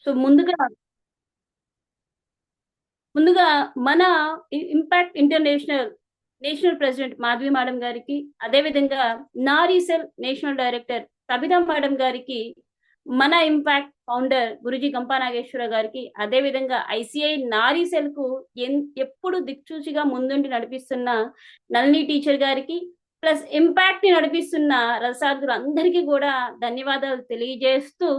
So ముందుగా మన impact international national president Madhavi madam గారికి, అదేవిధంగా నారీసెల్ నేషనల్ డైరెక్టర్ సబితా మేడం గారికి, మన ఇంపాక్ట్ ఫౌండర్ గురుజీ గంపా నాగేశ్వర గారికి, అదేవిధంగా ఐసిఐ నారీసెల్ కు ఎప్పుడు దిక్సూచిగా ముందుండి నడిపిస్తున్న నళిని టీచర్ గారికి, ప్లస్ ఇంపాక్ట్ ని నడిపిస్తున్న రసార్థులు అందరికీ కూడా ధన్యవాదాలు తెలియజేస్తూ,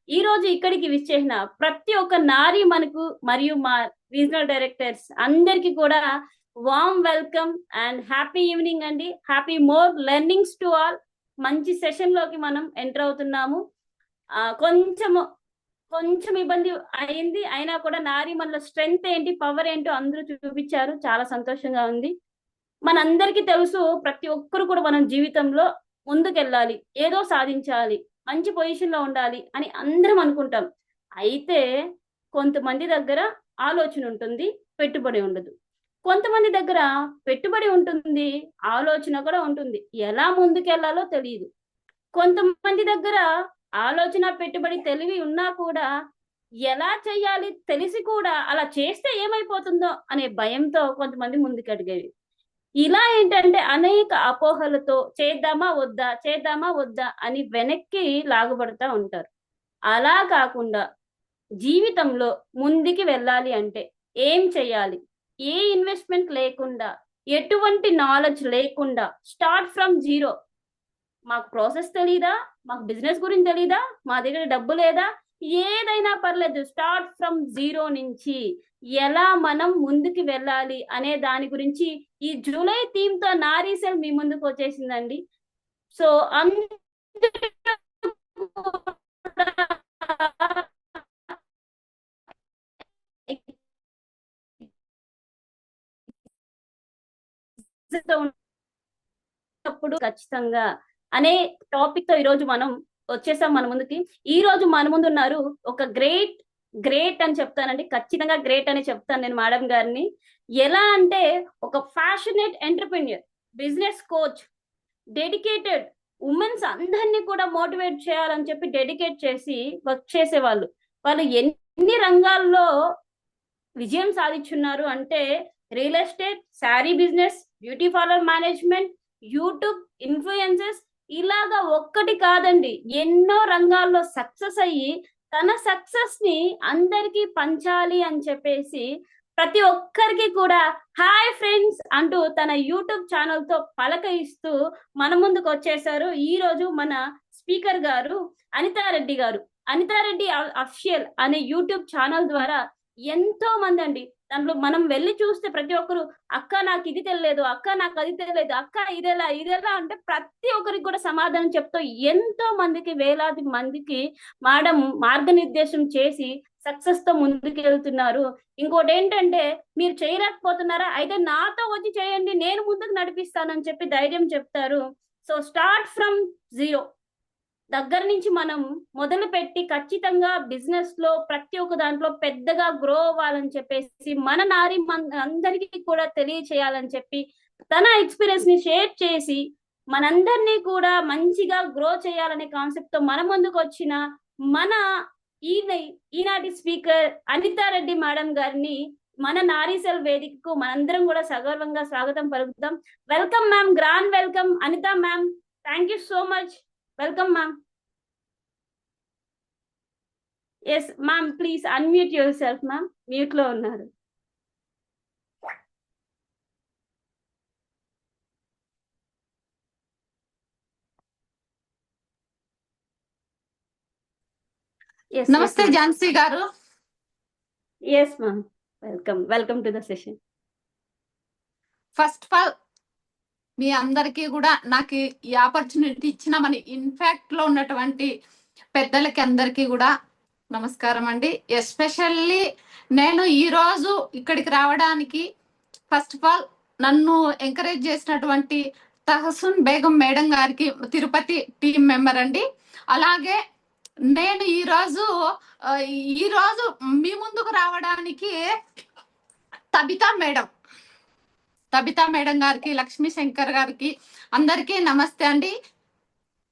ఈ రోజు ఇక్కడికి విచ్చేసిన ప్రతి ఒక్క నారీ మనకు మరియు మా రీజనల్ డైరెక్టర్స్ అందరికి కూడా warm welcome and happy evening అండి. Happy more learnings to all. మంచి సెషన్ లోకి మనం ఎంటర్ అవుతున్నాము. కొంచెం కొంచెం ఇబ్బంది అయింది, అయినా కూడా నారీ మనలో స్ట్రెంగ్త్ ఏంటి, పవర్ ఏంటో అందరూ చూపించారు. చాలా సంతోషంగా ఉంది. మనందరికీ తెలుసు, ప్రతి ఒక్కరు కూడా మనం జీవితంలో ముందుకెళ్ళాలి, ఏదో సాధించాలి, మంచి పొజిషన్ లో ఉండాలి అని అందరం అనుకుంటాం. అయితే కొంతమంది దగ్గర ఆలోచన ఉంటుంది, పెట్టుబడి ఉండదు. కొంతమంది దగ్గర పెట్టుబడి ఉంటుంది, ఆలోచన కూడా ఉంటుంది, ఎలా ముందుకెళ్లాలో తెలియదు. కొంతమంది దగ్గర ఆలోచన, పెట్టుబడి, తెలివి ఉన్నా కూడా ఎలా చేయాలి తెలిసి కూడా అలా చేస్తే ఏమైపోతుందో అనే భయంతో కొంతమంది ముందుకడిగేవి. ఇలా ఏంటంటే అనేక అపోహలతో చేద్దామా వద్దా అని వెనక్కి లాగబడతా ఉంటారు. అలా కాకుండా జీవితంలో ముందుకి వెళ్ళాలి అంటే ఏం చేయాలి, ఏ ఇన్వెస్ట్మెంట్ లేకుండా, ఎటువంటి నాలెడ్జ్ లేకుండా, స్టార్ట్ ఫ్రమ్ జీరో. మాకు ప్రాసెస్ తెలీదా, మాకు బిజినెస్ గురించి తెలీదా, మా దగ్గర డబ్బు లేదా, ఏదైనా పర్లేదు, స్టార్ట్ ఫ్రమ్ జీరో నుంచి ఎలా మనం ముందుకు వెళ్ళాలి అనే దాని గురించి ఈ జూలై థీమ్ తో నారీసెల్ మీ ముందుకు వచ్చేసిందండి. సో అప్పుడు ఖచ్చితంగా అనే టాపిక్ తో ఈరోజు మనం వచ్చేసాం మన ముందుకి. ఈ రోజు మన ముందు ఉన్నారు ఒక గ్రేట్ అని చెప్తానండి, ఖచ్చితంగా గ్రేట్ అని చెప్తాను నేను మేడం గారిని. ఎలా అంటే ఒక passionate entrepreneur, business coach, dedicated women's అందరినీ కూడా మోటివేట్ చేయాలని చెప్పి డెడికేట్ చేసి వర్క్ చేసేవాళ్ళు. వాళ్ళు ఎన్ని రంగాల్లో విజయం సాధించున్నారు అంటే real estate, sari business, beauty parlour management, YouTube influences, ఇలాగా ఒక్కటి కాదండి, ఎన్నో రంగాల్లో సక్సెస్ అయ్యి తన సక్సెస్ ని అందరికీ పంచాలి అని చెప్పేసి ప్రతి ఒక్కరికి కూడా హాయ్ ఫ్రెండ్స్ అంటూ తన యూట్యూబ్ ఛానల్ తో పలకయిస్తూ మన ముందుకు వచ్చేసారు ఈ రోజు మన స్పీకర్ గారు అనితారెడ్డి గారు. అనితారెడ్డి అఫిషియల్ అనే యూట్యూబ్ ఛానల్ ద్వారా ఎంతో మంది అండి, దాంట్లో మనం వెళ్ళి చూస్తే ప్రతి ఒక్కరు అక్క నాకు ఇది తెలియలేదు, అక్క నాకు అది తెలియలేదు, అక్క ఇదేలా అంటే ప్రతి ఒక్కరికి కూడా సమాధానం చెప్తూ ఎంతో మందికి, వేలాది మందికి మేడం మార్గనిర్దేశం చేసి సక్సెస్ తో ముందుకు వెళ్తున్నారు. ఇంకోటి ఏంటంటే మీరు చేయలేకపోతున్నారా, అయితే నాతో వచ్చి చేయండి, నేను ముందుకు నడిపిస్తానని చెప్పి ధైర్యం చెప్తారు. సో స్టార్ట్ ఫ్రమ్ జీరో దగ్గర నుంచి మనం మొదలు పెట్టి ఖచ్చితంగా బిజినెస్ లో ప్రతి ఒక్క దాంట్లో పెద్దగా గ్రో అవ్వాలని చెప్పేసి మన నారి అందరికీ కూడా తెలియచేయాలని చెప్పి తన ఎక్స్పీరియన్స్ ని షేర్ చేసి మనందరినీ కూడా మంచిగా గ్రో చేయాలనే కాన్సెప్ట్ తో మన ముందుకు వచ్చిన మన ఈనాటి స్పీకర్ అనితారెడ్డి మేడం గారిని మన నారీసెల్ వేదికకు మనందరం కూడా సగర్వంగా స్వాగతం పలుకుతాం. Welcome ma'am, grand welcome Anitha ma'am. Thank you so much. Welcome ma'am. Yes ma'am, please unmute yourself ma'am, mute లో ఉన్నారు. నమస్తే Jhansi garu. Yes ma'am, welcome to the session. First of all మీ అందరికీ కూడా నాకు ఈ ఆపర్చునిటీ ఇచ్చిన మన ఇన్ఫాక్ట్ లో ఉన్నటువంటి పెద్దలకి అందరికీ కూడా నమస్కారం అండి. ఎస్పెషల్లీ నేను ఈ రోజు ఇక్కడికి రావడానికి ఫస్ట్ ఆఫ్ ఆల్ నన్ను ఎంకరేజ్ చేసినటువంటి తహసున్ బేగం మేడం గారికి, తిరుపతి టీం మెంబర్ అండి. అలాగే నేను ఈ రోజు మీ ముందుకు రావడానికి తబితా మేడం గారికి, లక్ష్మీ శంకర్ గారికి అందరికీ నమస్తే అండి.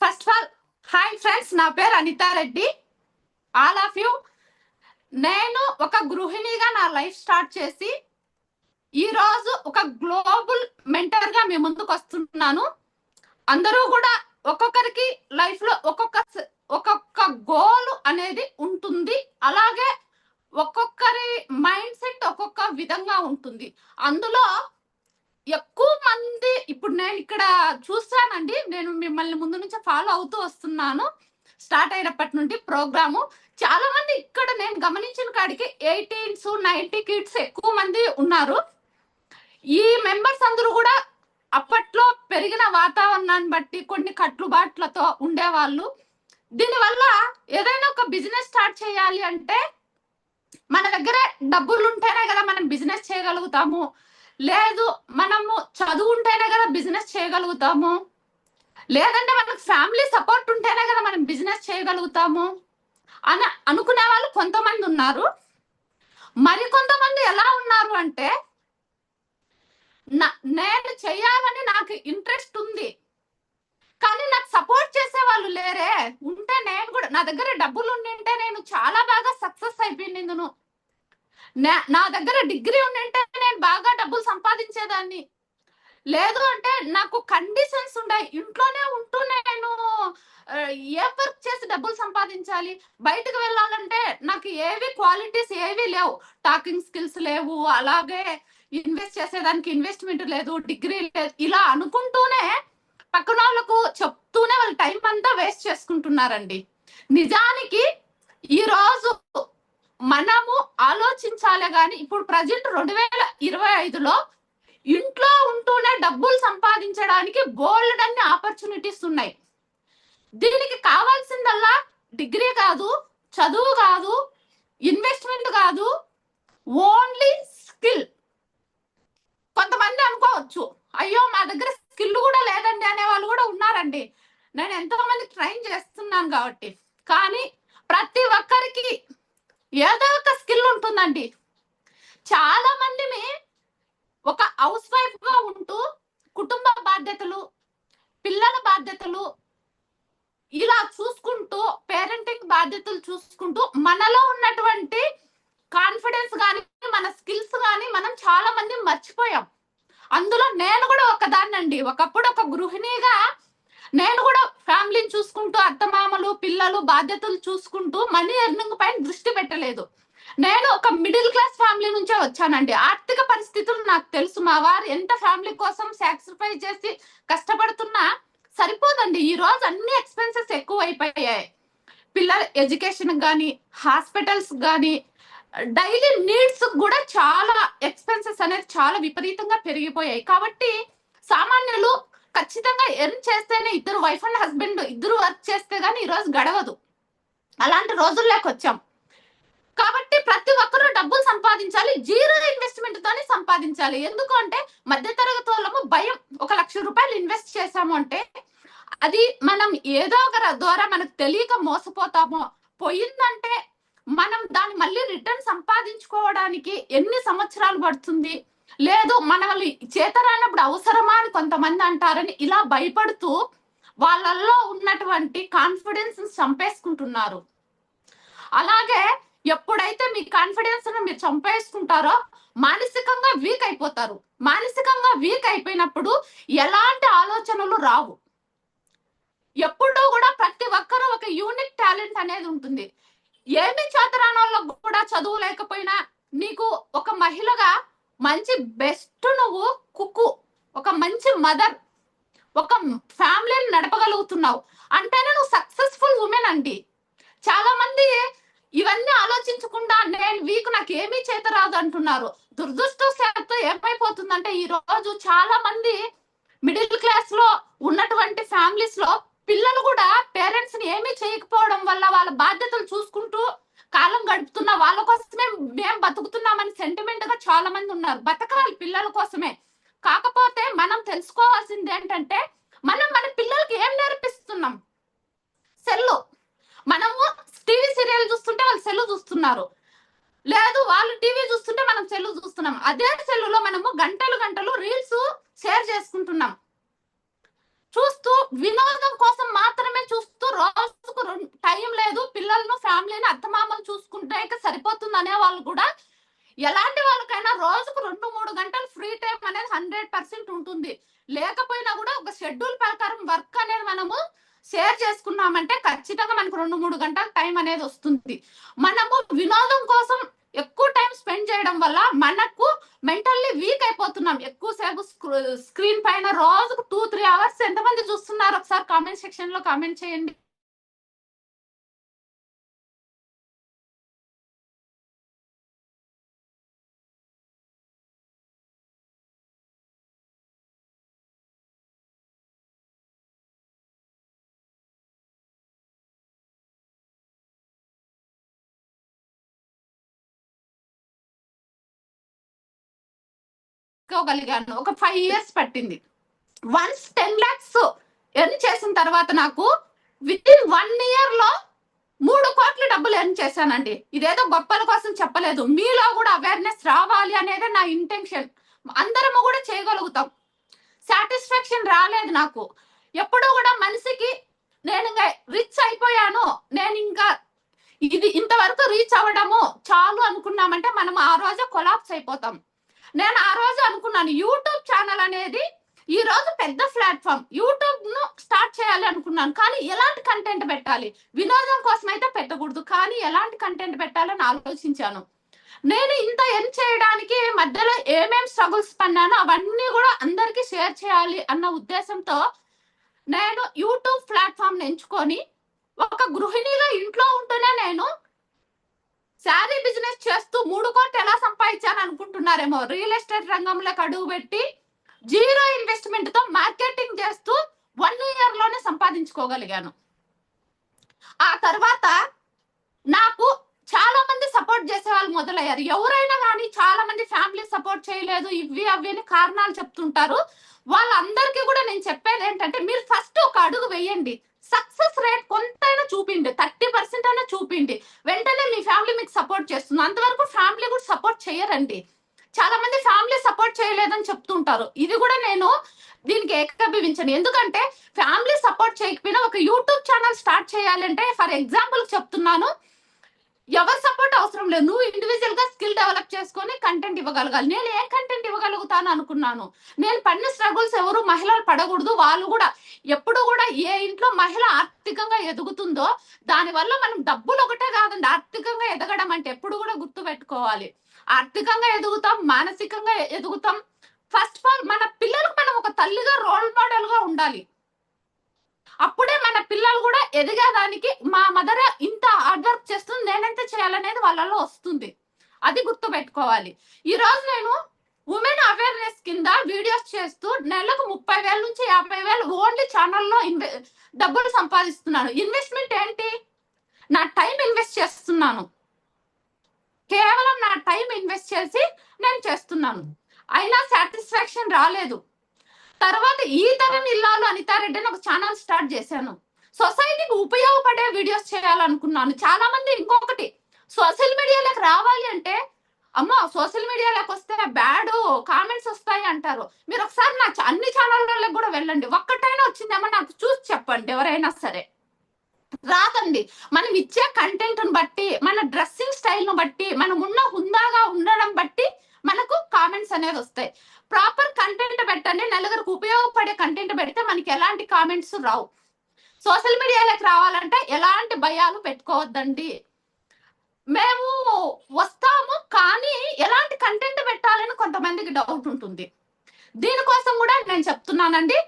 First of all hi friends, నా పేరు అనితారెడ్డి. ఆల్ ఆఫ్ యూ నేను ఒక గృహిణిగా నా లైఫ్ స్టార్ట్ చేసి ఈ రోజు ఒక గ్లోబల్ మెంటర్ గా మీ ముందుకు వస్తున్నాను. అందరూ కూడా ఒక్కొక్కరికి లైఫ్ లో ఒక్కొక్క గోల్ అనేది ఉంటుంది. అలాగే ఒక్కొక్కరి మైండ్ సెట్ ఒక్కొక్క విధంగా ఉంటుంది. అందులో ఎక్కువ మంది ఇప్పుడు నేను ఇక్కడ చూస్తానండి, నేను మిమ్మల్ని ముందు నుంచి ఫాలో అవుతూ వస్తున్నాను స్టార్ట్ అయినప్పటి నుండి ప్రోగ్రాము. చాలా మంది ఇక్కడ నేను గమనించిన కాడికి 18s 90 కిడ్స్ ఎక్కువ మంది ఉన్నారు. ఈ మెంబర్స్ అందరూ కూడా అప్పట్లో పెరిగిన వాతావరణాన్ని బట్టి కొన్ని కట్టుబాట్లతో ఉండేవాళ్ళు. దీనివల్ల ఏదైనా ఒక బిజినెస్ స్టార్ట్ చేయాలి అంటే మన దగ్గర డబ్బులు ఉంటేనే కదా మనం బిజినెస్ చేయగలుగుతాము, లేదు మనము చదువుంటేనే కదా బిజినెస్ చేయగలుగుతాము, లేదంటే మనకు ఫ్యామిలీ సపోర్ట్ ఉంటేనే కదా మనం బిజినెస్ చేయగలుగుతాము అని అనుకునే వాళ్ళు కొంతమంది ఉన్నారు. మరి కొంతమంది ఎలా ఉన్నారు అంటే నేను చెయ్యాలని నాకు ఇంట్రెస్ట్ ఉంది కానీ నాకు సపోర్ట్ చేసే వాళ్ళు లేరే. ఉంటే నేను కూడా నా దగ్గర డబ్బులు ఉండింటే నేను చాలా బాగా సక్సెస్ అయిపోయింది. నా దగ్గర డిగ్రీ ఉండింటే నేను బాగా డబ్బులు సంపాదించేదాన్ని. లేదు అంటే నాకు కండిషన్స్ ఉన్నాయి, ఇంట్లోనే ఉంటూ నేను ఏ వర్క్ చేసి డబ్బులు సంపాదించాలి, బయటకు వెళ్ళాలంటే నాకు ఏవి క్వాలిటీస్ ఏవి లేవు, టాకింగ్ స్కిల్స్ లేవు, అలాగే ఇన్వెస్ట్ చేసేదానికి ఇన్వెస్ట్మెంట్ లేదు, డిగ్రీ లేదు, ఇలా అనుకుంటూనే పక్కన వాళ్ళకు చెప్తూనే వాళ్ళు టైం అంతా వేస్ట్ చేసుకుంటున్నారండి. నిజానికి ఈ రోజు మనము ఆలోచించాలే గాని ఇప్పుడు ప్రజెంట్ 2025లో ఇంట్లో ఉంటూనే డబ్బులు సంపాదించడానికి బోల్డ్ అన్ని ఆపర్చునిటీస్ ఉన్నాయి. దీనికి కావాల్సిందల్లా డిగ్రీ కాదు, చదువు కాదు, ఇన్వెస్ట్మెంట్ కాదు, ఓన్లీ స్కిల్. కొంతమంది అనుకోవచ్చు అయ్యో మా దగ్గర స్కిల్ కూడా లేదండి అనే వాళ్ళు కూడా ఉన్నారండి. నేను ఎంతో మంది ట్రైన్ చేస్తున్నాను కాబట్టి. కానీ ప్రతి ఒక్కరికి ఏదో ఒక స్కిల్ ఉంటుందండి. చాలా మందిని ఒక హౌస్ వైఫ్ గా ఉంటూ కుటుంబ బాధ్యతలు, పిల్లల బాధ్యతలు ఇలా చూసుకుంటూ, పేరెంటింగ్ బాధ్యతలు చూసుకుంటూ మనలో ఉన్నటువంటి కాన్ఫిడెన్స్ కానీ మన స్కిల్స్ కానీ మనం చాలా మంది మర్చిపోయాం. అందులో నేను కూడా ఒకదాన్నండి. ఒకప్పుడు ఒక గృహిణిగా నేను కూడా ఫ్యామిలీని చూసుకుంటూ, అత్తమామలు, పిల్లలు బాధ్యతలు చూసుకుంటూ మనీ ఎర్నింగ్ పైన దృష్టి పెట్టలేదు. నేను ఒక మిడిల్ క్లాస్ ఫ్యామిలీ నుంచే వచ్చానండి. ఆర్థిక పరిస్థితులు నాకు తెలుసు. మా వారు ఎంత ఫ్యామిలీ కోసం సాక్రిఫైస్ చేసి కష్టపడుతున్నా సరిపోదండి. ఈ రోజు అన్ని ఎక్స్పెన్సెస్ ఎక్కువ అయిపోయాయి. పిల్లల ఎడ్యుకేషన్ కానీ, హాస్పిటల్స్ కానీ, డైలీ నీడ్స్ కూడా చాలా ఎక్స్పెన్సెస్ అనేది చాలా విపరీతంగా పెరిగిపోయాయి. కాబట్టి సామాన్యులు ఖచ్చితంగా ఎర్న్ చేస్తేనే, ఇద్దరు వైఫ్ అండ్ హస్బెండ్ ఇద్దరు వర్క్ చేస్తే గానీ ఈ రోజు గడవదు. అలాంటి రోజుల్లోకి వచ్చాం. కాబట్టి ప్రతి ఒక్కరూ డబ్బులు సంపాదించాలి, జీరో ఇన్వెస్ట్మెంట్ తోనే సంపాదించాలి. ఎందుకు అంటే మధ్యతరగతి వాళ్ళము భయం. 1 లక్ష రూపాయలు ఇన్వెస్ట్ చేసాము అంటే అది మనం ఏదో ఒక ద్వారా మనకు తెలియక మోసపోతామో, పోయిందంటే మనం దాన్ని మళ్ళీ రిటర్న్ సంపాదించుకోవడానికి ఎన్ని సంవత్సరాలు పడుతుంది, లేదు మన చేత రానప్పుడు అవసరమా అని కొంతమంది అంటారని ఇలా భయపడుతూ వాళ్ళల్లో ఉన్నటువంటి కాన్ఫిడెన్స్ చంపేసుకుంటున్నారు. అలాగే ఎప్పుడైతే మీ కాన్ఫిడెన్స్ మీరు చంపేసుకుంటారో మానసికంగా వీక్ అయిపోతారు. మానసికంగా వీక్ అయిపోయినప్పుడు ఎలాంటి ఆలోచనలు రావు. ఎప్పుడూ కూడా ప్రతి ఒక్కరూ ఒక యూనిక్ టాలెంట్ అనేది ఉంటుంది. ఏమి చేతరాని వాళ్ళకు కూడా చదువు లేకపోయినా నీకు ఒక మహిళగా మంచి బెస్ట్ నువ్వు కుక్కు, ఒక మంచి మదర్, ఒక ఫ్యామిలీని నడపగలుగుతున్నావు అంటేనే నువ్వు సక్సెస్ఫుల్ ఉమెన్ అండి. చాలా మంది ఇవన్నీ ఆలోచించకుండా నేను వీక్, నాకు ఏమీ చేత రాదు అంటున్నారు. దురదృష్టవశాత్తు ఏమైపోతుందంటే ఈ రోజు చాలా మంది మిడిల్ క్లాస్ లో ఉన్నటువంటి ఫ్యామిలీస్ లో పిల్లలు కూడా పేరెంట్స్ ని ఏమీ చేయకపోవడం వల్ల వాళ్ళ బాధ్యతలు చూసుకుంటూ కాలం గడుపుతున్న వాళ్ళ కోసమే మేము బతుకుతున్నామని సెంటిమెంట్ గా చాలా మంది ఉన్నారు. బతకాలి పిల్లల కోసమే. కాకపోతే మనం తెలుసుకోవాల్సింది ఏంటంటే మనం మన పిల్లలకి ఏం నేర్పిస్తున్నాం. సెల్లు, మనము టీవీ సీరియల్ చూస్తుంటే వాళ్ళు సెల్లు చూస్తున్నారు, లేదు వాళ్ళు టీవీ చూస్తుంటే మనం సెల్లు చూస్తున్నాం. అదే సెల్లులో మనము గంటలు గంటలు రీల్స్ షేర్ చేసుకుంటున్నాం. చూస్తూ వినోదం కోసం మాత్రమే చూస్తూ రోజుకు టైం లేదు, పిల్లలను ఫ్యామిలీని అత్తమామలు చూసుకుంటే సరిపోతుంది అనే వాళ్ళు కూడా, ఎలాంటి వాళ్ళకైనా రోజుకు 2-3 గంటలు ఫ్రీ టైం అనేది 100% ఉంటుంది. లేకపోయినా కూడా ఒక షెడ్యూల్ ప్రకారం వర్క్ అనేది మనము షేర్ చేసుకున్నామంటే ఖచ్చితంగా మనకు 2-3 గంటల టైం అనేది వస్తుంది. మనము వినోదం కోసం ఎక్కువ టైం స్పెండ్ చేయడం వల్ల మనకు మెంటల్లీ వీక్ అయిపోతున్నాం. ఎక్కువసేపు స్క్రీన్ పైన రోజుకు 2-3 అవర్స్ ఎంతమంది చూస్తున్నారు ఒకసారి కామెంట్ సెక్షన్ లో కామెంట్ చేయండి. గలిగాను ఒక 5 years పట్టింది. వన్స్ 10 lakhs ఎర్న్ చేసిన తర్వాత నాకు విత్ ఇన్ 1 year లో 3 కోట్ల డబ్బులు ఎర్న్ చేశానండి. ఇదేదో గొప్పల కోసం చెప్పలేదు, మీలో కూడా అవేర్నెస్ రావాలి అనేది నా ఇంటెన్షన్. అందరము కూడా చేయగలుగుతాం. సాటిస్ఫాక్షన్ రాలేదు నాకు ఎప్పుడూ కూడా. మనిషికి నేను ఇంకా రిచ్ అయిపోయాను, నేను ఇంకా ఇది ఇంతవరకు రీచ్ అవ్వడము చాలు అనుకున్నామంటే మనం ఆ రోజు కొలాప్స్ అయిపోతాం. నేను ఆ రోజు అనుకున్నాను యూట్యూబ్ ఛానల్ అనేది ఈ రోజు పెద్ద ప్లాట్ఫామ్, యూట్యూబ్ ను స్టార్ట్ చేయాలి అనుకున్నాను. కానీ ఎలాంటి కంటెంట్ పెట్టాలి, వినోదం కోసం అయితే పెట్టకూడదు, కానీ ఎలాంటి కంటెంట్ పెట్టాలని ఆలోచించాను. నేను ఇంత ఎర్న్ చేయడానికి మధ్యలో ఏమేం స్ట్రగుల్స్ పన్నానో అవన్నీ కూడా అందరికీ షేర్ చేయాలి అన్న ఉద్దేశంతో నేను యూట్యూబ్ ప్లాట్ఫామ్ ఎంచుకొని ఒక గృహిణిగా ఇంట్లో ఉంటూనే నేను శారీ బిజినెస్ చేస్తూ 3 కోట్లు ఎలా సంపాదించాను అనుకుంటున్నారేమో. రియల్ ఎస్టేట్ రంగంలో అడుగు పెట్టి 0 ఇన్వెస్ట్మెంట్ తో మార్కెటింగ్ చేస్తూ 1 year లోనే సంపాదించుకోగలిగాను. ఆ తర్వాత నాకు చాలా మంది సపోర్ట్ చేసే వాళ్ళు మొదలయ్యారు. ఎవరైనా కానీ చాలా మంది ఫ్యామిలీ సపోర్ట్ చేయలేదు, ఇవి అవి అని కారణాలు చెప్తుంటారు. వాళ్ళందరికీ కూడా నేను చెప్పేది ఏంటంటే, మీరు ఫస్ట్ ఒక అడుగు వేయండి. సక్సెస్ రేట్ కొంతైనా చూపిండి, 30% అయినా చూపిండి. వెంటనే మీ ఫ్యామిలీ మీకు సపోర్ట్ చేస్తుంది. అంతవరకు ఫ్యామిలీ కూడా సపోర్ట్ చేయరండి. చాలా మంది ఫ్యామిలీ సపోర్ట్ చేయలేదని చెప్తుంటారు. ఇది కూడా నేను దీనికి ఏకీభవించను. ఎందుకంటే ఫ్యామిలీ సపోర్ట్ చేయకపోయినా ఒక యూట్యూబ్ ఛానల్ స్టార్ట్ చేయాలంటే, ఫర్ ఎగ్జాంపుల్ చెప్తున్నాను, ఎవరు సపోర్ట్ అవసరం లేదు. నువ్వు ఇండివిజువల్ గా స్కిల్ డెవలప్ చేసుకొని కంటెంట్ ఇవ్వగలగాలి. నేను ఏ కంటెంట్ ఇవ్వగలుగుతాను అనుకున్నాను. నేను పడిన స్ట్రగుల్స్ ఎవరు మహిళలు పడకూడదు. వాళ్ళు కూడా ఎప్పుడు కూడా ఏ ఇంట్లో మహిళ ఆర్థికంగా ఎదుగుతుందో దానివల్ల మనం డబ్బులు ఒకటే కాదండి, ఆర్థికంగా ఎదగడం అంటే ఎప్పుడు కూడా గుర్తు పెట్టుకోవాలి. ఆర్థికంగా ఎదుగుతాం, మానసికంగా ఎదుగుతాం. ఫస్ట్ ఆఫ్ ఆల్ మన పిల్లలకు మనం ఒక తల్లిగా రోల్ మోడల్ గా ఉండాలి. అప్పుడే మన పిల్లలు కూడా ఎదిగేదానికి మా మదర్ ఇంత హార్డ్ వర్క్ చేస్తుంది, నేనెంత చేయాలనేది వాళ్ళలో వస్తుంది. అది గుర్తు పెట్టుకోవాలి. ఈ రోజు నేను ఉమెన్ అవేర్నెస్ కింద వీడియోస్ చేస్తూ నెలకు 30,000 నుంచి 50,000 ఓన్లీ ఛానల్లో డబ్బులు సంపాదిస్తున్నాను. ఇన్వెస్ట్మెంట్ ఏంటి? నా టైం ఇన్వెస్ట్ చేస్తున్నాను. కేవలం నా టైం ఇన్వెస్ట్ చేసి నేను చేస్తున్నాను. అయినా సాటిస్ఫాక్షన్ రాలేదు. తర్వాత ఈ తరం ఇల్లాలు అనితారెడ్డి అని ఒక ఛానల్ స్టార్ట్ చేశాను. సొసైటీకి ఉపయోగపడే వీడియోస్ చేయాలనుకున్నాను. చాలా మంది ఇంకొకటి, సోషల్ మీడియాలోకి రావాలి అంటే అమ్మో సోషల్ మీడియాలోకి వస్తే బ్యాడ్ కామెంట్స్ వస్తాయి అంటారు. మీరు ఒకసారి నా అన్ని ఛానళ్ళకి కూడా వెళ్ళండి, ఒక్కటైనా వచ్చిందేమో నాకు చూసి చెప్పండి. ఎవరైనా సరే రాదండి. మనం ఇచ్చే కంటెంట్ ను బట్టి, మన డ్రెస్సింగ్ స్టైల్ ను బట్టి, మనం ఉన్న హుందాగా ఉండడం బట్టి మనకు కామెంట్స్ అనేది వస్తాయి. ప్రాపర్ కంటెంట్ పెట్టండి, నలుగురికి ఉపయోగపడే కంటెంట్ పెడితే మనకి ఎలాంటి కామెంట్స్ రావు. సోషల్ మీడియాలోకి రావాలంటే ఎలాంటి భయాలు పెట్టుకోవద్దండి. మేము వస్తాము కానీ ఎలాంటి కంటెంట్ పెట్టాలని కొంతమందికి డౌట్ ఉంటుంది. దీనికోసం కూడా నేను చెప్తున్నానండి.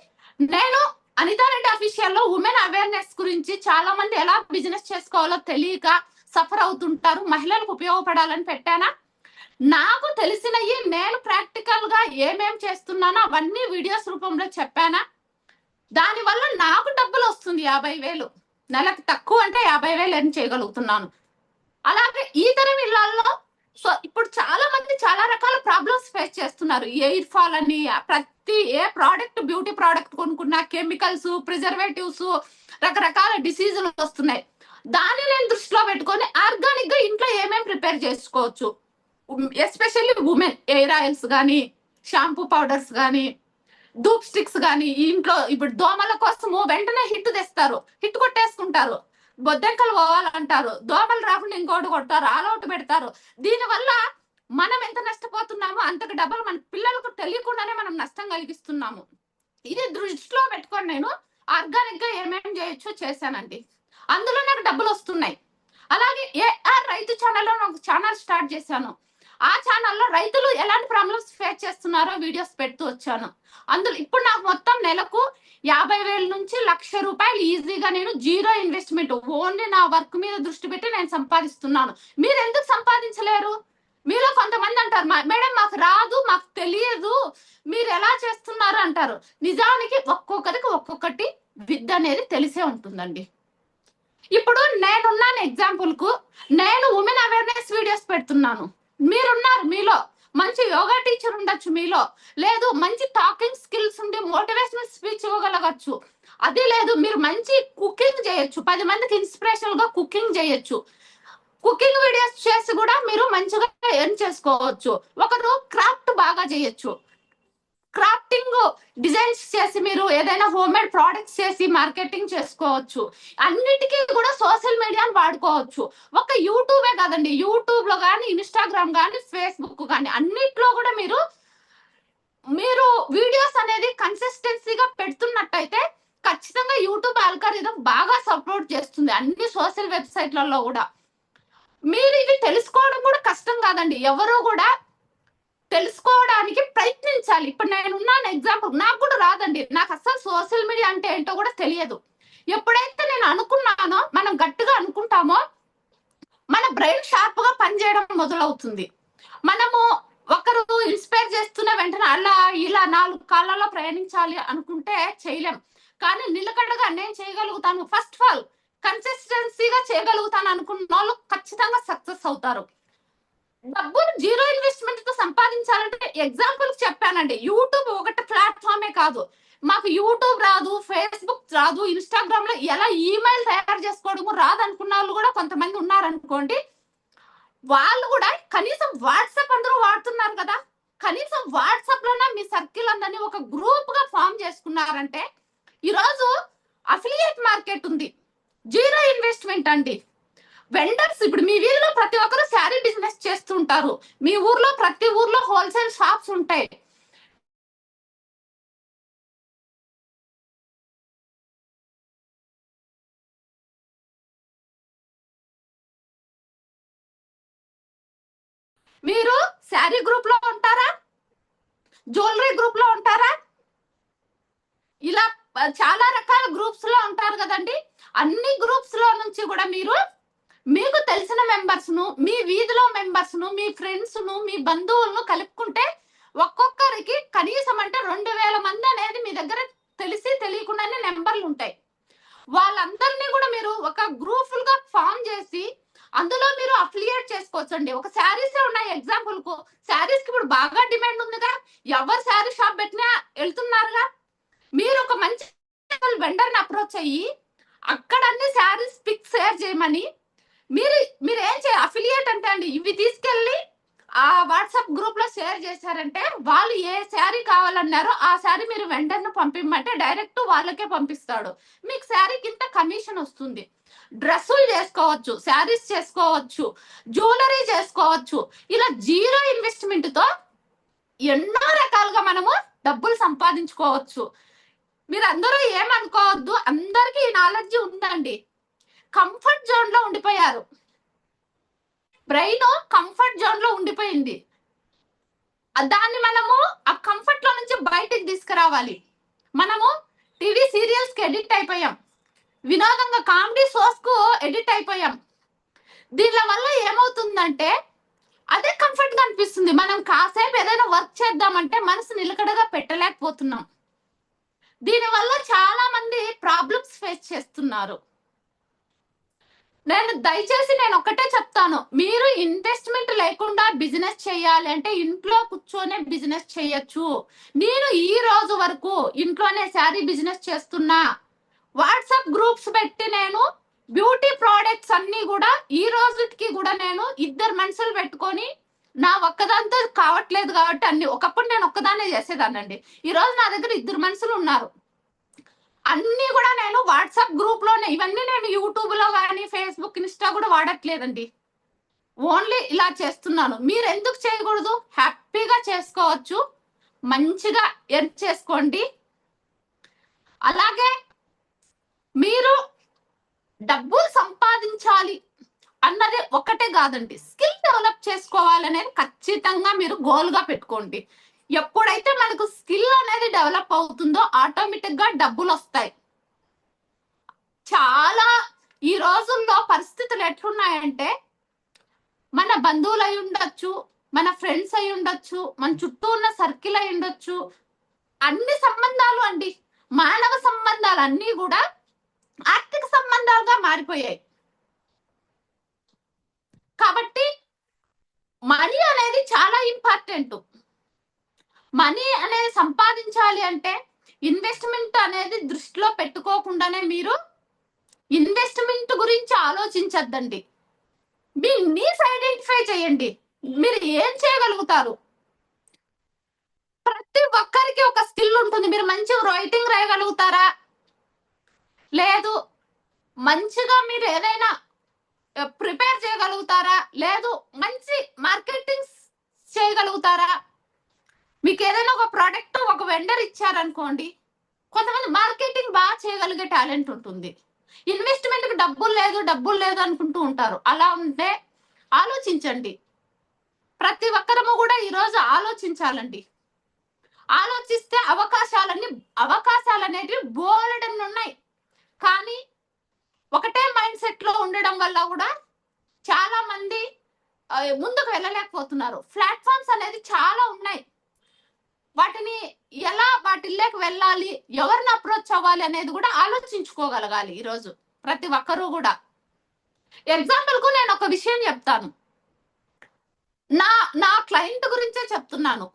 నేను అనితారెడ్డి అఫీషియల్ లో ఉమెన్ అవేర్నెస్ గురించి చాలా మంది ఎలా బిజినెస్ చేసుకోవాలో తెలియక సఫర్ అవుతుంటారు, మహిళలకు ఉపయోగపడాలని పెట్టానా. నాకు తెలిసినవి నేను ప్రాక్టికల్ గా ఏమేం చేస్తున్నానో అవన్నీ వీడియోస్ రూపంలో చెప్పానా. దానివల్ల నాకు డబ్బులు వస్తుంది 50,000 నెలకు, తక్కువ అంటే 50,000 ఎర్న్ చేయగలుగుతున్నాను. అలాగే ఈ తరం ఇళ్లలో ఇప్పుడు చాలా మంది చాలా రకాల ప్రాబ్లమ్స్ ఫేస్ చేస్తున్నారు. ఎయిర్ ఫాల్ అని, ప్రతి ఏ ప్రోడక్ట్ బ్యూటీ ప్రోడక్ట్ కొనుక్కున్నా కెమికల్స్, ప్రిజర్వేటివ్స్, రకరకాల డిసీజులు వస్తున్నాయి. దాన్ని నేను దృష్టిలో పెట్టుకొని ఆర్గానిక్ గా ఇంట్లో ఏమేమి ప్రిపేర్ చేసుకోవచ్చు, ఎస్పెషల్లీ ఉమెన్ ఎయిర్ ఆయిల్స్ కానీ, షాంపూ పౌడర్స్ కానీ, ధూప్ స్టిక్స్ కానీ ఇంట్లో ఇప్పుడు దోమల కోసము వెంటనే హిట్ తెస్తారు, హిట్ కొట్టేసుకుంటారు, బొద్దెంకలు పోవాలంటారు, దోమలు రాకుండా ఇంకోటి కొడతారు, ఆల్అౌట్ పెడతారు. దీనివల్ల మనం ఎంత నష్టపోతున్నామో అంతకు డబ్బులు మన పిల్లలకు తెలియకుండానే మనం నష్టం కలిగిస్తున్నాము. ఇది దృష్టిలో పెట్టుకొని నేను ఆర్గానిక్ గా ఏమేమి చేయొచ్చో చేశానండి. అందులో నాకు డబ్బులు వస్తున్నాయి. అలాగే ఏఆర్ రైతు ఛానల్లో ఒక ఛానల్ స్టార్ట్ చేశాను. ఆ ఛానల్లో రైతులు ఎలాంటి ప్రాబ్లమ్స్ ఫేస్ చేస్తున్నారో వీడియోస్ పెడుతూ వచ్చాను. అందులో ఇప్పుడు నాకు మొత్తం నెలకు 50,000 నుంచి 1,00,000 రూపాయలు ఈజీగా నేను జీరో ఇన్వెస్ట్మెంట్ ఓన్లీ నా వర్క్ మీద దృష్టి పెట్టి నేను సంపాదిస్తున్నాను. మీరు ఎందుకు సంపాదించలేరు? మీలో కొంతమంది అంటారు, మేడం మాకు రాదు, మాకు తెలియదు, మీరు ఎలా చేస్తున్నారు అంటారు. నిజానికి ఒక్కొక్కరికి ఒక్కొక్కటి విద్య అనేది తెలిసే ఉంటుందండి. ఇప్పుడు నేనున్నాను ఎగ్జాంపుల్ కు, నేను ఉమెన్ అవేర్నెస్ వీడియోస్ పెడుతున్నాను. మీరున్నారు, మీలో మంచి యోగా టీచర్ ఉండొచ్చు, మీలో లేదు మంచి టాకింగ్ స్కిల్స్ ఉండి మోటివేషనల్ స్పీచ్ ఇవ్వగలగచ్చు, అది లేదు మీరు మంచి కుకింగ్ చేయొచ్చు, 10 మందికి ఇన్స్పిరేషనల్ గా కుకింగ్ చేయొచ్చు. కుకింగ్ వీడియోస్ చేసి కూడా మీరు మంచిగా ఎర్న్ చేసుకోవచ్చు. ఒకరు క్రాఫ్ట్ బాగా చేయొచ్చు, క్రాఫ్టింగ్ డిజైన్స్ చేసి మీరు ఏదైనా హోమ్ మేడ్ ప్రోడక్ట్స్ చేసి మార్కెటింగ్ చేసుకోవచ్చు. అన్నిటికీ కూడా సోషల్ మీడియాని వాడుకోవచ్చు. ఒక యూట్యూబే కాదండి, యూట్యూబ్ లో కానీ ఇన్స్టాగ్రామ్ కానీ ఫేస్బుక్ కానీ అన్నిట్లో కూడా మీరు వీడియోస్ అనేది కన్సిస్టెన్సీగా పెడుతున్నట్టయితే ఖచ్చితంగా యూట్యూబ్ ఆల్గారిథం బాగా సపోర్ట్ చేస్తుంది అన్ని సోషల్ వెబ్సైట్లలో కూడా. మీరు ఇవి తెలుసుకోవడం కూడా కష్టం కాదండి, ఎవరు కూడా తెలుసుకోవడానికి ప్రయత్నించాలి. ఇప్పుడు నేను ఉన్నాను ఎగ్జాంపుల్, నాకు కూడా రాదండి, నాకు అసలు సోషల్ మీడియా అంటే ఏంటో కూడా తెలియదు. ఎప్పుడైతే నేను అనుకున్నానో, మనం గట్టిగా అనుకుంటామో మన బ్రెయిన్ షార్ప్ గా పనిచేయడం మొదలవుతుంది. మనము ఒకరు ఇన్స్పైర్ చేస్తున్న వెంటనే అలా ఇలా 4 కాళ్ళలో ప్రయాణించాలి అనుకుంటే చేయలేం. కానీ నిలకడగా నేను చేయగలుగుతాను, ఫస్ట్ ఆఫ్ ఆల్ కన్సిస్టెన్సీగా చేయగలుగుతాను అనుకున్న వాళ్ళు ఖచ్చితంగా సక్సెస్ అవుతారు. డబ్బులు జీరో ఇన్వెస్ట్మెంట్ తో సంపాదించాలంటే ఎగ్జాంపుల్ చెప్పానండి, యూట్యూబ్ ఒకటి ప్లాట్ఫామే కాదు, మాకు యూట్యూబ్ రాదు, ఫేస్బుక్ రాదు, ఇన్స్టాగ్రామ్ లో ఎలా ఈమెయిల్ తయారు చేసుకోవడము రాదు అనుకున్న వాళ్ళు కూడా కొంతమంది ఉన్నారనుకోండి. వాళ్ళు కూడా కనీసం వాట్సాప్ అందరూ వాడుతున్నారు కదా, కనీసం వాట్సాప్ లోనే మీ సర్కిల్ అందరినీ ఒక గ్రూప్ గా ఫామ్ చేసుకున్నారంటే ఈరోజు అఫిలియేట్ మార్కెట్ ఉంది, జీరో ఇన్వెస్ట్మెంట్ అండి. వెండర్స్ ఇప్పుడు మీ వీధిలో ప్రతి ఒక్కరు శారీ బిజినెస్ చేస్తుంటారు, మీ ఊర్లో ప్రతి ఊర్లో హోల్సేల్ షాప్స్ ఉంటాయి. మీరు శారీ గ్రూప్ లో ఉంటారా, జ్యువెలరీ గ్రూప్ లో ఉంటారా, ఇలా చాలా రకాల గ్రూప్స్ లో ఉంటారు కదండి. అన్ని గ్రూప్స్ లో నుంచి కూడా మీరు మీకు తెలిసిన మెంబర్స్ ను, మీ వీధిలో మెంబర్స్ ను, మీ ఫ్రెండ్స్ ను, మీ బంధువులను కలుపుకుంటే ఒక్కొక్కరికి కనీసం అంటే 2,000 మంది అనేది మీ దగ్గర తెలిసి తెలియకుండానే నెంబర్లు ఉంటాయి. వాళ్ళందరినీ కూడా మీరు ఒక గ్రూప్ గా ఫామ్ చేసి అందులో మీరు అఫిలియేట్ చేసుకోవచ్చు అండి. ఒక శారీస్ ఉన్నాయి ఎగ్జాంపుల్ కు, శారీస్ కి ఇప్పుడు బాగా డిమాండ్ ఉందిగా, ఎవరు శారీ షాప్ పెట్టినా వెళ్తున్నారుగా. మీరు ఒక మంచి వెండర్ని అప్రోచ్ అయ్యి అక్కడ అన్ని శారీస్ పిక్ షేర్ చేయమని మీరు ఏం చేయాలి, అఫిలియేట్ అంటే అండి ఇవి తీసుకెళ్ళి ఆ వాట్సాప్ గ్రూప్ లో షేర్ చేశారంటే వాళ్ళు ఏ శారీ కావాలన్నారో ఆ శారీ మీరు వెండర్ను పంపిమంటే డైరెక్ట్ వాళ్ళకే పంపిస్తాడు. మీకు శారీకి ఇంత కమిషన్ వస్తుంది. డ్రెస్సులు చేసుకోవచ్చు, శారీస్ చేసుకోవచ్చు, జ్యువెలరీ చేసుకోవచ్చు. ఇలా జీరో ఇన్వెస్ట్మెంట్ తో ఎన్నో రకాలుగా మనము డబ్బులు సంపాదించుకోవచ్చు. మీరు అందరూ ఏమనుకోవద్దు, అందరికీ ఈ నాలెడ్జ్ ఉందండి. కంఫర్ట్ జోన్ లో ఉండిపోయారు, బ్రెయిన్ కంఫర్ట్ జోన్ లో ఉండిపోయింది. దాన్ని మనము ఆ కంఫర్ట్ లో నుంచి బయటికి తీసుకురావాలి. మనము టీవీ సీరియల్స్ కి ఎడిక్ట్ అయిపోయాం, వినోదంగా కామెడీ షోస్ కు ఎడిక్ట్ అయిపోయాం. దీని వల్ల ఏమవుతుందంటే అదే కంఫర్ట్ గా అనిపిస్తుంది. మనం కాసేపు ఏదైనా వర్క్ చేద్దామంటే మనసు నిలకడగా పెట్టలేకపోతున్నాం. దీనివల్ల చాలా మంది ప్రాబ్లమ్స్ ఫేస్ చేస్తున్నారు. దయచేసి నేను ఒకటే చెప్తాను, మీరు ఇన్వెస్ట్మెంట్ లేకుండా బిజినెస్ చేయాలి అంటే ఇంట్లో కూర్చొనే బిజినెస్ చేయొచ్చు. నేను ఈ రోజు వరకు ఇంట్లోనే శారీ బిజినెస్ చేస్తున్నా, వాట్సాప్ గ్రూప్స్ పెట్టి నేను బ్యూటీ ప్రోడక్ట్స్ అన్ని కూడా ఈ రోజుకి కూడా నేను 2 మనుషులు పెట్టుకొని నా ఒక్కదాంతో కావట్లేదు కాబట్టి అన్ని ఒకప్పుడు నేను ఒక్కదాన్నే చేసేదానండి. ఈ రోజు నా దగ్గర ఇద్దరు మనుషులు ఉన్నారు. అన్ని కూడా నేను వాట్సాప్ గ్రూప్ లోనే, ఇవన్నీ నేను యూట్యూబ్ లో కానీ ఫేస్బుక్ ఇన్స్టా కూడా వాడట్లేదండి. ఓన్లీ ఇలా చేస్తున్నాను. మీరు ఎందుకు చేయకూడదు? హ్యాపీగా చేసుకోవచ్చు, మంచిగా ఎర్న్ చేసుకోండి. అలాగే మీరు డబ్బులు సంపాదించాలి అన్నది ఒకటే కాదండి, స్కిల్ డెవలప్ చేసుకోవాలనేది ఖచ్చితంగా మీరు గోల్ గా పెట్టుకోండి. ఎప్పుడైతే మనకు స్కిల్ అనేది డెవలప్ అవుతుందో ఆటోమేటిక్ గా డబ్బులు వస్తాయి. చాలా ఈ రోజుల్లో పరిస్థితులు ఎట్లున్నాయంటే, మన బంధువులు అయి ఉండొచ్చు, మన ఫ్రెండ్స్ అయి ఉండొచ్చు, మన చుట్టూ ఉన్న సర్కిల్ అయి ఉండొచ్చు, అన్ని సంబంధాలు అండి, మానవ సంబంధాలు అన్ని కూడా ఆర్థిక సంబంధాలుగా మారిపోయాయి. కాబట్టి మనీ అనేది చాలా ఇంపార్టెంట్. మనీ అనేది సంపాదించాలి అంటే ఇన్వెస్ట్మెంట్ అనేది దృష్టిలో పెట్టుకోకుండానే మీరు ఇన్వెస్ట్మెంట్ గురించి ఆలోచించద్దండి. మీ నీడ్స్ ఐడెంటిఫై చేయండి. మీరు ఏం చేయగలుగుతారు? ప్రతి ఒక్కరికి ఒక స్కిల్ ఉంటుంది. మీరు మంచిగా రైటింగ్ రాయగలుగుతారా? లేదు మంచిగా మీరు ఏదైనా ప్రిపేర్ చేయగలుగుతారా? లేదు మంచి మార్కెటింగ్ చేయగలుగుతారా? మీకు ఏదైనా ఒక ప్రోడక్ట్ ఒక వెండర్ ఇచ్చారనుకోండి, కొంతమంది మార్కెటింగ్ బాగా చేయగలిగే టాలెంట్ ఉంటుంది. ఇన్వెస్ట్మెంట్ కి డబ్బులు లేదు అనుకుంటూ ఉంటారు. అలా ఉంటే ఆలోచించండి. ప్రతి ఒక్కరము కూడా ఈరోజు ఆలోచించాలండి. ఆలోచిస్తే అవకాశాలు అనేవి బోలెడన్ని ఉన్నాయి. కానీ ఒకటే మైండ్ సెట్ లో ఉండడం వల్ల కూడా చాలా మంది ముందుకు వెళ్ళలేకపోతున్నారు. ప్లాట్ఫామ్స్ అనేది చాలా ఉన్నాయి. వాటిని ఎలా వాటిల్లోకి వెళ్ళాలి, ఎవరిని అప్రోచ్ అవ్వాలి అనేది కూడా ఆలోచించుకోగలగాలి ఈరోజు ప్రతి ఒక్కరూ కూడా. ఎగ్జాంపుల్ కు నేను ఒక విషయం చెప్తాను. నా క్లయింట్ గురించే చెప్తున్నాను.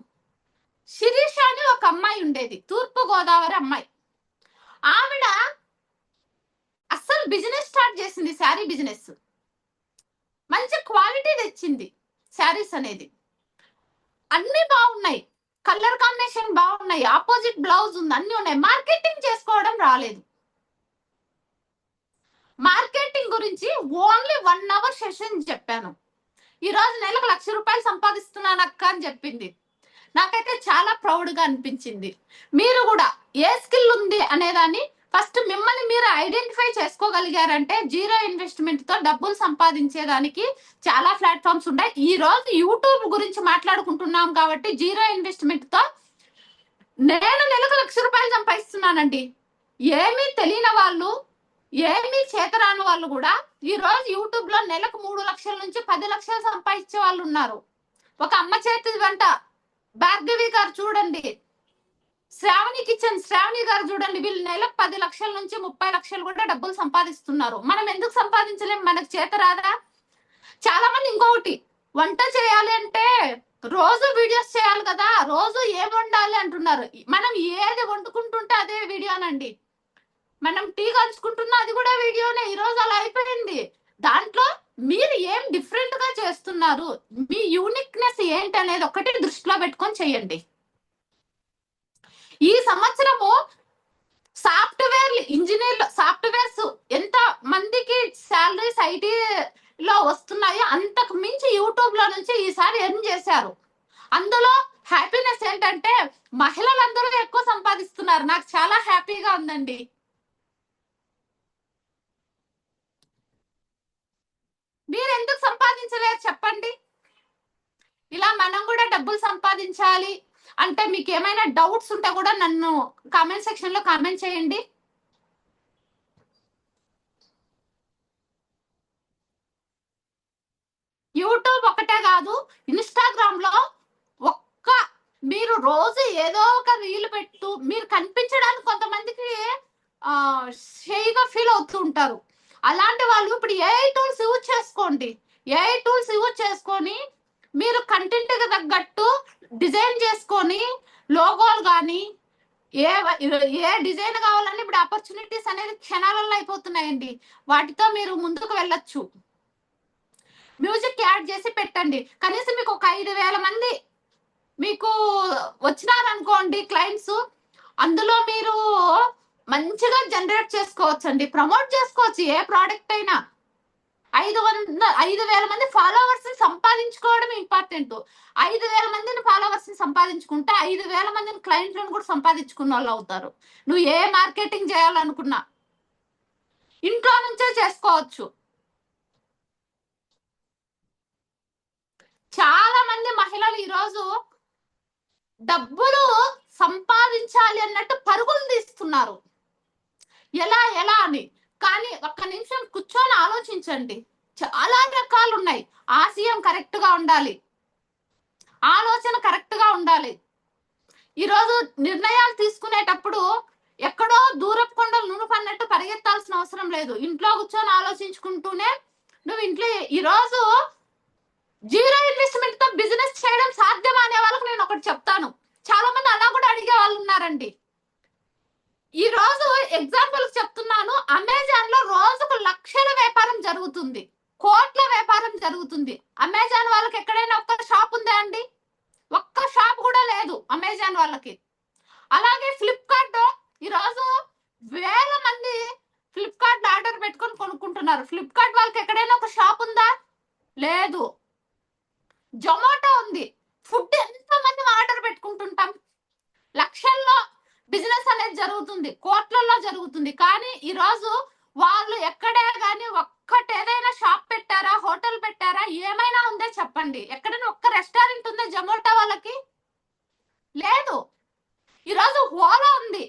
శిరీష అని ఒక అమ్మాయి ఉండేది, తూర్పు గోదావరి అమ్మాయి. ఆవిడ అస్సలు బిజినెస్ స్టార్ట్ చేసింది, శారీ బిజినెస్. మంచి క్వాలిటీ తెచ్చింది శారీస్ అనేది. అన్ని బాగున్నాయి, కలర్ కాంబినేషన్ బాగున్నాయి, ఆపోజిట్ బ్లౌజ్ ఉంది, అన్ని ఉన్నాయి. మార్కెటింగ్ చేసుకోవడం రాలేదు. మార్కెటింగ్ గురించి ఓన్లీ 1 అవర్ సెషన్ చెప్పాను. ఈ రోజు నెలకు 1,00,000 రూపాయలు సంపాదిస్తున్నాను అక్క అని చెప్పింది. నాకైతే చాలా ప్రౌడ్ గా అనిపించింది. మీరు కూడా ఏ స్కిల్ ఉంది అనేదాన్ని ఫస్ట్ మిమ్మల్ని మీరు ఐడెంటిఫై చేసుకోగలిగారంటే జీరో ఇన్వెస్ట్మెంట్ తో డబ్బులు సంపాదించేదానికి చాలా ప్లాట్ఫామ్స్ ఉన్నాయి. ఈ రోజు యూట్యూబ్ గురించి మాట్లాడుకుంటున్నాం కాబట్టి జీరో ఇన్వెస్ట్మెంట్ తో నేను నెలకు 1,00,000 రూపాయలు సంపాదిస్తున్నానండి. ఏమీ తెలియని వాళ్ళు, ఏమీ చేతరాని వాళ్ళు కూడా ఈ రోజు యూట్యూబ్ లో నెలకు 3 లక్షల నుంచి 10 లక్షలు సంపాదించే వాళ్ళు ఉన్నారు. ఒక అమ్మ చేతి వెంట భార్గవి గారు చూడండి, శ్రావణి కిచెన్ శ్రావణి గారు చూడండి, వీళ్ళు నెలకు 10 లక్షల నుంచి 30 లక్షలు కూడా డబ్బులు సంపాదిస్తున్నారు. మనం ఎందుకు సంపాదించలేం? మనకు చేత రాదా? చాలా మంది ఇంకొకటి, వంట చేయాలి అంటే రోజు వీడియోస్ చేయాలి కదా, రోజు ఏం వండాలి అంటున్నారు. మనం ఏది వండుకుంటుంటే అదే వీడియోనండి. మనం టీ కాల్చుకుంటున్నా అది కూడా వీడియోనే. ఈ రోజు అలా అయిపోయింది. దాంట్లో మీరు ఏం డిఫరెంట్ గా చేస్తున్నారు, మీ యూనిక్నెస్ ఏంటి అనేది ఒకటి దృష్టిలో పెట్టుకొని చేయండి. ఈ సంవత్సరము సాఫ్ట్వేర్స్ ఎంత మందికి శాలరీస్ ఐటీ లో వస్తున్నాయో అంతకు మించి యూట్యూబ్ లో నుంచి ఈసారి ఎర్న్ చేశారు. అందులో హ్యాపీనెస్ ఏంటంటే మహిళలందరూ ఎక్కువ సంపాదిస్తున్నారు. నాకు చాలా హ్యాపీగా ఉందండి. మీరు ఎందుకు సంపాదించలేరు చెప్పండి? ఇలా మనం కూడా డబ్బులు సంపాదించాలి అంటే మీకు ఏమైనా డౌట్స్ ఉంటే కూడా నన్ను కామెంట్ సెక్షన్ లో కామెంట్ చేయండి. యూట్యూబ్ ఒకటే కాదు, ఇన్స్టాగ్రామ్ లో మీరు రోజు ఏదో ఒక రీల్ పెట్టు, మీరు కనిపించడానికి కొంతమందికి షేగా ఫీల్ అవుతూ ఉంటారు. అలాంటి వాళ్ళు ఇప్పుడు ఏఐ టూల్స్ యూజ్ చేసుకోండి. ఏఐ టూల్స్ యూజ్ చేసుకొని మీరు కంటెంట్ కి తగ్గట్టు డిజైన్ చేసుకొని లోగోలు కానీ ఏ డిజైన్ కావాలని ఇప్పుడు ఆపర్చునిటీస్ అనేది క్షణాలలో అయిపోతున్నాయండి. వాటితో మీరు ముందుకు వెళ్ళొచ్చు. మ్యూజిక్ యాడ్ చేసి పెట్టండి. కనీసం మీకు ఒక 5,000 మంది మీకు వచ్చినారనుకోండి క్లయింట్స్, అందులో మీరు మంచిగా జనరేట్ చేసుకోవచ్చండి, ప్రమోట్ చేసుకోవచ్చు ఏ ప్రోడక్ట్ అయినా. 5,000 మంది ఫాలోవర్స్ ని సంపాదించుకోవడం ఇంపార్టెంట్. 5,000 మందిని ఫాలోవర్స్ ని సంపాదించుకుంటే 5,000 మందిని క్లయింట్లను కూడా సంపాదించుకున్న వాళ్ళు అవుతారు. నువ్వు ఏ మార్కెటింగ్ చేయాలనుకున్నా ఇంట్లో నుంచే చేసుకోవచ్చు. చాలా మంది మహిళలు ఈరోజు డబ్బులు సంపాదించాలి అన్నట్టు పరుగులు తీస్తున్నారు, ఎలా ఎలా అని. కానీ ఒక్క నిమిషం కూర్చొని ఆలోచించండి, చాలా రకాలు ఉన్నాయి. ఆశయం కరెక్ట్ గా ఉండాలి, ఆలోచన కరెక్ట్ గా ఉండాలి. ఈరోజు నిర్ణయాలు తీసుకునేటప్పుడు ఎక్కడో దూరపు కొండలు నునుపన్నట్టు పరిగెత్తాల్సిన అవసరం లేదు. ఇంట్లో కూర్చొని ఆలోచించుకుంటూనే నువ్వు ఇంట్లో ఈరోజు జీరో ఇన్వెస్ట్మెంట్ తో బిజినెస్ చేయడం సాధ్యమా అనే వాళ్ళకి నేను ఒకటి చెప్తాను. చాలా మంది అలా కూడా అడిగే వాళ్ళు ఉన్నారండి. ఈ రోజు ఎగ్జాంపుల్ చెప్తున్నాను, అమెజాన్ లో రోజుకు లక్షల వ్యాపారం జరుగుతుంది, కోట్ల వ్యాపారం జరుగుతుంది. అమెజాన్ వాళ్ళకి ఎక్కడైనా ఒక్క షాప్ ఉందా అండి? ఒక్క షాప్ కూడా లేదు అమెజాన్ వాళ్ళకి. అలాగే ఫ్లిప్కార్ట్ ఈరోజు వేల మంది ఫ్లిప్కార్ట్ ఆర్డర్ పెట్టుకొని కొనుక్కుంటున్నారు. ఫ్లిప్కార్ట్ వాళ్ళకి ఎక్కడైనా ఒక షాప్ ఉందా? లేదు. జొమాటో ఉంది, ఫుడ్ ఎంత మంది ఆర్డర్ పెట్టుకుంటుంటాం, లక్షల్లో బిజినెస్ అనేది జరుగుతుంది, కోట్లలో జరుగుతుంది. కానీ ఈరోజు వాళ్ళు ఎక్కడే కానీ ఒక్కటి ఏదైనా షాప్ పెట్టారా, హోటల్ పెట్టారా, ఏమైనా ఉందే చెప్పండి? ఎక్కడైనా ఒక్క రెస్టారెంట్ ఉందా జొమాటో వాళ్ళకి? లేదు. ఈరోజు ఓలా ఉంది,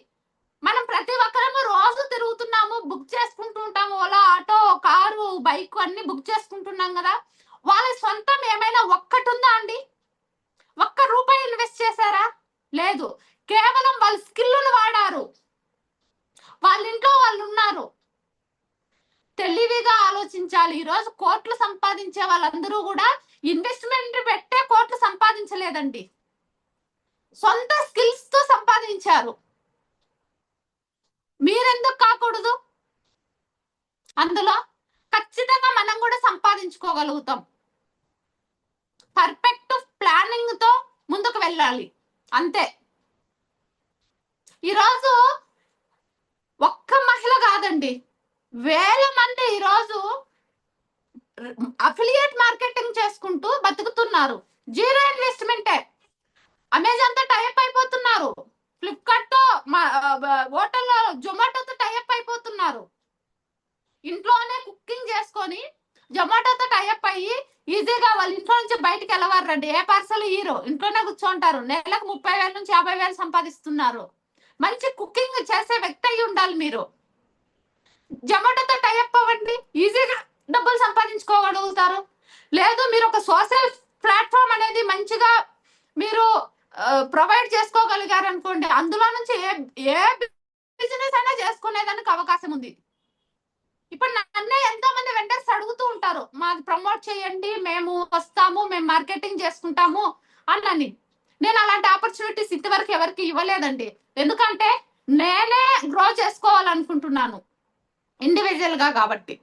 మనం ప్రతి ఒక్కరము రోజు తిరుగుతున్నాము, బుక్ చేసుకుంటూ ఉంటాము. ఓలా ఆటో, కారు, బైక్ అన్ని బుక్ చేసుకుంటున్నాం కదా. వాళ్ళ సొంతం ఏమైనా ఒక్కటి ఉందా అండి? ఒక్క రూపాయి ఇన్వెస్ట్ చేశారా? లేదు. కేవలం వాళ్ళ స్కిల్ను వాడారు, వాళ్ళ ఇంట్లో వాళ్ళు ఉన్నారు. తెలివిగా ఆలోచించాలి. ఈరోజు కోట్లు సంపాదించే వాళ్ళందరూ కూడా ఇన్వెస్ట్మెంట్ పెట్టే కోట్లు సంపాదించలేదండి, సొంత స్కిల్స్ తో సంపాదించారు. మీరెందుకు కాకూడదు? అందులో ఖచ్చితంగా మనం కూడా సంపాదించుకోగలుగుతాం. పర్ఫెక్ట్ ప్లానింగ్ తో ముందుకు వెళ్ళాలి, అంతే. ఈరోజు ఒక్క మహిళ కాదండి, వేల మంది ఈరోజు అఫిలియేట్ మార్కెటింగ్ చేసుకుంటూ బతుకుతున్నారు. జీరో ఇన్వెస్ట్మెంటే. అమెజాన్ తో టైప్ అయిపోతున్నారు, ఫ్లిప్కార్ట్ తో, హోటల్ జొమాటోతో టైప్ అయిపోతున్నారు. ఇంట్లోనే కుకింగ్ చేసుకొని జొమాటోతో టైప్ అయ్యి ఈజీగా వాళ్ళ ఇంట్లో నుంచి బయటకు వెళ్ళవారండి, ఏ పార్సల్ హీరో ఇంట్లోనే కూర్చోంటారు. నెలకు 30,000 నుంచి 50,000 సంపాదిస్తున్నారు. మంచి కుకింగ్ చేసే వ్యక్తి అయి ఉండాలి మీరు. జొమాటోతో టైప్ అవ్వండి, ఈజీగా డబ్బులు సంపాదించుకోగలుగుతారు. లేదు, మీరు ఒక సోషల్ ప్లాట్ఫామ్ అనేది మంచిగా మీరు ప్రొవైడ్ చేసుకోగలిగారు అనుకోండి, అందులో నుంచి ఏ బిజినెస్ అయినా చేసుకునేదానికి అవకాశం ఉంది. ఇప్పుడు నన్నే ఎంతో మంది వెండర్స్ అడుగుతూ ఉంటారు, మాది ప్రమోట్ చేయండి, మేము వస్తాము, మేము మార్కెటింగ్ చేసుకుంటాము అని. నేను అలాంటి ఆపర్చునిటీస్ ఇంతవరకు ఎవరికి ఇవ్వలేదండి, ఎందుకంటే నేనే గ్రో చేసుకోవాలనుకుంటున్నాను ఇండివిజువల్ గా. కాబట్టి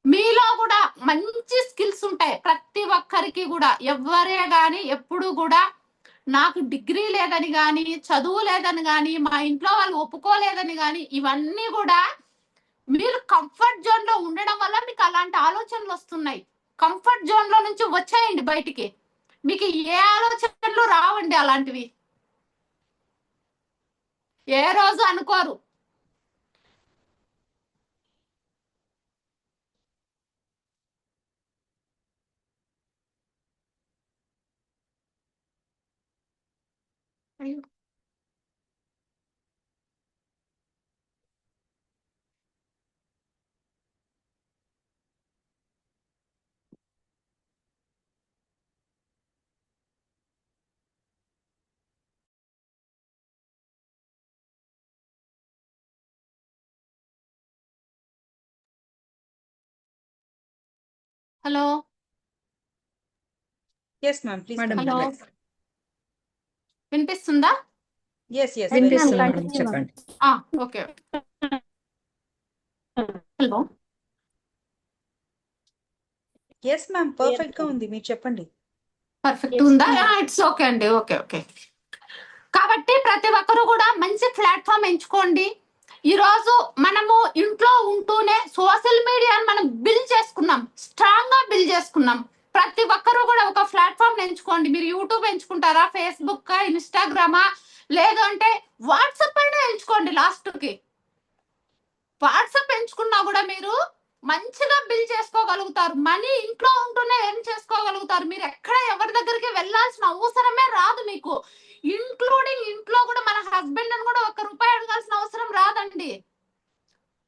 మీలో కూడా మంచి స్కిల్స్ ఉంటాయి ప్రతి ఒక్కరికి కూడా. ఎవరే గాని ఎప్పుడు కూడా నాకు డిగ్రీ లేదని గాని, చదువు లేదని గాని, మా ఇంట్లో వాళ్ళు ఒప్పుకోలేదని గాని, ఇవన్నీ కూడా మీరు కంఫర్ట్ జోన్ లో ఉండడం వల్ల మీకు అలాంటి ఆలోచనలు వస్తున్నాయి. కంఫర్ట్ జోన్ లో నుంచి వచ్చేయండి బయటికి, మీకు ఏ ఆలోచనలు రావండి అలాంటివి, ఏ రోజు అనుకోరు. Hello Yes, ma'am. Please. Madam. Hello, continue. వినిపిస్తుందా? Yes, yes. very వినిపిస్తుంది well. మేడం, చెప్పండి. Okay. Hello yes ma'am, perfect గా ఉంది, మీరు చెప్పండి. పర్ఫెక్ట్ Yes, ఉందా? ma'am. ఇట్స్ ఓకే అండి. Okay okay. కాబట్టి ప్రతి ఒక్కరు కూడా మంచి ప్లాట్ఫామ్ ఎంచుకోండి. ఈ రోజు మనము ఇంట్లో ఉంటూనే సోషల్ మీడియాని మనం బిల్డ్ చేసుకున్నాం, స్ట్రాంగ్ గా బిల్డ్ చేసుకున్నాం. ప్రతి ఒక్కరు కూడా ఒక ప్లాట్ఫామ్ ఎంచుకోండి. మీరు యూట్యూబ్ ఎంచుకుంటారా, ఫేస్బుక్, ఇన్స్టాగ్రామా, లేదు అంటే వాట్సాప్ అయినా ఎంచుకోండి. లాస్ట్ కి వాట్సాప్ ఎంచుకున్నా కూడా మీరు మంచిగా బిల్ చేసుకోగలుగుతారు. మనీ ఇంట్లో ఉంటూనే ఏం చేసుకోగలుగుతారు. మీరు ఎక్కడ ఎవరి దగ్గరికి వెళ్ళాల్సిన అవసరమే రాదు మీకు. ఇంక్లూడింగ్ ఇంట్లో కూడా మన హస్బెండ్ అని కూడా 1 రూపాయి అడగాల్సిన అవసరం రాదండి.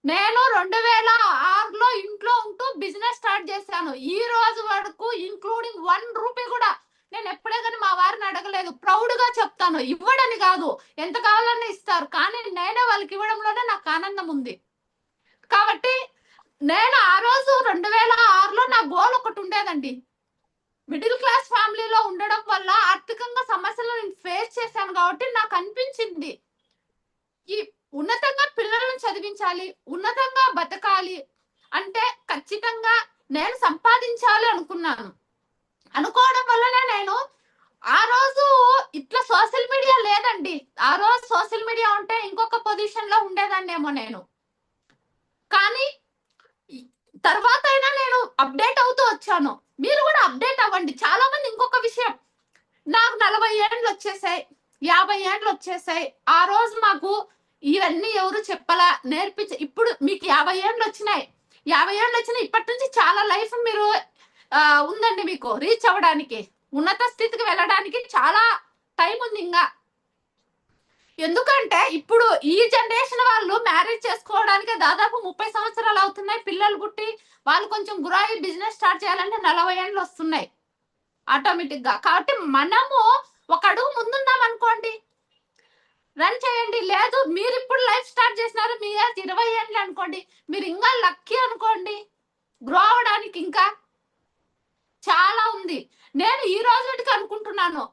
నేను 2006లో ఇంట్లో ఉంటూ బిజినెస్ స్టార్ట్ చేశాను. ఈ రోజు వరకు ఇంక్లూడింగ్ 1 రూపీ కూడా నేను ఎప్పుడే కానీ మా వారిని అడగలేదు. ప్రౌడ్ గా చెప్తాను. ఇవ్వడని కాదు, ఎంత కావాలన్నా ఇస్తారు, కానీ నేనే వాళ్ళకి ఇవ్వడంలోనే నాకు ఆనందం ఉంది. కాబట్టి నేను ఆ రోజు 2006లో నా గోల్ ఒకటి ఉండేదండి. మిడిల్ క్లాస్ ఫ్యామిలీలో ఉండడం వల్ల ఆర్థికంగా సమస్యలు నేను ఫేస్ చేశాను. కాబట్టి నాకు అనిపించింది ఈ ఉన్నతంగా పిల్లలను చదివించాలి, ఉన్నతంగా బతకాలి అంటే ఖచ్చితంగా నేను సంపాదించాలి అనుకున్నాను. అనుకోవడం వల్లనే నేను ఆ రోజు ఇట్లా సోషల్ మీడియా లేదండి. ఆ రోజు సోషల్ మీడియా ఉంటే ఇంకొక పొజిషన్ లో ఉండేదాన్నేమో నేను. కానీ తర్వాత అయినా నేను అప్డేట్ అవుతూ వచ్చాను. మీరు కూడా అప్డేట్ అవ్వండి. చాలా మంది ఇంకొక విషయం, నాకు 40 ఏళ్ళు వచ్చేసాయి, 50 ఏళ్ళు వచ్చేసాయి, ఆ రోజు మాకు ఇవన్నీ ఎవరు చెప్పలా, ఇప్పుడు మీకు 50 ఏళ్ళు వచ్చినాయి, 50 ఏళ్ళు వచ్చినాయి, ఇప్పటి నుంచి చాలా లైఫ్ మీరు ఉందండి. మీకు రీచ్ అవ్వడానికి, ఉన్నత స్థితికి వెళ్ళడానికి చాలా టైం ఉంది ఇంకా. ఎందుకంటే ఇప్పుడు ఈ జనరేషన్ వాళ్ళు మ్యారేజ్ చేసుకోవడానికి దాదాపు 30 సంవత్సరాలు అవుతున్నాయి. పిల్లలు పుట్టి వాళ్ళు కొంచెం గురాయి బిజినెస్ స్టార్ట్ చేయాలంటే 40 ఏళ్ళు వస్తున్నాయి ఆటోమేటిక్ గా. కాబట్టి మనము ఒక అడుగు ముందున్నాం అనుకోండి, రన్ చేయండి. లేదు మీరు ఇప్పుడు లైఫ్ స్టార్ట్ చేసినారు, మీ ఏజ్ 20 ఏళ్ళు అనుకోండి, మీరు ఇంకా లక్కీ అనుకోండి. గ్రో అవడానికి ఇంకా చాలా ఉంది. నేను ఈ రోజుకి అనుకుంటున్నాను,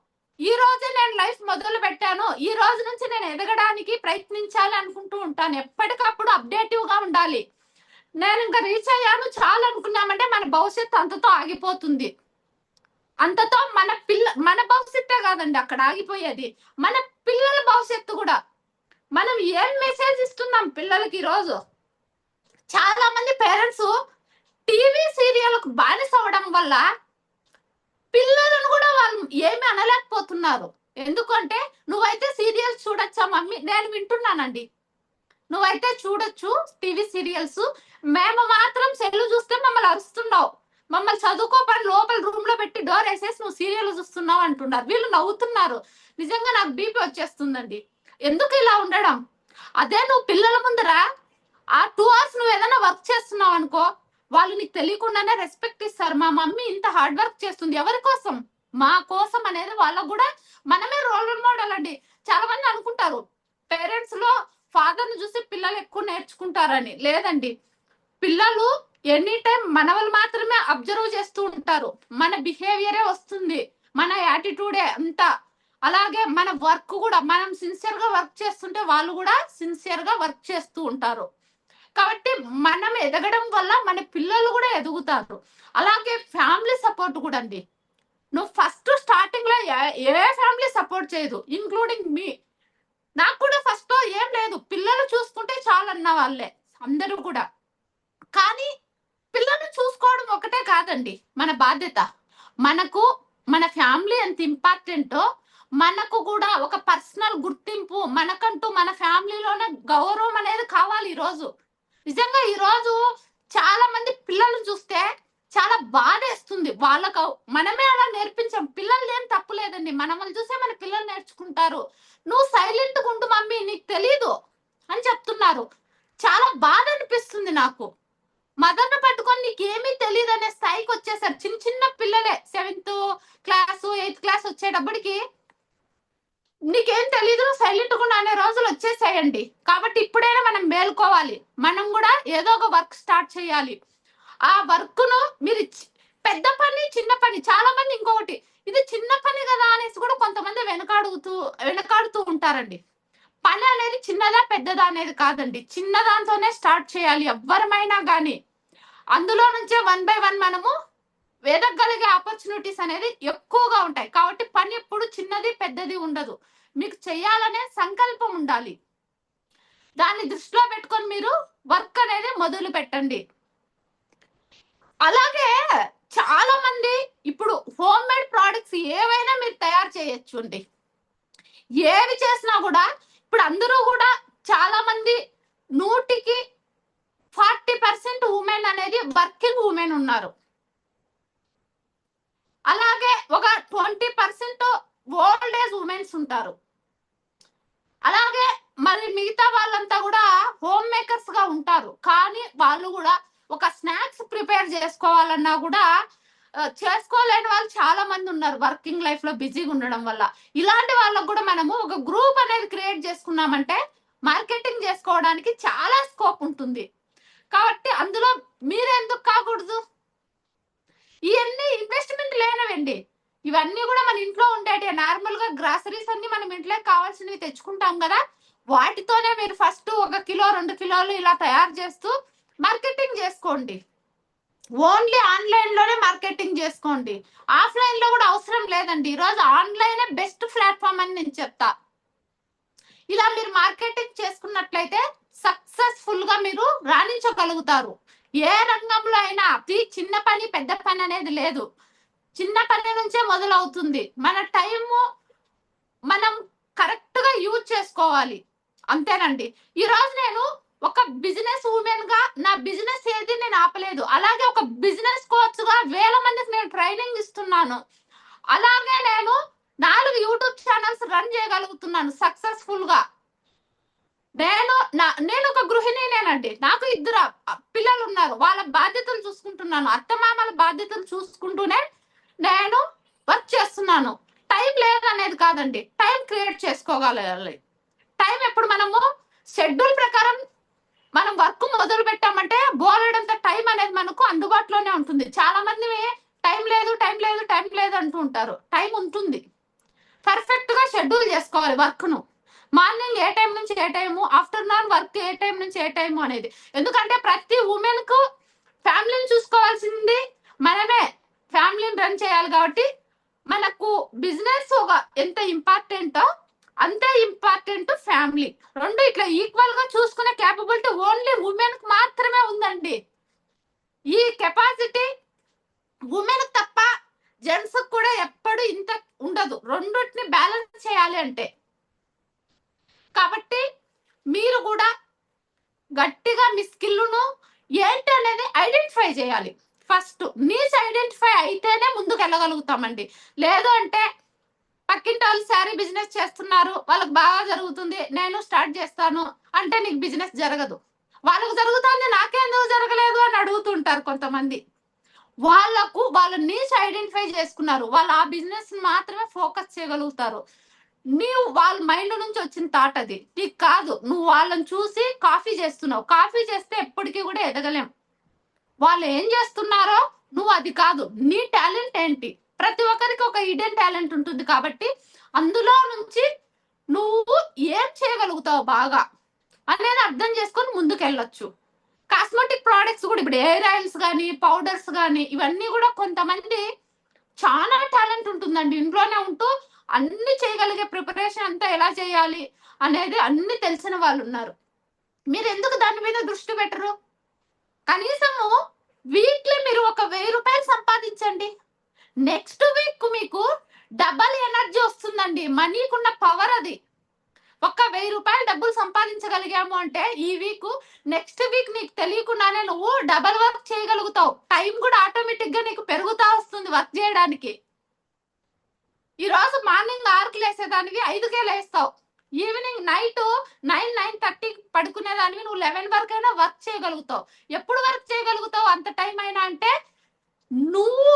ఈ రోజే నేను లైఫ్ మొదలు పెట్టాను, ఈ రోజు నుంచి నేను ఎదగడానికి ప్రయత్నించాలి అనుకుంటూ ఉంటాను. ఎప్పటికప్పుడు అప్డేటివ్ గా ఉండాలి. నేను ఇంకా రీచ్ అయ్యాను చాలా అనుకున్నామంటే మన భవిష్యత్తు అంతతో ఆగిపోతుంది. అంతతో మన భవిష్యత్తే కాదండి అక్కడ ఆగిపోయేది, మన పిల్లల భవిష్యత్తు కూడా. మనం ఏం మెసేజ్ ఇస్తున్నాం పిల్లలకి? ఈ రోజు చాలా మంది పేరెంట్స్ టీవీ సీరియల్కు బానిస అవ్వడం వల్ల పిల్లలను కూడా వాళ్ళు ఏమి అనలేకపోతున్నారు. ఎందుకంటే నువ్వైతే సీరియల్స్ చూడొచ్చా మమ్మీ, నేను వింటున్నానండి, నువ్వైతే చూడొచ్చు టీవీ సీరియల్స్, మేము మాత్రం సెల్లు చూస్తే మమ్మల్ని అరుస్తున్నావు, మమ్మల్ని చదువుకోపని లోపల రూమ్ లో పెట్టి డోర్ వేసేసి నువ్వు సీరియల్ చూస్తున్నావు అంటున్నారు. వీళ్ళు నవ్వుతున్నారు. నిజంగా నాకు బీపీ వచ్చేస్తుందండి. ఎందుకు ఇలా ఉండడం? అదే నువ్వు పిల్లల ముందర ఆ 2 hours నువ్వు ఏదైనా వర్క్ చేస్తున్నావు అనుకో, వాళ్ళు నీకు తెలియకుండానే రెస్పెక్ట్ ఇస్తారు. మా మమ్మీ ఇంత హార్డ్ వర్క్ చేస్తుంది, ఎవరి కోసం? మా కోసం అనేది వాళ్ళకు కూడా మనమే రోల్ మోడల్ అండి. చాలా మంది అనుకుంటారు పేరెంట్స్ లో ఫాదర్ ని చూసి పిల్లలు ఎక్కువ నేర్చుకుంటారని. లేదండి, పిల్లలు ఎనీ టైం మన వాళ్ళు మాత్రమే అబ్జర్వ్ చేస్తూ ఉంటారు. మన బిహేవియరే వస్తుంది, మన యాటిట్యూడే అంతా. అలాగే మన వర్క్ కూడా, మనం సిన్సియర్ గా వర్క్ చేస్తుంటే వాళ్ళు కూడా సిన్సియర్ గా వర్క్ చేస్తూ ఉంటారు. కాబట్టి మనం ఎదగడం వల్ల మన పిల్లలు కూడా ఎదుగుతారు. అలాగే ఫ్యామిలీ సపోర్ట్ కూడా అండి. నువ్వు ఫస్ట్ స్టార్టింగ్ లో ఏ ఫ్యామిలీ సపోర్ట్ చేయదు, ఇంక్లూడింగ్ మీ. నాకు కూడా ఫస్ట్ లో ఏం లేదు, పిల్లలు చూసుకుంటే చాలన్న వాళ్ళే అందరూ కూడా. కానీ పిల్లలు చూసుకోవడం ఒకటే కాదండి మన బాధ్యత. మనకు మన ఫ్యామిలీ ఎంత ఇంపార్టెంటో మనకు కూడా ఒక పర్సనల్ గుర్తింపు, మనకంటూ మన ఫ్యామిలీలోనే గౌరవం అనేది కావాలి. ఈ రోజు నిజంగా ఈ రోజు చాలా మంది పిల్లలను చూస్తే చాలా బాధేస్తుంది. వాళ్ళకు మనమే అలా నేర్పించాం. పిల్లలు ఏం తప్పు లేదండి, మనల్ని చూసే మన పిల్లలు నేర్చుకుంటారు. నువ్వు సైలెంట్ గా ఉండు మమ్మీ, నీకు తెలీదు అని చెప్తున్నారు. చాలా బాధ అనిపిస్తుంది నాకు. మదర్ను పట్టుకొని నీకేమీ తెలియదు అనే స్థాయికి వచ్చేసారు. చిన్న చిన్న పిల్లలే 7th క్లాస్ 8th క్లాస్ వచ్చేటప్పటికి నీకేం తెలీదు, సైలెంట్ గా అనే రోజులు వచ్చేసాయండి. కాబట్టి ఇప్పుడైనా మనం మేల్కోవాలి, మనం కూడా ఏదో ఒక వర్క్ స్టార్ట్ చేయాలి. ఆ వర్క్ ను మీరు పెద్ద పని చిన్న పని, చాలా మంది ఇంకొకటి ఇది చిన్న పని కదా అనేసి కూడా కొంతమంది వెనకాడుతూ ఉంటారండి. పని అనేది చిన్నదా పెద్దదా అనేది కాదండి, చిన్న దాంతోనే స్టార్ట్ చేయాలి ఎవ్వరమైనా కానీ. అందులో నుంచే 1 by 1 మనము ఆపర్చునిటీస్ అనేది ఎక్కువగా ఉంటాయి. కాబట్టి పని ఎప్పుడు చిన్నది పెద్దది ఉండదు. మీకు చేయాలనే సంకల్పం ఉండాలి. దాన్ని దృష్టిలో పెట్టుకొని మీరు వర్క్ అనేది మొదలు పెట్టండి. అలాగే చాలా మంది ఇప్పుడు హోమ్ మేడ్ ప్రోడక్ట్స్ ఏవైనా మీరు తయారు చేయొచ్చు అండి. ఏవి చేసినా కూడా ఇప్పుడు అందరూ కూడా చాలా మంది 100కి 40% ఉమెన్ అనేది వర్కింగ్ ఉమెన్ ఉన్నారు. అలాగే ఒక 20% ఓల్డ్ ఏజ్ ఉమెన్స్ ఉంటారు. అలాగే మరి మిగతా వాళ్ళంతా కూడా హోమ్ మేకర్స్ గా ఉంటారు. కానీ వాళ్ళు కూడా ఒక స్నాక్స్ ప్రిపేర్ చేసుకోవాలన్నా కూడా చేసుకోలేని వాళ్ళు చాలా మంది ఉన్నారు వర్కింగ్ లైఫ్ లో బిజీగా ఉండడం వల్ల. ఇలాంటి వాళ్ళకు కూడా మనము ఒక గ్రూప్ అనేది క్రియేట్ చేసుకున్నామంటే మార్కెటింగ్ చేసుకోవడానికి చాలా స్కోప్ ఉంటుంది. కాబట్టి అందులో మీరెందుకు కాకూడదు? ఇవన్నీ ఇన్వెస్ట్మెంట్ లేనవండి. ఇవన్నీ కూడా మన ఇంట్లో ఉండేటి నార్మల్ గా గ్రాసరీస్ అన్ని మనం ఇంట్లో కావాల్సినవి తెచ్చుకుంటాం కదా, వాటితోనే మీరు ఫస్ట్ 1 కిలో 2 కిలోలు ఇలా తయారు చేస్తూ మార్కెటింగ్ చేసుకోండి. ఓన్లీ ఆన్లైన్ లోనే మార్కెటింగ్ చేసుకోండి. ఆఫ్లైన్ లో కూడా అవసరం లేదండి. ఈరోజు ఆన్లైనే బెస్ట్ ప్లాట్ఫామ్ అని నేను చెప్తా. ఇలా మీరు మార్కెటింగ్ చేసుకున్నట్లయితే సక్సెస్ఫుల్ గా మీరు రాణించగలుగుతారు. ఏ రంగంలో అయినా అది చిన్న పని పెద్ద పని అనేది లేదు. చిన్న పని నుంచే మొదలవుతుంది. మన టైము మనం కరెక్ట్ గా యూజ్ చేసుకోవాలి, అంతేనండి. ఈ రోజు నేను ఒక బిజినెస్ ఉమెన్ గా నా బిజినెస్ ఏది నేను ఆపలేదు. అలాగే ఒక బిజినెస్ కోచ్ గా వేల మందికి నేను ట్రైనింగ్ ఇస్తున్నాను. అలాగే నేను 4 యూట్యూబ్ ఛానల్స్ రన్ చేయగలుగుతున్నాను సక్సెస్ఫుల్ గా. నేను ఒక గృహిణినేనండి. నాకు 2 పిల్లలు ఉన్నారు. వాళ్ళ బాధ్యతలు చూసుకుంటున్నాను. అత్తమామల బాధ్యతలు చూసుకుంటూనే నేను వర్క్ చేస్తున్నాను. టైం లేదనేది కాదండి, టైం క్రియేట్ చేసుకోగలగాలి. టైం ఎప్పుడు మనము షెడ్యూల్ ప్రకారం మనం వర్క్ మొదలు పెట్టామంటే బోలెడంత టైం అనేది మనకు అందుబాటులోనే ఉంటుంది. చాలా మంది టైం లేదు టైం లేదు టైం లేదు అంటూ ఉంటారు. టైం ఉంటుంది. పర్ఫెక్ట్ గా షెడ్యూల్ చేసుకోవాలి వర్క్ ను. మార్నింగ్ ఏ టైం నుంచి ఏ టైము, ఆఫ్టర్నూన్ వర్క్ ఏ టైం నుంచి ఏ టైము అనేది. ఎందుకంటే ప్రతి ఉమెన్ కు ఫ్యామిలీని చూసుకోవాల్సింది మనమే. ఫ్యామిలీని రన్ చేయాలి కాబట్టి మనకు బిజినెస్ ఒక ఎంత ఇంపార్టెంటో అంతే ఇంపార్టెంట్ ఫ్యామిలీ. రెండు ఇట్లా ఈక్వల్ గా చూసుకునే క్యాపబిలిటీ ఓన్లీ ఉమెన్ కు మాత్రమే ఉందండి. ఈ కెపాసిటీ ఉమెన్ తప్ప జెంట్స్ కూడా ఎప్పుడు ఇంత ఉండదు. రెండింటిని బ్యాలెన్స్ చేయాలి అంటే. కాబట్టి మీరు కూడా గట్టిగా మీ స్కిల్ను ఏంటి అనేది ఐడెంటిఫై చేయాలి. ఫస్ట్ నీస్ ఐడెంటిఫై అయితేనే ముందుకు వెళ్ళగలుగుతామండి. లేదు అంటే పక్కింటి వాళ్ళు శారీ బిజినెస్ చేస్తున్నారు, వాళ్ళకి బాగా జరుగుతుంది, నేను స్టార్ట్ చేస్తాను అంటే నీకు బిజినెస్ జరగదు. వాళ్ళకు జరుగుతుంది, నాకెందుకు జరగలేదు అని అడుగుతుంటారు కొంతమంది. వాళ్ళ నీస్ ఐడెంటిఫై చేసుకున్నారు, వాళ్ళు ఆ బిజినెస్ మాత్రమే ఫోకస్ చేయగలుగుతారు. నీవు వాళ్ళ మైండ్ నుంచి వచ్చిన థాట్ అది నీకు కాదు. నువ్వు వాళ్ళని చూసి కాఫీ చేస్తున్నావు. కాఫీ చేస్తే ఎప్పటికీ కూడా ఎదగలేం. వాళ్ళు ఏం చేస్తున్నారో నువ్వు అది కాదు. నీ టాలెంట్ ఏంటి? ప్రతి ఒక్కరికి ఒక హిడెన్ టాలెంట్ ఉంటుంది. కాబట్టి అందులో నుంచి నువ్వు ఏం చేయగలుగుతావు బాగా అనేది అర్థం చేసుకొని ముందుకు వెళ్ళొచ్చు. కాస్మెటిక్ ప్రోడక్ట్స్ కూడా ఇప్పుడు హెయిర్ ఆయిల్స్ కానీ పౌడర్స్ కానీ ఇవన్నీ కూడా కొంతమంది చాలా టాలెంట్ ఉంటుందండి. ఇంట్లోనే ఉంటూ అన్ని చేయగలిగే ప్రిపరేషన్ అంతా ఎలా చేయాలి అనేది అన్ని తెలిసిన వాళ్ళు ఉన్నారు. మీరు ఎందుకు దాని మీద దృష్టి పెట్టరు? కనీసము వీక్లీ మీరు ఒక 1000 రూపాయలు సంపాదించండి. నెక్స్ట్ వీక్ మీకు డబల్ ఎనర్జీ వస్తుందండి. మనీకున్న పవర్ అది. ఒక 1000 రూపాయలు డబ్బులు సంపాదించగలిగాము అంటే ఈ వీక్ నెక్స్ట్ వీక్ నీకు తెలియకుండానే నువ్వు డబల్ వర్క్ చేయగలుగుతావు. టైం కూడా ఆటోమేటిక్ గా నీకు పెరుగుతా వస్తుంది వర్క్ చేయడానికి. ఈ రోజు మార్నింగ్ 6కి లేసేదానివి 5కే లేస్తావు. ఈవినింగ్ నైట్ 9-9:30 పడుకునేదానివి నువ్వు 11 వరకు అయినా వర్క్ చేయగలుగుతావు. ఎప్పుడు వర్క్ చేయగలుగుతావు అంత టైం అయినా అంటే నువ్వు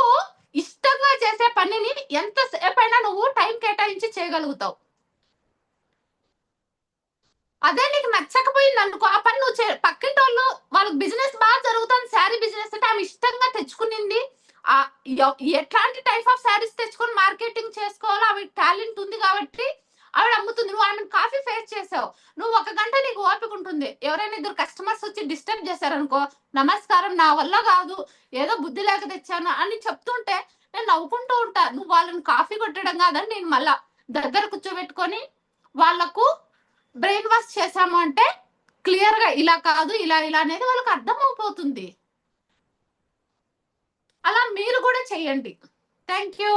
ఇష్టంగా చేసే పనిని ఎంతసేపు అయినా నువ్వు టైం కేటాయించి చేయగలుగుతావు. అదే నీకు నచ్చకపోయింది అనుకో, ఆ పని నువ్వు పక్కింటి వాళ్ళకి బిజినెస్ బాగా జరుగుతుంది, శారీ బిజినెస్ అంటే ఆమె ఇష్టంగా తెచ్చుకునింది, ఎట్లాంటి టైప్ ఆఫ్ శారీస్ తెచ్చుకొని మార్కెటింగ్ చేసుకోవాలో ఆమె టాలెంట్ ఉంది కాబట్టి ఆవిడ అమ్ముతుంది. నువ్వు ఆమె కాఫీ ఫేస్ చేసావు, నువ్వు 1 గంట నీకు ఓపిక ఉంటుంది. ఎవరైనా 2 కస్టమర్స్ వచ్చి డిస్టర్బ్ చేశారనుకో, నమస్కారం నా వల్ల కాదు, ఏదో బుద్ధి లేక తెచ్చాను అని చెప్తుంటే నేను నవ్వుకుంటూ ఉంటా. నువ్వు వాళ్ళని కాఫీ కొట్టడం కాదని నేను మళ్ళా దగ్గర కూర్చోబెట్టుకొని వాళ్ళకు బ్రెయిన్ వాష్ చేసాము అంటే క్లియర్ గా ఇలా కాదు ఇలా ఇలా అనేది వాళ్ళకి అర్థం అయిపోతుంది. అలా మీరు కూడా చెయ్యండి. Thank you.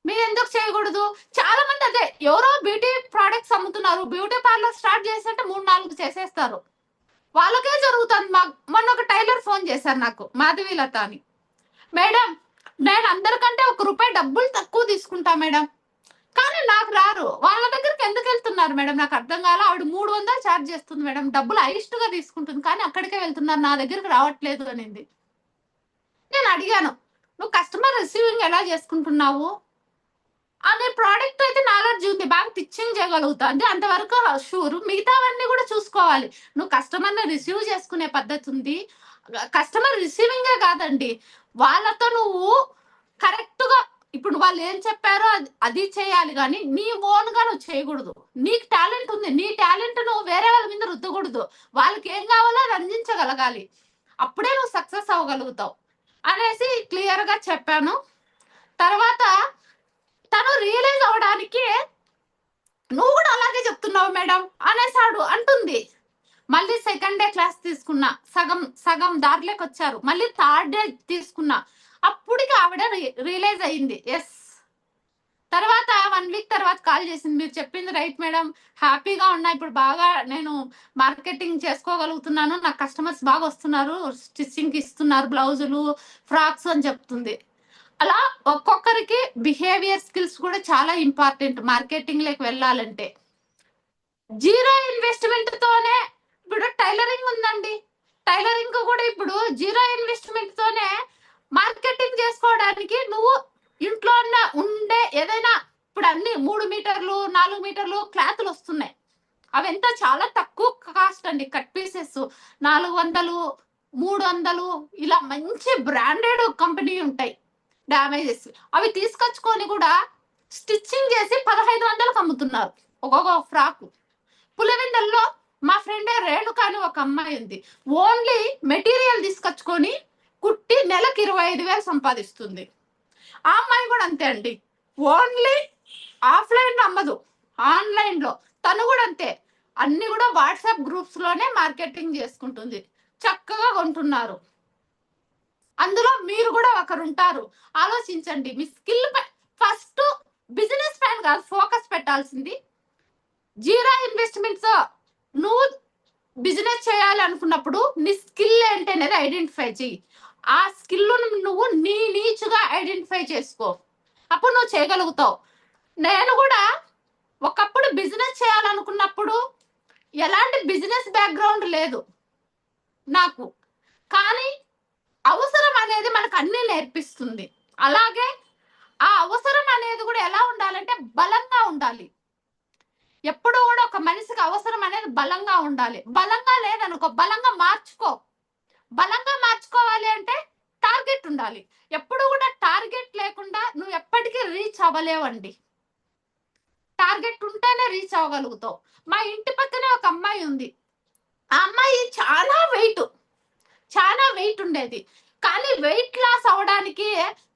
మీరు ఎందుకు చేయకూడదు? చాలా మంది అదే ఎవరో బ్యూటీ ప్రొడక్ట్స్ అమ్ముతున్నారు, బ్యూటీ పార్లర్ స్టార్ట్ చేసేంటే 3-4 చేసేస్తారు. వాళ్ళకే జరుగుతుంది. మొన్న ఒక టైలర్ ఫోన్ చేశారు నాకు, మాధవీలత అని. మేడం నేను అందరికంటే ₹1 డబ్బులు తక్కువ తీసుకుంటా మేడం, కానీ నాకు రారు. వాళ్ళ దగ్గరికి ఎందుకు వెళ్తున్నారు మేడం నాకు అర్థం కాల. ఆవిడ 300 ఛార్జ్ చేస్తుంది మేడం, డబ్బులు హైయెస్ట్ గా తీసుకుంటుంది, కానీ అక్కడికే వెళ్తున్నారు, నా దగ్గరికి రావట్లేదు అనింది. నేను అడిగాను, నువ్వు కస్టమర్ రిసీవింగ్ ఎలా చేసుకుంటున్నావు అనే ప్రోడక్ట్ అయితే నాలెడ్జ్ ఉంది, బాగా టిచ్చింగ్ చేయగలుగుతుంది, అంతవరకు షూర్. మిగతావన్నీ కూడా చూసుకోవాలి. నువ్వు కస్టమర్ ని రిసీవ్ చేసుకునే పద్ధతి ఉంది. కస్టమర్ రిసీవింగే కాదండి, వాళ్ళతో నువ్వు కరెక్ట్ గా ఇప్పుడు వాళ్ళు ఏం చెప్పారో అది చేయాలి, కానీ నీ ఓన్ గా నువ్వు చేయకూడదు. నీకు టాలెంట్ ఉంది, నీ టాలెంట్ నువ్వు వేరే వాళ్ళ మీద రుద్దకూడదు. వాళ్ళకి ఏం కావాలో అది అందించగలగాలి, అప్పుడే నువ్వు సక్సెస్ అవ్వగలుగుతావు అనేసి క్లియర్ గా చెప్పాను. తర్వాత తను రియలైజ్ అవడానికి నువ్వు కూడా అలాగే చెప్తున్నావు మేడం అనేసాడు అంటుంది. మళ్ళీ సెకండ్ డే క్లాస్ తీసుకున్నా, సగం దారిలోకి వచ్చారు. మళ్ళీ థర్డ్ డే తీసుకున్నా, అప్పటికి ఆవిడ రియలైజ్ అయింది. ఎస్. తర్వాత 1 వీక్ తర్వాత కాల్ చేసింది, మీరు చెప్పింది రైట్ మేడం, హ్యాపీగా ఉన్నా, ఇప్పుడు బాగా నేను మార్కెటింగ్ చేసుకోగలుగుతున్నాను, నాకు కస్టమర్స్ బాగా వస్తున్నారు, స్టిచ్చింగ్ ఇస్తున్నారు బ్లౌజులు ఫ్రాక్స్ అని చెప్తుంది. అలా ఒక్కొక్కరికి బిహేవియర్ స్కిల్స్ కూడా చాలా ఇంపార్టెంట్ మార్కెటింగ్ లోకి వెళ్ళాలంటే. జీరో ఇన్వెస్ట్మెంట్ తోనే ఇప్పుడు టైలరింగ్ ఉందండి, టైలరింగ్ కూడా ఇప్పుడు జీరో ఇన్వెస్ట్మెంట్ తోనే మార్కెటింగ్ చేసుకోవడానికి నువ్వు ఇంట్లో ఉండే ఏదైనా ఇప్పుడు అన్ని 3 మీటర్లు 4 మీటర్లు క్లాతులు వస్తున్నాయి. అవి ఎంత చాలా తక్కువ కాస్ట్ అండి. కట్ పీసెస్ 400 300 ఇలా మంచి బ్రాండెడ్ కంపెనీ ఉంటాయి. డ్యామేజెస్ అవి తీసుకొచ్చుకొని కూడా స్టిచ్చింగ్ చేసి 1500కి అమ్ముతున్నారు ఒక్కొక్క ఫ్రాక్. పులివెందుల్లో మా ఫ్రెండ్ రేణుక అని ఒక అమ్మాయి ఉంది, ఓన్లీ మెటీరియల్ తీసుకొచ్చుకొని కుట్టి నెలకు 25,000 సంపాదిస్తుంది. ఆ అమ్మాయి కూడా అంతే అండి, ఓన్లీ ఆఫ్లైన్ లో అమ్మదు, ఆన్లైన్ లో. తను కూడా అంతే, అన్ని కూడా వాట్సాప్ గ్రూప్స్ లోనే మార్కెటింగ్ చేసుకుంటుంది, చక్కగా కొంటున్నారు. అందులో మీరు కూడా ఒకరు ఉంటారు. ఆలోచించండి, మీ స్కిల్ ఫస్ట్ బిజినెస్ పైన కాదు ఫోకస్ పెట్టాల్సింది. జీరో ఇన్వెస్ట్మెంట్స్ నువ్వు బిజినెస్ చేయాలి అనుకున్నప్పుడు నీ స్కిల్ ఏంటి అనేది ఐడెంటిఫై చెయ్యి. ఆ స్కిల్ నువ్వు నీచుగా ఐడెంటిఫై చేసుకో, అప్పుడు నువ్వు చేయగలుగుతావు. నేను కూడా ఒకప్పుడు బిజినెస్ చేయాలనుకున్నప్పుడు ఎలాంటి బిజినెస్ బ్యాక్గ్రౌండ్ లేదు నాకు, కానీ అవసరం అనేది మనకు అన్ని నేర్పిస్తుంది. అలాగే ఆ అవసరం అనేది కూడా ఎలా ఉండాలంటే బలంగా ఉండాలి. ఎప్పుడు కూడా ఒక మనిషికి అవసరం అనేది బలంగా ఉండాలి. బలంగా లేదనుకో, బలంగా మార్చుకో. బలంగా మార్చుకోవాలి అంటే టార్గెట్ ఉండాలి. ఎప్పుడు కూడా టార్గెట్ లేకుండా నువ్వు ఎప్పటికీ రీచ్ అవ్వలేవండి. టార్గెట్ ఉంటేనే రీచ్ అవ్వగలుగుతావు. మా ఇంటి పక్కనే ఒక అమ్మాయి ఉంది, ఆ అమ్మాయి చాలా వెయిట్ ఉండేది, కానీ వెయిట్ లాస్ అవడానికి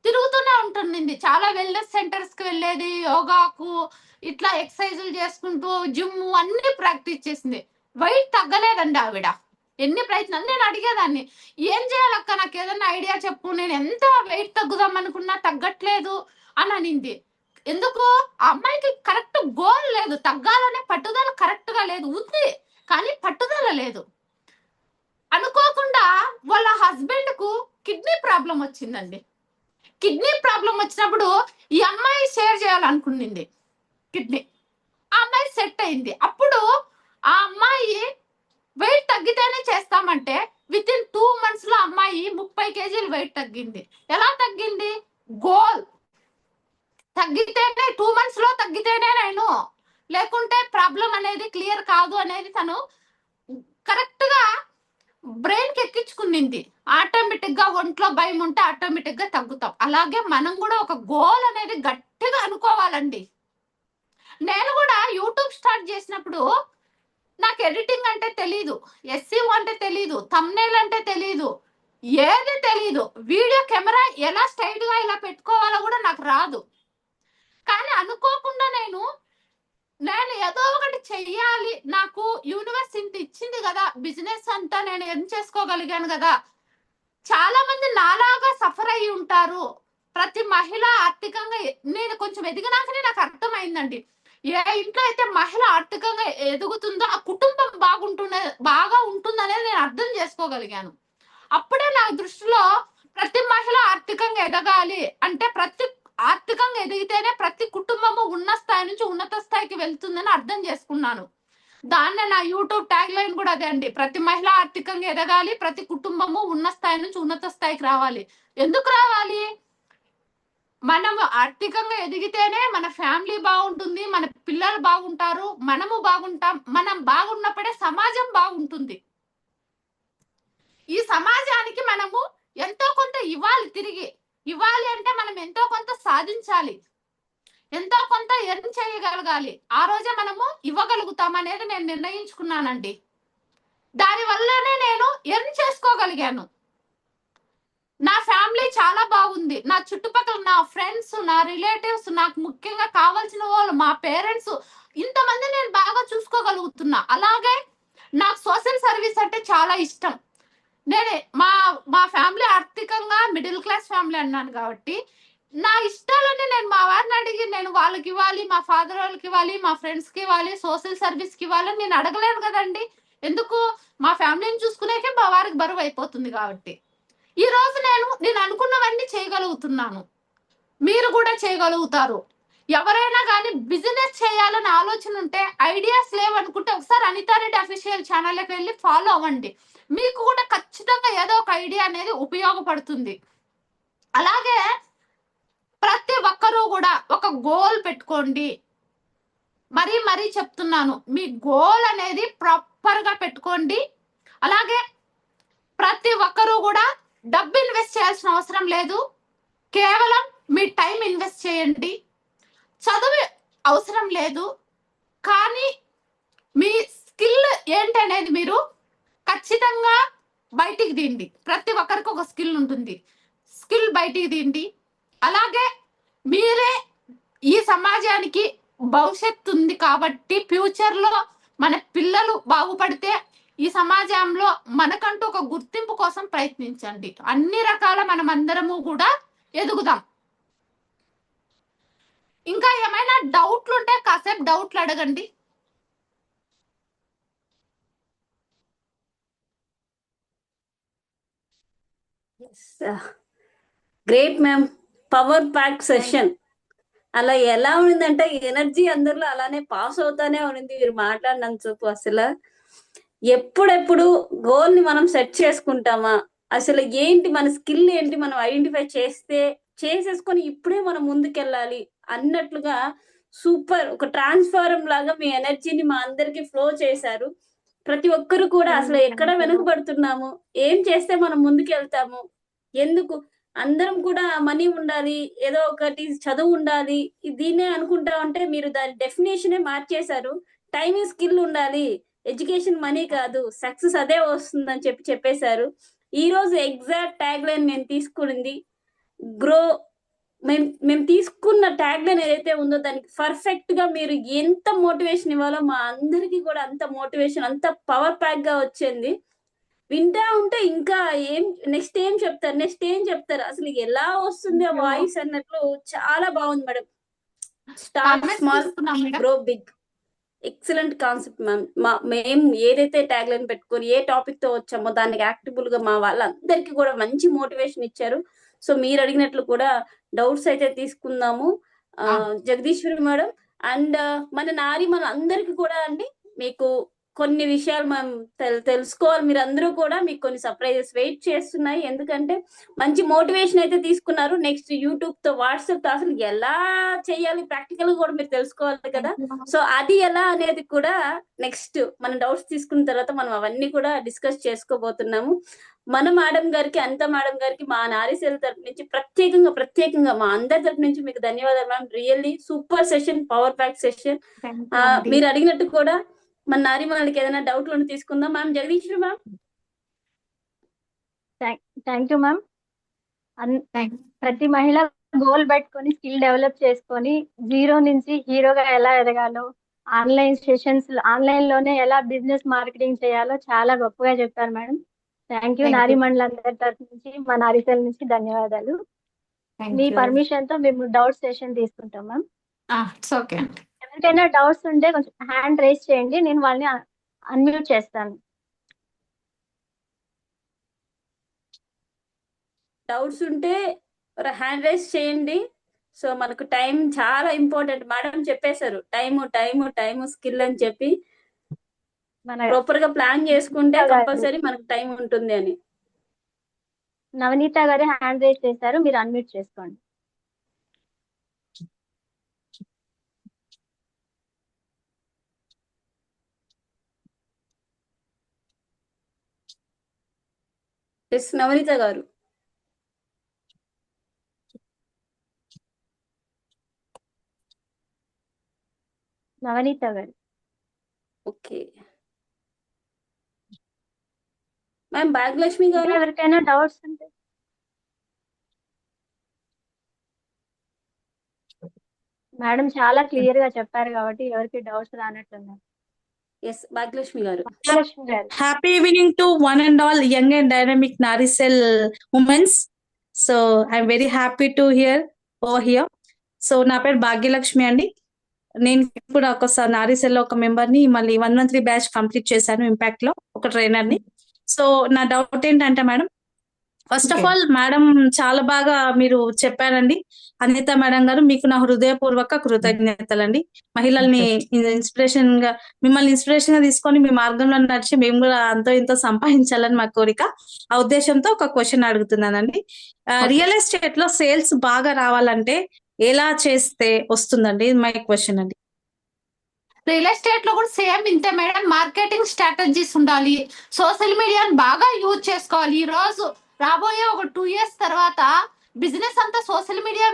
తిరుగుతూనే ఉంటుంది. చాలా వెల్నెస్ సెంటర్స్ కి వెళ్ళేది, యోగాకు ఇట్లా ఎక్సర్సైజులు చేసుకుంటూ జిమ్ అన్ని ప్రాక్టీస్ చేసింది. వెయిట్ తగ్గలేదండి ఆవిడ. ఎన్ని ప్రయత్నాలు. నేను అడిగేదాన్ని, ఏం చేయాలక్క, నాకు ఏదన్నా ఐడియా చెప్పు, నేను ఎంత వెయిట్ తగ్గుదాం అనుకున్నా తగ్గట్లేదు అని అనింది. ఎందుకు? ఆ అమ్మాయికి కరెక్ట్ గోల్ లేదు, తగ్గాలనే పట్టుదల కరెక్ట్ గా లేదు, ఉంది కానీ పట్టుదల లేదు. అనుకోకుండా వాళ్ళ హస్బెండ్ కు కిడ్నీ ప్రాబ్లం వచ్చిందండి. కిడ్నీ ప్రాబ్లం వచ్చినప్పుడు ఈ అమ్మాయి షేర్ చేయాలనుకునింది కిడ్నీ. ఆ అమ్మాయి సెట్ అయింది. అప్పుడు ఆ అమ్మాయి వెయిట్ తగ్గితేనే చేస్తామంటే విత్ ఇన్ 2 months లో అమ్మాయి 30 kg వెయిట్ తగ్గింది. ఎలా తగ్గింది? గోల్ తగ్గితేనే 2 months లో తగ్గితేనే నేను, లేకుంటే ప్రాబ్లం అనేది క్లియర్ కాదు అనేది తను కరెక్ట్ గా బ్రెయిన్ కి ఎక్కించుకునింది. ఆటోమేటిక్ గా ఒంట్లో భయం ఉంటే ఆటోమేటిక్ గా తగ్గుతాం. అలాగే మనం కూడా ఒక గోల్ అనేది గట్టిగా అనుకోవాలండి. నేను కూడా యూట్యూబ్ స్టార్ట్ చేసినప్పుడు నాకు ఎడిటింగ్ అంటే తెలీదు, ఎస్సీఓ అంటే తెలీదు, థంబ్నెయిల్ అంటే తెలీదు, ఏది తెలీదు. వీడియో కెమెరా ఎలా స్ట్రైట్ గా ఇలా పెట్టుకోవాలో కూడా నాకు రాదు. కానీ అనుకోకుండా నేను ఏదో ఒకటి చెయ్యాలి, నాకు యూనివర్స్ ఇంత ఇచ్చింది కదా, బిజినెస్ అంతా నేను ఏం చేసుకోగలిగాను కదా. చాలా మంది నాలాగా సఫర్ అయ్యి ఉంటారు. ప్రతి మహిళ ఆర్థికంగా నేను కొంచెం ఎదిగినాకనే నాకు అర్థమైందండి. ఏ ఇంట్లో అయితే మహిళ ఆర్థికంగా ఎదుగుతుందో ఆ కుటుంబం బాగా ఉంటుందనేది నేను అర్థం చేసుకోగలిగాను. అప్పుడే నా దృష్టిలో ప్రతి మహిళ ఆర్థికంగా ఎదగాలి అంటే ఆర్థికంగా ఎదిగితేనే ప్రతి కుటుంబము ఉన్న స్థాయి నుంచి ఉన్నత స్థాయికి వెళ్తుందని అర్థం చేసుకున్నాను. దాన్నే నా యూట్యూబ్ ట్యాగ్ లైన్ కూడా అదే అండి. ప్రతి మహిళ ఆర్థికంగా ఎదగాలి, ప్రతి కుటుంబము ఉన్న స్థాయి నుంచి ఉన్నత స్థాయికి రావాలి. ఎందుకు రావాలి? మనం ఆర్థికంగా ఎదిగితేనే మన ఫ్యామిలీ బాగుంటుంది, మన పిల్లలు బాగుంటారు, మనము బాగుంటాం. మనం బాగున్నప్పుడే సమాజం బాగుంటుంది. ఈ సమాజానికి మనము ఎంతో కొంత ఇవ్వాలి అంటే మనం ఎంతో కొంత సాధించాలి, ఎంతో కొంత ఎర్న్ చేయగలగాలి. ఆ రోజే మనము ఇవ్వగలుగుతాం అనేది నేను నిర్ణయించుకున్నానండి. దాని వల్లనే నేను ఎర్న్ చేసుకోగలిగాను. నా ఫ్యామిలీ చాలా బాగుంది. నా చుట్టుపక్కల నా ఫ్రెండ్స్, నా రిలేటివ్స్, నాకు ముఖ్యంగా కావాల్సిన వాళ్ళు, మా పేరెంట్స్, ఇంతమంది నేను బాగా చూసుకోగలుగుతున్నా. అలాగే నాకు సోషల్ సర్వీస్ అంటే చాలా ఇష్టం. మా ఫ్యామిలీ ఆర్థికంగా మిడిల్ క్లాస్ ఫ్యామిలీ అన్నాను కాబట్టి నా ఇష్టాలని నేను మా వారిని అడిగి నేను వాళ్ళకి ఇవ్వాలి, మా ఫాదర్ వాళ్ళకి ఇవ్వాలి, మా ఫ్రెండ్స్ కి ఇవ్వాలి, సోషల్ సర్వీస్ కి ఇవ్వాలని నేను అడగలేను కదండి. ఎందుకు? మా ఫ్యామిలీని చూసుకునేకే మా వారికి బరువు అయిపోతుంది కాబట్టి. ఈ రోజు నేను అనుకున్నవన్నీ చేయగలుగుతున్నాను. మీరు కూడా చేయగలుగుతారు. ఎవరైనా కానీ బిజినెస్ చేయాలని ఆలోచన ఉంటే, ఐడియాస్ లేవనుకుంటే ఒకసారి అనితారెడ్డి అఫీషియల్ ఛానల్కి వెళ్ళి ఫాలో అవ్వండి. మీకు కూడా ఖచ్చితంగా ఏదో ఒక ఐడియా అనేది ఉపయోగపడుతుంది. అలాగే ప్రతి ఒక్కరూ కూడా ఒక గోల్ పెట్టుకోండి. మరీ చెప్తున్నాను, మీ గోల్ అనేది ప్రాపర్ గా పెట్టుకోండి. అలాగే ప్రతి ఒక్కరూ కూడా డబ్బు ఇన్వెస్ట్ చేయాల్సిన అవసరం లేదు. కేవలం మీ టైం ఇన్వెస్ట్ చేయండి. చదువు అవసరం లేదు, కానీ మీ స్కిల్ ఏంటనేది మీరు ఖచ్చితంగా బయటికి తీయండి. ప్రతి ఒక్కరికి ఒక స్కిల్ ఉంటుంది. స్కిల్ బయటికి తీయండి. అలాగే మీరే ఈ సమాజానికి భవిష్యత్తు ఉంది కాబట్టి ఫ్యూచర్ లో మన పిల్లలు బాగుపడితే ఈ సమాజంలో మనకంటూ ఒక గుర్తింపు కోసం ప్రయత్నించండి. అన్ని రకాల మనం అందరము కూడా ఎదుగుదాం. ఇంకా ఏమైనా డౌట్లు ఉంటే కాసేపు డౌట్లు అడగండి. Great ma'am, power pack session. అలా ఎలా ఉండిందంటే ఎనర్జీ అందరిలో అలానే పాస్ అవుతానే ఉండింది మీరు మాట్లాడినంతసేపు. అసలు ఎప్పుడెప్పుడు గోల్ ని మనం సెట్ చేసుకుంటామా, అసలు ఏంటి మన స్కిల్ ఏంటి మనం ఐడెంటిఫై చేసేసుకొని ఇప్పుడే మనం ముందుకెళ్ళాలి అన్నట్లుగా సూపర్ ఒక ట్రాన్స్ఫార్మ్ లాగా మీ ఎనర్జీని మా అందరికి ఫ్లో చేశారు. ప్రతి ఒక్కరు కూడా అసలు ఎక్కడ వెనుకబడుతున్నాము, ఏం చేస్తే మనం ముందుకెళ్తాము, ఎందుకు అందరం కూడా మనీ ఉండాలి, ఏదో ఒకటి చదువు ఉండాలి, దీన్నే అనుకుంటా ఉంటే మీరు దాని డెఫినేషనే మార్చేశారు. టైమింగ్ స్కిల్ ఉండాలి, ఎడ్యుకేషన్ మనీ కాదు, సక్సెస్ అదే వస్తుందని చెప్పేశారు. ఈ రోజు ఎగ్జాక్ట్ ట్యాగ్ లైన్ నేను తీసుకునింది గ్రో. మేము తీసుకున్న ట్యాగ్ లైన్ ఏదైతే ఉందో దానికి పర్ఫెక్ట్ గా మీరు ఎంత మోటివేషన్ ఇవ్వాలో మా అందరికి కూడా అంత మోటివేషన్, అంత పవర్ ప్యాక్ గా వచ్చింది. వింటా ఉంటే ఇంకా నెక్స్ట్ ఏం చెప్తారు అసలు ఎలా వస్తుంది ఆ వాయిస్ అన్నట్లు చాలా బాగుంది మేడం. Start small, grow big. Excellent concept ma'am. మేము ఏదైతే ట్యాగ్ లైన్ పెట్టుకొని ఏ టాపిక్ తో వచ్చామో దానికి యాక్టిబుల్ గా మా వాళ్ళందరికీ కూడా మంచి మోటివేషన్ ఇచ్చారు. సో మీరు అడిగినట్లు కూడా డౌట్స్ అయితే తీసుకుందాము. జగదీశ్వరి మేడం అండ్ మన అందరికి కూడా అండి, మీకు కొన్ని విషయాలు మనం తెలుసుకోవాలి. మీరు అందరూ కూడా మీకు కొన్ని సర్ప్రైజెస్ వెయిట్ చేస్తున్నాయి. ఎందుకంటే మంచి మోటివేషన్ అయితే తీసుకున్నారు. నెక్స్ట్ యూట్యూబ్ తో, వాట్సాప్ తో అసలు ఎలా చేయాలి ప్రాక్టికల్ కూడా మీరు తెలుసుకోవాలి కదా. సో అది ఎలా అనేది కూడా నెక్స్ట్ మనం డౌట్స్ తీసుకున్న తర్వాత మనం అవన్నీ కూడా డిస్కస్ చేసుకోబోతున్నాము. మన మేడం గారికి, అనిత మేడం గారికి మా నారీసేన తరపు నుంచి ప్రత్యేకంగా మా అందరి తరపు నుంచి మీకు ధన్యవాదాలు ma'am. Really super session, power pack session. మీరు అడిగినట్టు కూడా మన నారీ మనకి ఏదైనా డౌట్లు ఉంటే తీసుకుందాం ma'am. Jagadeeswari ma'am. Thank you ma'am. Thank ప్రతి మహిళ గోల్ పెట్టుకొని స్కిల్ డెవలప్ చేసుకొని జీరో నుంచి హీరోగా ఎలా ఎదగాలో, ఆన్లైన్ లోనే ఎలా బిజినెస్ మార్కెటింగ్ చేయాలో చాలా గొప్పగా చెప్పారు madam. Thank you. Thank you. నారీ మండలందరి తరఫు నుంచి, మా నారీసెల్ నుంచి ధన్యవాదాలు. మీ you. పర్మిషన్ తో మేము డౌట్ సెషన్ తీసుకుంటాం మ్యామ్. ఇట్స్ ఓకే అండి. ఎవరికైనా డౌట్స్ ఉంటే కొంచెం హ్యాండ్ రేస్ చేయండి, నేను వాళ్ళని అన్మ్యూట్ చేస్తాను. డౌట్స్ ఉంటే హ్యాండ్ రైజ్ చేయండి. సో మనకు టైం చాలా ఇంపార్టెంట్. మేడం చెప్పేశారు టైము స్కిల్ అని చెప్పి మన ప్రాపర్ గా ప్లాన్ చేసుకుంటే గారు. కంపల్సరీ మనకు టైం ఉంటుంది అని. నవనీత గారు హ్యాండ్ రేస్ చేశారు, మీరు అన్మ్యూట్ చేసుకోండి. ఎస్ నవనీత గారు. నవనీత గారు. Okay ma'am. భాగ్యలక్ష్మి ఇంకా గారు. ఎవరికైనా డౌట్స్ ఉంటే మేడం చాలా క్లియర్ గా చెప్పారు కాబట్టి ఎవరికి డౌట్స్ రానట్టున్నారు. ఎస్ భాగ్యలక్ష్మి గారు. భాగ్యలక్ష్మి గారు. Happy evening to one and all young and dynamic Naricel women's. So I'm very happy to hear over here. So నా పేరు భాగ్యలక్ష్మి అండి. నేను కూడా ఒకసారి నారీసెల్ లో ఒక మెంబర్ ని, మళ్ళీ 1 month బ్యాచ్ కంప్లీట్ చేశాను ఇంపాక్ట్ లో, ఒక ట్రైనర్ ని. సో నా డౌట్ ఏంటంటే madam, first of all madam చాలా బాగా మీరు చెప్పారండి. అనిత మేడం గారు, మీకు నా హృదయపూర్వక కృతజ్ఞతలండి. మహిళల్ని మిమ్మల్ని ఇన్స్పిరేషన్ గా తీసుకొని మీ మార్గంలో నడిచి మేము కూడా అంతో ఇంతో సంపాదించాలని మా కోరిక. ఆ ఉద్దేశంతో ఒక క్వశ్చన్ అడుగుతున్నానండి. రియల్ ఎస్టేట్ లో సేల్స్ బాగా రావాలంటే ఎలా చేస్తే వస్తుందండి? మై క్వశ్చన్ అండి. రియల్ ఎస్టేట్ లో కూడా సేమ్ ఇంతే మేడం. మార్కెటింగ్ స్ట్రాటజీస్ ఉండాలి, సోషల్ మీడియాని బాగా యూజ్ చేసుకోవాలి. ఈ రోజు రాబోయే ఒక 2 years తర్వాత బిజినెస్ అంతా సోషల్ మీడియా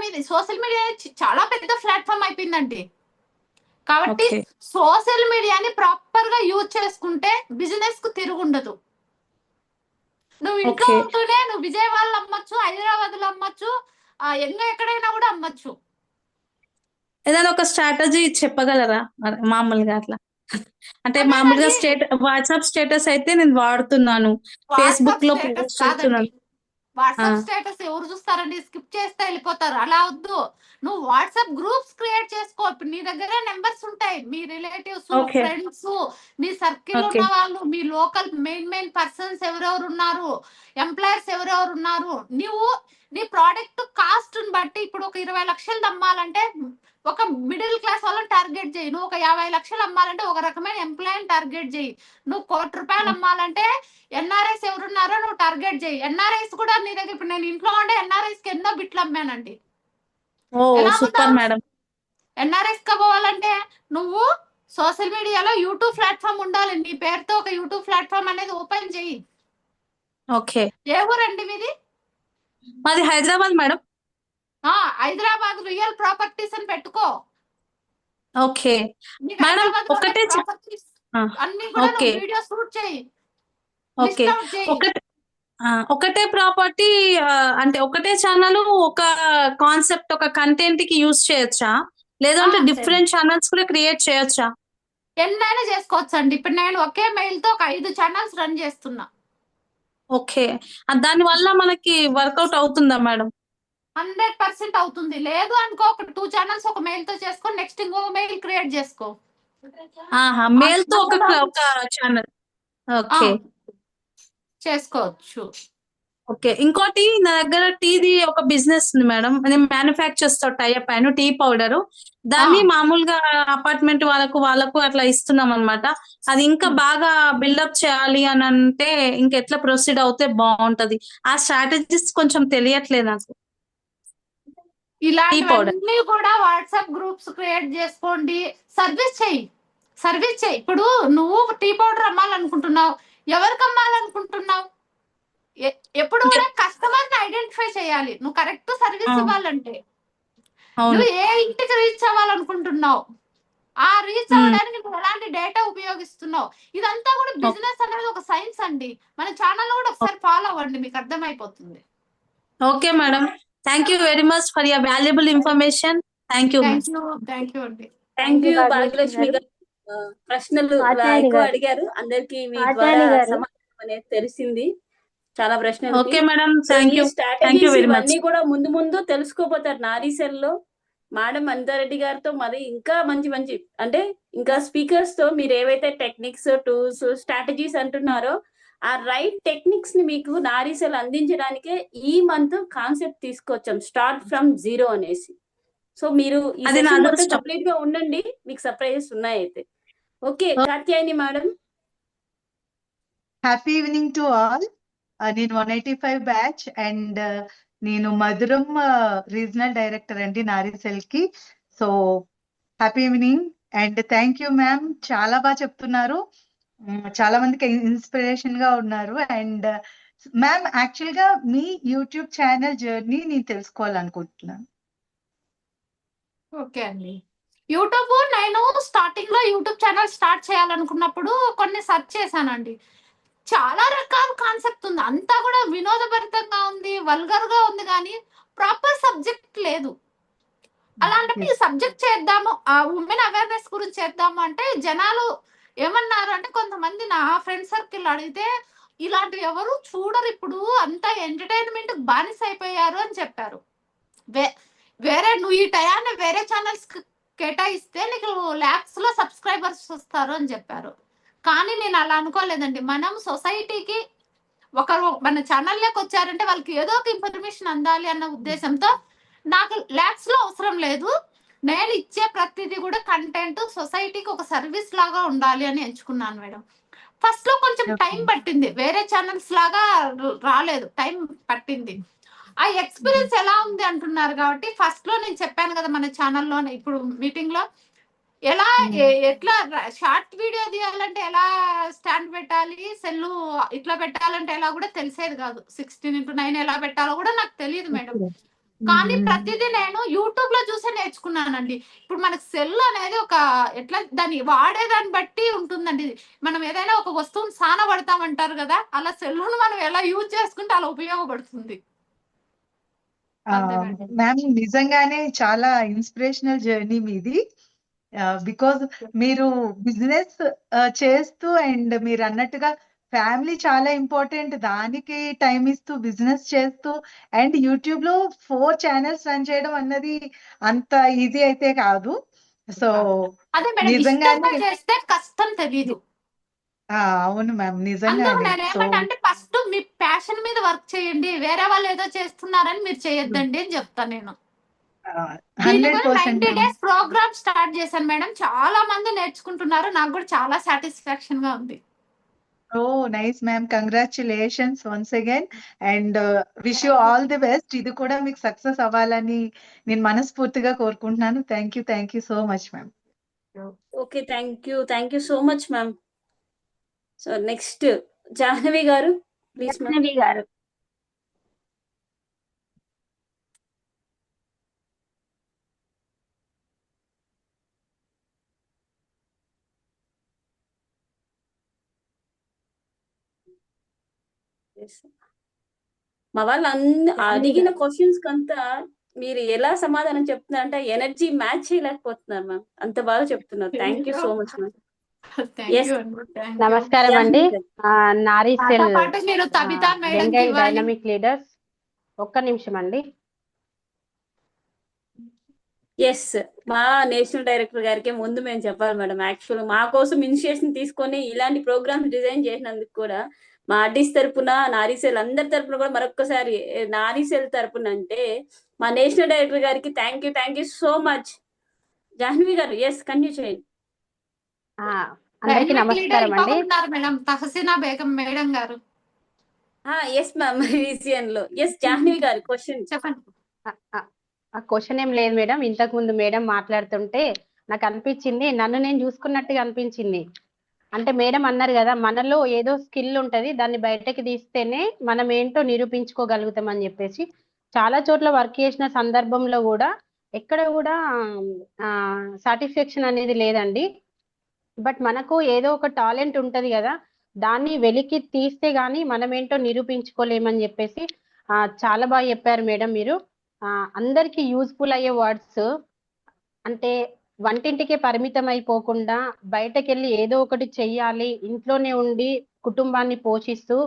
చాలా పెద్ద ప్లాట్ఫామ్ అయిపోయిందండి. కాబట్టి Okay. సోషల్ మీడియాని ప్రాపర్ గా యూజ్ చేసుకుంటే బిజినెస్ కు తిరుగుండదు. నువ్వు ఇంట్లో Okay. ఉంటూనే నువ్వు విజయవాడలో అమ్మచ్చు, హైదరాబాద్ లో అమ్మచ్చు, ఎక్కడైనా కూడా అమ్మచ్చు. ఏదైనా ఒక స్ట్రాటజీ చెప్పగలరా మామూలుగా అట్లా? అంటే అదే మామూలుగా మరి. వాట్సాప్ స్టేటస్ అయితే నేను వాడుతున్నాను, ఫేస్బుక్ లో వాట్సాప్ పోస్ట్ స్టేటస్ చేస్తున్నాను. కాదండి. వాట్సాప్ ఆ. స్టేటస్ ఎవరు చూస్తారండి? స్కిప్ చేస్తే వెళ్ళిపోతారు. అలా వద్దు. నువ్వు వాట్సాప్ గ్రూప్స్ క్రియేట్ చేసుకో. ఇప్పుడు నీ దగ్గర నెంబర్స్ ఉంటాయి, మీ రిలేటివ్స్, Okay. ఫ్రెండ్స్, మీ సర్కిల్ Okay. ఉన్న వాళ్ళు, మీ లోకల్ మెయిన్ పర్సన్స్ ఎవరెవరు ఉన్నారు, ఎంప్లాయర్స్ ఎవరెవరు ఉన్నారు. నీ ప్రోడక్ట్ కాస్ట్ బట్టి ఇప్పుడు ఒక 20 లక్షలు అమ్మాలంటే ఒక మిడిల్ క్లాస్ వాళ్ళని టార్గెట్ చేయి. నువ్వు ఒక 50 లక్షలు అమ్మాలంటే ఒక రకమైన ఎంప్లాయీని టార్గెట్ చేయి. నువ్వు 1 కోటి రూపాయలు అమ్మాలంటే ఎన్ఆర్ఐస్ ఎవరున్నారో నువ్వు టార్గెట్ చేయి. ఎన్ఆర్ఐస్ కూడా నీ దగ్గర, ఇప్పుడు నేను ఇంట్లో ఉండే ఎన్ఆర్ఐస్ కి ఎన్నో బిట్లు అమ్మానండి. ఓ ఎలా సూపర్ అమ్ముతావు? మేడం. ఎన్ఆర్ఐస్ కి పోవాలంటే నువ్వు సోషల్ మీడియాలో యూట్యూబ్ ప్లాట్ఫామ్ ఉండాలి. నీ పేరుతో ఒక యూట్యూబ్ ప్లాట్ఫామ్ అనేది ఓపెన్ చేయి. ఓకే. ఏ ఊరండి మీది? మాది Hyderabad madam. Hyderabad real properties అని పెట్టుకో. ఓకే నీకు మేడం, హైదరాబాద్ లో ఒకటే ప్రాపర్టీస్ ఆ, అన్ని కూడా ఓకే. నువ్వు వీడియో షూట్ చేయి, ఓకే. లిస్ట్ అవుట్ చేయి. ఒకటే ప్రాపర్టీ అంటే ఒకటే ఛానల్, ఒక కాన్సెప్ట్, ఒక కంటెంట్ కి యూజ్ చేయొచ్చా? లేదంటే సరే. డిఫరెంట్ ఛానల్స్ కూడా క్రియేట్ చేయొచ్చా? ఎన్నైనా చేసుకోవచ్చు అండి. ఇప్పుడు నేను ఒకే మెయిల్ తో ఒక 5 ఛానల్స్ రన్ చేస్తున్నా. ఓకే. దాని వల్ల మనకి వర్కౌట్ అవుతుందా మేడం? 100% అవుతుంది. లేదు అనుకో, ఒక 2 ఛానల్స్ ఒక మెయిల్ తో చేసుకో, నెక్స్ట్ ఇంకో మెయిల్ క్రియేట్ చేసుకో. మేల్ తో ఒక ఛానల్. ఓకే. చేసుకోవచ్చు. ఓకే. ఇంకోటి, నా దగ్గర టీది ఒక బిజినెస్ ఉంది మేడం. నేను మ్యానుఫ్యాక్చర్స్ తో టైప్ అయ్యాను, టీ పౌడర్. దాన్ని మామూలుగా అపార్ట్మెంట్ వాళ్ళకు అట్లా ఇస్తున్నాం అన్నమాట. అది ఇంకా బాగా బిల్డప్ చేయాలి అని అంటే ఇంకెట్లా ప్రొసీడ్ అవుతే బాగుంటది? ఆ స్ట్రాటజీస్ కొంచెం తెలియట్లేదు నాకు. ఇలాంటివన్నీ కూడా వాట్సాప్ గ్రూప్స్ క్రియేట్ చేసుకోండి. సర్వీస్ చెయ్యి. ఇప్పుడు నువ్వు టీ పౌడర్ అమ్మాలనుకుంటున్నావు, ఎవరికి అమ్మాలనుకుంటున్నావు? ఎప్పుడు కూడా కస్టమర్ ని ఐడెంటిఫై చేయాలి. నువ్వు కరెక్ట్ సర్వీస్ ఇవ్వాలంటే అవును. నువ్వు ఏ ఇంటికి రీచ్ అవ్వాలనుకుంటున్నావు, ఆ రీచ్ అవ్వడానికి నువ్వు ఎలాంటి డేటా ఉపయోగిస్తున్నావు, ఇదంతా కూడా బిజినెస్ అనేది ఒక సైన్స్ అండి. మన ఛానల్ కూడా ఒకసారి ఫాలో అవ్వండి, మీకు అర్థమైపోతుంది. Okay madam, thank you very much for your valuable information. Thank you. Thank you అండి. థ్యాంక్ యూ భాగ్యలక్ష్మి భాగ్యలక్ష్మి గారు. గారు. ప్రశ్నలు కాత్యాయని ఎక్కువ గారు. అడిగారు, అందరికి మీ కాత్యాయని ద్వారా గారు. సమాధానం అనేది తెలిసింది చాలా ప్రశ్నలకి. ఓకే మేడం, సో థ్యాంక్ ఈ యూ స్ట్రాటజీస్ వెరీ మచ్. ఇవన్నీ కూడా ముందు ముందు తెలుసుకోపోతారు నారీసెల్ లో. మేడం అనితారెడ్డి గారితో మరి ఇంకా మంచి మంచి అంటే ఇంకా స్పీకర్స్ తో మీరు ఏవైతే టెక్నిక్స్, టూల్స్, స్ట్రాటజీస్ అంటున్నారో ఆ రైట్ టెక్నిక్స్ ని మీకు నారీసెల్ అందించడానికే ఈ మంత్ కాన్సెప్ట్ తీసుకొచ్చాం, స్టార్ట్ ఫ్రమ్ జీరో అనేసి. సో మీరు ఈ అది నా సెషన్ మొత్తం అదృష్టం. కంప్లీట్ గా ఉండండి, మీకు సర్ప్రైజెస్ ఉన్నాయి అయితే. Okay Katyayani madam. Happy evening to all. నేను 185 బ్యాచ్ అండ్ నేను మధురం రీజనల్ డైరెక్టర్ అండి నారీసెల్ కి. So happy evening and thank you ma'am, చాలా బాగా చెప్తున్నారు. చాలా మందికి ఇన్స్పిరేషన్ గా ఉన్నారు. అండ్ మ్యామ్ యాక్చువల్ గా మీ యూట్యూబ్ ఛానల్ జర్నీ నేను తెలుసుకోవాలనుకుంటున్నాను. ఓకే అండి. యూట్యూబ్ నేను స్టార్టింగ్ లో యూట్యూబ్ ఛానల్ స్టార్ట్ చేయాలనుకున్నప్పుడు కొన్ని సెర్చ్ చేశానండి. చాలా రకాల కాన్సెప్ట్ ఉంది, అంతా కూడా వినోదభరితంగా ఉంది, వల్గర్ గా ఉంది, కానీ ప్రాపర్ సబ్జెక్ట్ లేదు. అలాంటప్పుడు ఈ సబ్జెక్ట్ చేద్దాము, ఆ ఉమెన్ అవేర్నెస్ గురించి చేద్దాము అంటే జనాలు ఏమన్నారు అంటే, కొంతమంది నా ఫ్రెండ్ సర్కిల్ అడిగితే ఇలాంటివి ఎవరు చూడరు, ఇప్పుడు అంతా ఎంటర్టైన్మెంట్ బానిస అయిపోయారు అని చెప్పారు. వేరే నువ్వు ఈ టయాన్ని వేరే ఛానల్స్ కేటాయిస్తే నీకు ల్యాక్స్ లో సబ్స్క్రైబర్స్ వస్తారు అని చెప్పారు. కానీ నేను అలా అనుకోలేదండి. మనం సొసైటీకి ఒకరు మన ఛానల్లోకి వచ్చారంటే వాళ్ళకి ఏదో ఒక ఇన్ఫర్మేషన్ అందాలి అన్న ఉద్దేశంతో నాకు ల్యాక్స్ లో అవసరం లేదు, నేను ఇచ్చే ప్రతిదీ కూడా కంటెంట్ సొసైటీకి ఒక సర్వీస్ లాగా ఉండాలి అని ఎంచుకున్నాను మేడం. ఫస్ట్ లో కొంచెం టైం పట్టింది, వేరే ఛానల్స్ లాగా రాలేదు, టైం పట్టింది. ఆ ఎక్స్పీరియన్స్ ఎలా ఉంది అంటున్నారు కాబట్టి ఫస్ట్ లో నేను చెప్పాను కదా మన ఛానల్లోనే ఇప్పుడు మీటింగ్ లో ఎలా ఎట్లా షార్ట్ వీడియో తీయాలంటే ఎలా స్టాండ్ పెట్టాలి, సెల్లు ఇట్లా పెట్టాలంటే ఎలా కూడా తెలిసేది కాదు, 16:9 ఎలా పెట్టాలో కూడా నాకు తెలియదు మేడం. కానీ ప్రతిదీ నేను యూట్యూబ్ లో చూసే నేర్చుకున్నానండి. ఇప్పుడు మనకు సెల్ అనేది ఒక ఎట్లా దాన్ని వాడేదాన్ని బట్టి ఉంటుందండి. మనం ఏదైనా ఒక వస్తువుని సానబడతామంటారు కదా, అలా సెల్లును మనం ఎలా యూజ్ చేసుకుంటే అలా ఉపయోగపడుతుంది. మ్యామ్ నిజంగానే చాలా ఇన్స్పిరేషనల్ జర్నీ మీది. బికాజ్ మీరు బిజినెస్ చేస్తూ అండ్ మీరు అన్నట్టుగా ఫ్యామిలీ చాలా ఇంపార్టెంట్, దానికి టైం ఇస్తూ బిజినెస్ చేస్తూ అండ్ యూట్యూబ్ లో 4 ఛానల్స్ రన్ చేయడం అన్నది అంత ఈజీ అయితే కాదు. సో అదే మేడం, నిజంగానే ఇష్టంగా చేస్తే కష్టం తెలీదు. అవును మ్యామ్, అందుకు నిజంగానే. నేను సో ఏమంటే ఫస్ట్ మీ ప్యాషన్ మీద వర్క్ చేయండి, వేరే వాళ్ళు ఏదో చేస్తున్నారని మీరు చేయొద్దండి అని చెప్తాను నేను. దీని కూడా 100% 90 days ప్రోగ్రామ్ స్టార్ట్ చేశాను మేడం, చాలా మంది నేర్చుకుంటున్నారు, నాకు కూడా చాలా సాటిస్ఫాక్షన్ గా ఉంది. Oh nice ma'am, congratulations once again and wish you all the best. ఇది కూడా మీకు సక్సెస్ అవ్వాలని నేను మనస్ఫూర్తిగా కోరుకుంటున్నాను. Thank you so much ma'am. Okay thank you so much ma'am. So next Jahnavi garu please ma'am. Jahnavi గారు. మా వాళ్ళు అడిగిన క్వశ్చన్స్ కంతా మీరు ఎలా సమాధానం చెప్తున్నారు అంటే ఎనర్జీ మ్యాచ్ చేయలేకపోతున్నారు మ్యామ్, అంత బాగా చెప్తున్నారు. Thank you so much ma'am. నమస్కారం అండి. నారీసెల్ మీరు Tabitha madam Bengal dynamic leaders, ఒక్క నిమిషం అండి. ఎస్, మా నేషనల్ డైరెక్టర్ గారికి ముందు మేము చెప్పాలి మేడం. యాక్చువల్ మా కోసం ఇనిషియేషన్ తీసుకొని ఇలాంటి ప్రోగ్రామ్స్ డిజైన్ చేసినందుకు కూడా మా ఆర్టిస్ట్ తరపున, నారీసెల్ అందరి తరపున కూడా మరొకసారి నారీసెల్ తరపున అంటే మా నేషనల్ డైరెక్టర్ గారికి thank you so much. Jahnavi గారు ఎస్ కంటిన్యూ చేయండి. అందరికీ నమస్కారం అండి. మేడం తహసీనా బేగం మేడం గారు. ఎస్ మ్యామ్, రీజియన్ లో ఎస్ జాహ్నవి గారు క్వశ్చన్ చెప్పండి. ఆ క్వశ్చన్ ఏం లేదు మేడం, ఇంతకు ముందు మేడం మాట్లాడుతుంటే నాకు అనిపించింది, నన్ను నేను చూసుకున్నట్టుగా అనిపించింది. అంటే మేడం అన్నారు కదా, మనలో ఏదో స్కిల్ ఉంటది, దాన్ని బయటకి తీస్తేనే మనం ఏంటో నిరూపించుకోగలుగుతాం అని చెప్పేసి. చాలా చోట్ల వర్క్ చేసిన సందర్భంలో కూడా ఎక్కడ కూడా సాటిస్ఫాక్షన్ అనేది లేదండి. బట్ మనకు ఏదో ఒక టాలెంట్ ఉంటది కదా, దాన్ని వెలికి తీస్తే గానీ మనం ఏంటో నిరూపించుకోలేమని చెప్పేసి చాలా బాగా చెప్పారు మేడం మీరు. అందరికీ యూజ్ఫుల్ అయ్యే వర్డ్స్, అంటే వంటింటికే పరిమితం అయిపోకుండా బయటకెళ్ళి ఏదో ఒకటి చెయ్యాలి, ఇంట్లోనే ఉండి కుటుంబాన్ని పోషిస్తూ